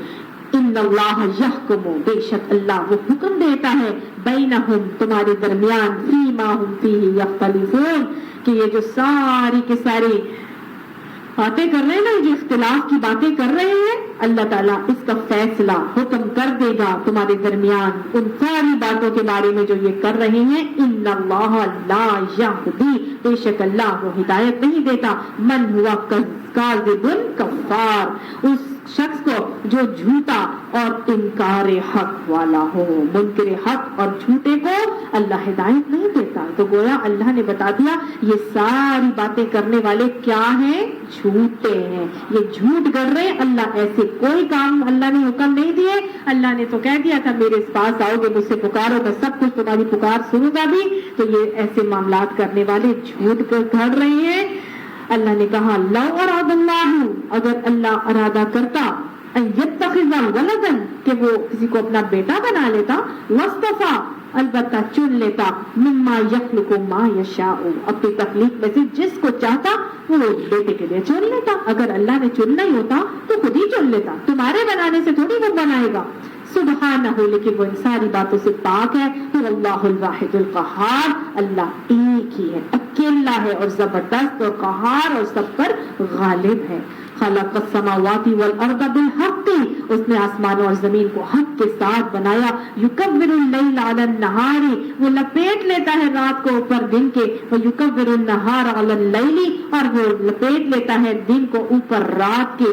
ان اللہ یحکم، بے شک اللہ وہ حکم دیتا ہے، بینہم تمہارے درمیان، فیما ہم فیہ یختلفون، کہ یہ جو ساری کے ساری باتیں کر رہے ہیں نا، جو اختلاف کی باتیں کر رہے ہیں، اللہ تعالیٰ اس کا فیصلہ حکم کر دے گا تمہارے درمیان ان ساری باتوں کے بارے میں جو یہ کر رہے ہیں۔ ان اللہ لا یہدی، بے شک اللہ وہ ہدایت نہیں دیتا، من ہوا کاذب کفار، اس شخص کو جو جھوٹا اور انکار حق والا ہو، منکر حق اور جھوٹے کو اللہ ہدایت نہیں دیتا۔ تو گویا اللہ نے بتا دیا یہ ساری باتیں کرنے والے کیا ہیں، جھوٹے ہیں، یہ جھوٹ کر رہے ہیں، اللہ ایسے کوئی کام اللہ نے حکم نہیں دیے۔ اللہ نے تو کہہ دیا تھا میرے پاس آؤ گے، مجھ سے پکارو، میں سب کچھ تمہاری پکار سنوں گا بھی۔ تو یہ ایسے معاملات کرنے والے جھوٹ کر رہے ہیں۔ اللہ نے کہا لو اراد اللہ، اگر اللہ ارادہ کرتا، ان یتخذ ولدا، کہ وہ کسی کو اپنا بیٹا بنا لیتا، واصطفیٰ، البتہ چن لیتا مما یخلق ما یشاء، اپنی تخلیق میں سے جس کو چاہتا وہ بیٹے کے لیے چن لیتا. اگر اللہ نے چننا ہی ہوتا تو خود ہی چن لیتا، تمہارے بنانے سے تھوڑی وہ بنائے گا. سبحانہ، لیکن وہ ان ساری باتوں سے پاک ہے. اور اللہ الواحد القہار، اللہ ایک ہی ہے، اکیلا ہے اور زبردست اور قہار اور سب پر غالب ہے. خلق السماوات والارض بالحق، اس نے آسمانوں اور زمین کو حق کے ساتھ بنایا. یکبر اللیل علی النہار، وہ لپیٹ لیتا ہے رات کو اوپر دن کے. ویکبر النہار علی اللیل، اور وہ لپیٹ لیتا ہے دن کو اوپر رات کے.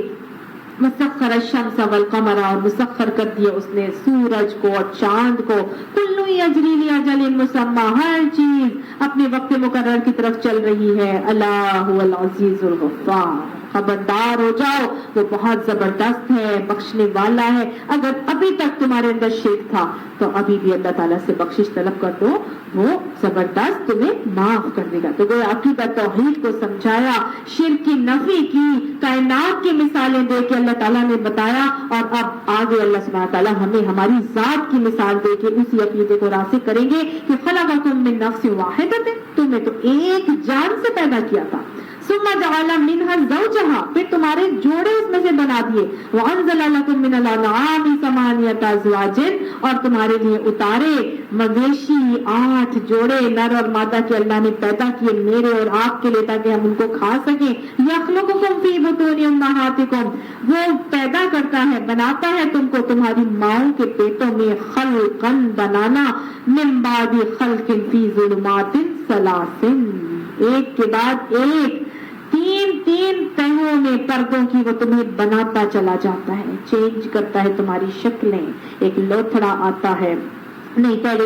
مسخر الشمس والقمر، اور مسخر کر دیا اس نے سورج کو اور چاند کو. کل یجری لاجل مسمى، ہر چیز اپنے وقت مقرر کی طرف چل رہی ہے. اللہ هو العزیز الغفار، خبردار ہو جاؤ وہ بہت زبردست ہے، بخشنے والا ہے. اگر ابھی تک تمہارے اندر شرک تھا تو ابھی بھی اللہ تعالیٰ سے بخشش طلب کر دو، وہ زبردست تمہیں معاف کر دے گا. تو گویا عقیدہ توحید کو سمجھایا، شرک کی نفی کی، کائنات کی مثالیں دے کے اللہ تعالیٰ نے بتایا. اور اب آگے اللہ سبحانہ تعالیٰ ہمیں ہماری ذات کی مثال دے کے اسی عقیدے کو راسخ کریں گے کہ خلقکم من نفس واحدۃ، تمہیں تو ایک جان سے پیدا کیا تھا. ثم جعل منها زوجها، پھر تمہارے جوڑے اس میں سے بنا دیے. وانزل لكم من الانعام ثمانية ازواج، اور تمہارے لیے اتارے مویشی 8 جوڑے نر اور مادہ کے اللہ نے پیدا کیے میرے اور آپ کے لیے تاکہ ہم ان کو کھا سکیں. یخلقکم فی بطون امہاتکم، وہ پیدا کرتا ہے بناتا ہے تم کو تمہاری ماؤں کے پیٹوں میں. خلقا، بنانا. من بعد خلق فی ظلمات ثلاث، ایک کے بعد ایک، تین تہوں میں پردوں کی وہ تمہیں بناتا چلا جاتا ہے، چینج کرتا ہے تمہاری شکلیں. ایک لوتھڑا آتا ہے، نہیں پہلے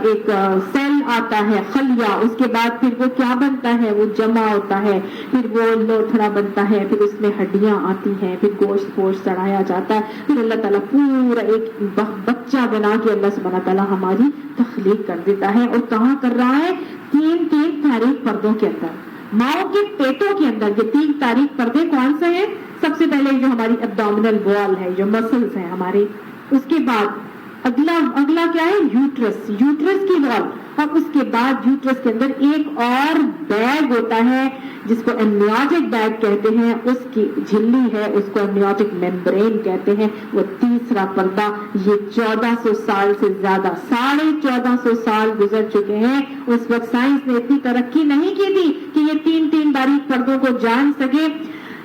ایک سیل آتا ہے خلیہ، اس کے بعد پھر وہ کیا بنتا ہے، وہ جمع ہوتا ہے، پھر وہ لوتھڑا بنتا ہے، پھر اس میں ہڈیاں آتی ہیں، پھر گوشت پوشت چڑھایا جاتا ہے، پھر اللہ تعالیٰ پورا ایک بچہ بنا کے اللہ سبحانہ تعالیٰ ہماری تخلیق کر دیتا ہے. اور کہاں کر رہا ہے؟ تین تاریک پردوں کے اندر، ماؤں کے پیٹوں کے اندر. یہ 3 تاریک پردے کون سے ہیں؟ سب سے پہلے جو ہماری ایبڈومینل وال ہے، جو مسلز ہیں ہمارے، اس کے بعد اگلا کیا ہے؟ یوٹرس کی وال. اور اس کے بعد یوٹرس کے اندر ایک اور بیگ ہوتا ہے جس کو امنیوٹک بیگ کہتے ہیں، اس کی جھلی ہے، اس کو امنیوٹک ممبرین کہتے ہیں. وہ تیسرا پردہ. یہ 1400 سال سے زیادہ، 1450 سال گزر چکے ہیں. اس وقت سائنس نے اتنی ترقی نہیں کی تھی کہ یہ 3 باریک پردوں کو جان سکے.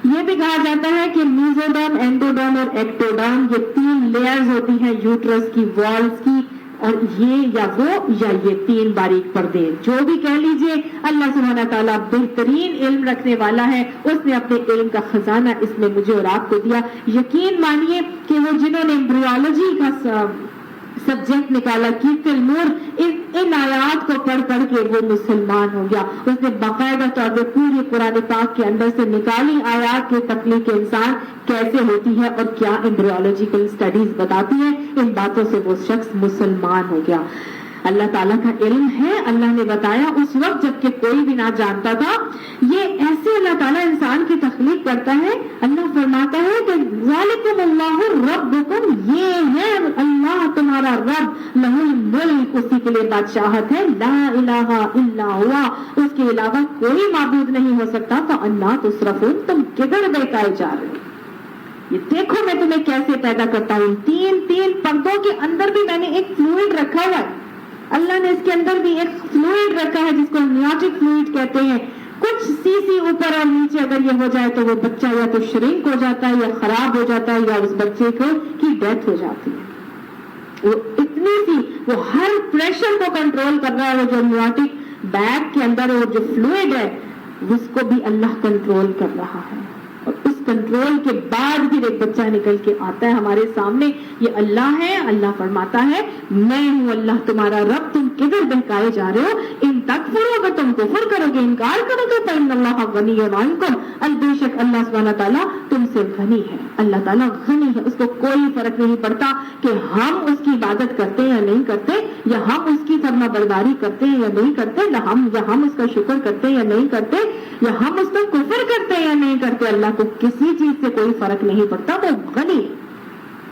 یہ بھی کہا جاتا ہے کہ میزوڈرم، اینڈوڈرم اور ایکٹوڈرم، یہ 3 لیئرز ہوتی ہیں یوٹرس کی والز کی. اور یہ یا وہ یا یہ 3 باریک پردے، جو بھی کہہ لیجئے، اللہ سبحانہ تعالیٰ بہترین علم رکھنے والا ہے. اس نے اپنے علم کا خزانہ اس میں مجھے اور آپ کو دیا. یقین مانیے کہ وہ جنہوں نے ایمبریولوجی کا سبجیکٹ نکالا، کیفل نور، ان آیات کو پڑھ کے وہ مسلمان ہو گیا. اس نے باقاعدہ طور پہ پوری قرآن پاک کے اندر سے نکالی آیات کی تخلیق انسان کیسے ہوتی ہے اور کیا ایمبریولوجیکل اسٹڈیز بتاتی ہے. ان باتوں سے وہ شخص مسلمان ہو گیا. اللہ تعالیٰ کا علم ہے. اللہ نے بتایا اس وقت جب کہ کوئی بھی نہ جانتا تھا. یہ ایسے اللہ تعالیٰ انسان کی تخلیق کرتا ہے. اللہ فرماتا ہے کہ ذالکم اللہ ربکم، یہ ہے اللہ تمہارا رب. لہ الملک، اسی کے لیے بادشاہت ہے. لا الہ الا ہوا، اس کے علاوہ کوئی معبود نہیں ہو سکتا. فانا تصرفون، تم کدھر بہکائے جا رہے ہو؟ یہ دیکھو میں تمہیں کیسے پیدا کرتا ہوں. 3 پردوں کے اندر بھی میں نے ایک فلوئڈ رکھا ہوا ہے. اللہ نے اس کے اندر بھی ایک فلوئڈ رکھا ہے جس کو امنیوٹک فلوئڈ کہتے ہیں. کچھ سی اوپر اور نیچے اگر یہ ہو جائے تو وہ بچہ یا تو شرنک ہو جاتا ہے یا خراب ہو جاتا ہے یا اس بچے کی ڈیتھ ہو جاتی ہے. وہ اتنی سی، وہ ہر پریشر کو کنٹرول کر رہا ہے. وہ جو امنیوٹک بیگ کے اندر وہ جو فلوئڈ ہے اس کو بھی اللہ کنٹرول کر رہا ہے. اور اس کنٹرول کے بعد پھر ایک بچہ نکل کے آتا ہے ہمارے سامنے. یہ اللہ ہے. اللہ فرماتا ہے میں ہوں اللہ تمہارا رب، تم کدھر بہکائے جا رہے ہو؟ ان تکفروا، اگر تم کفر کرو گے، انکار کرو گے، فإن اللہ غنی عنکم، بے شک اللہ سبحانہ تعالیٰ تم سے غنی ہے. اللہ تعالیٰ غنی ہے. اس کو کوئی فرق نہیں پڑتا کہ ہم اس کی عبادت کرتے یا نہیں کرتے، یا ہم اس کی فرما برداری کرتے ہیں یا نہیں کرتے، یا ہم اس کا شکر کرتے یا نہیں کرتے، یا ہم اس کا کفر کرتے یا نہیں کرتے. اللہ کو کسی چیز سے کوئی فرق نہیں پڑتا. وہ غنی ہے.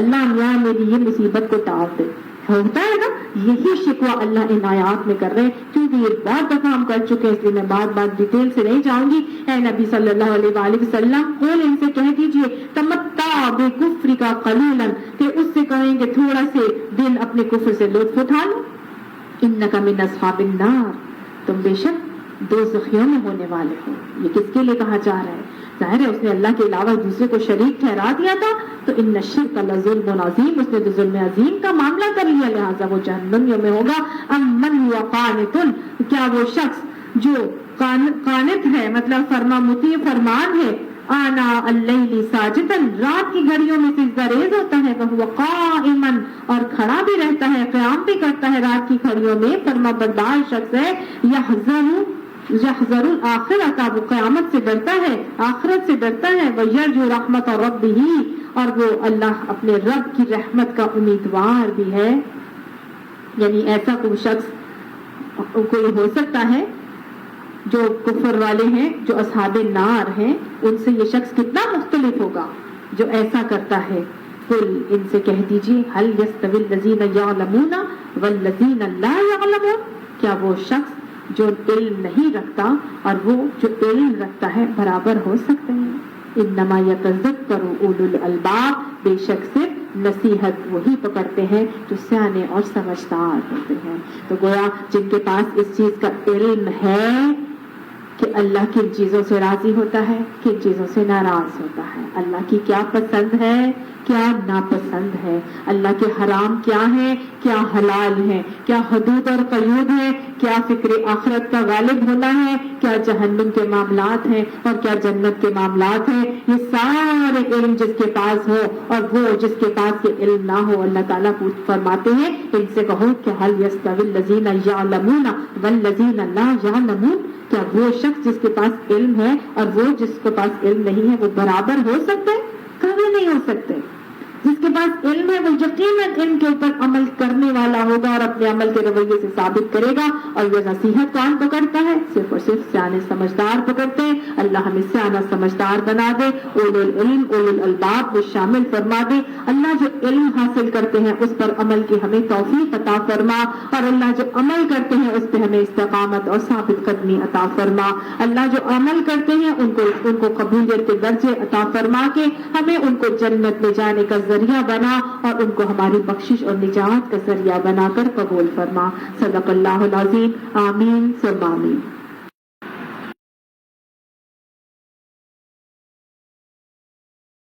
اللہ میاں میری یہ مصیبت کو ٹال دے. ہوتا ہے نا, یہی شکوہ اللہ ان آیات میں کر رہے ہیں, کیونکہ یہ بہت دفعہ ہم کر چکے ہیں, اس لیے میں بات ڈیٹیل سے نہیں جاؤں گی. اے نبی صلی اللہ علیہ وآلہ وسلم, قول ان سے کہہ دیجئے تمتع بکفرک قلیلا, کہ اس سے کہیں کہ تھوڑا سے دن اپنے کفر سے لطف اٹھا لو. انک من اصحاب النار, تم بے شک دوزخیوں میں ہونے والے ہو. یہ کس کے لیے کہا جا رہا ہے؟ ظاہر ہے اس نے اللہ کے علاوہ دوسرے کو شریک ٹھہرا دیا تھا, تو ان الشرک لظلم عظیم, اس نے تو ظلم عظیم کا معاملہ کر لیا, لہٰذا وہ جہنمیوں میں ہوگا. امن ہوا قانت, کیا وہ شخص جو قانت ہے مطلب فرما مطیع فرمان ہے, آنا اللیل ساجدا, رات کی گھڑیوں میں سجدہ ریز ہوتا ہے, وہ قائما, اور کھڑا بھی رہتا ہے, قیام بھی کرتا ہے رات کی گھڑیوں میں, فرما بردار شخص ہے. یحذر الآخرۃ, وہ قیامت سے ڈرتا ہے, آخرت سے ڈرتا ہے. ویرجو رحمت ربہ, اور وہ اللہ اپنے رب کی رحمت کا امیدوار بھی ہے. یعنی ایسا کوئی شخص کوئی ہو سکتا ہے جو کفر والے ہیں, جو اصحاب نار ہیں, ان سے یہ شخص کتنا مختلف ہوگا جو ایسا کرتا ہے. قل, ان سے کہہ دیجیے, هل يستوي الذين يعلمون والذين لا يعلمون, کیا وہ شخص جو علم نہیں رکھتا اور وہ جو علم رکھتا ہے برابر ہو سکتے ہیں؟ انما یتذکر اولو الالباب, بے شک صرف نصیحت وہی پکڑتے ہیں جو سیانے اور سمجھدار ہوتے ہیں. تو گویا جن کے پاس اس چیز کا علم ہے کہ اللہ کن چیزوں سے راضی ہوتا ہے, کن چیزوں سے ناراض ہوتا ہے, اللہ کی کیا پسند ہے, کیا ناپسند ہے, اللہ کے حرام کیا ہے, کیا حلال ہے, کیا حدود اور قیود ہے, کیا فکر آخرت کا غالب ہونا ہے, کیا جہنم کے معاملات ہیں اور کیا جنت کے معاملات ہیں, یہ سارے علم جس کے پاس ہو اور وہ جس کے پاس یہ علم نہ ہو, اللہ تعالیٰ فرماتے ہیں ان سے کہو کہ هل يستوي الذين يعلمون والذين لا يعلمون, کیا وہ شخص جس کے پاس علم ہے اور وہ جس کے پاس علم نہیں ہے وہ برابر ہو سکتے ہیں؟ کبھی نہیں ہو سکتے. جس کے پاس علم ہے وہ یقیناً علم کے اوپر عمل کرنے والا ہوگا اور اپنے عمل کے رویے سے ثابت کرے گا. اور یہ نصیحت کون پکڑتا ہے؟ صرف اور صرف سیانے سمجھدار پکڑتے ہیں. اللہ ہمیں سیانا سمجھدار بنا دے, اولو العلم اولو الالباب وہ شامل فرما دے. اللہ جو علم حاصل کرتے ہیں اس پر عمل کی ہمیں توفیق عطا فرما, اور اللہ جو عمل کرتے ہیں اس پہ ہمیں استقامت اور ثابت قدمی عطا فرما. اللہ جو عمل کرتے ہیں ان کو قبولیت کے درجے عطا فرما کے ہمیں ان کو جنت میں جانے کا ذریعہ بنا اور ان کو ہماری بخشش اور نجات کا ذریعہ بنا کر قبول فرما. صدق اللہ العظیم. آمین ثم آمین.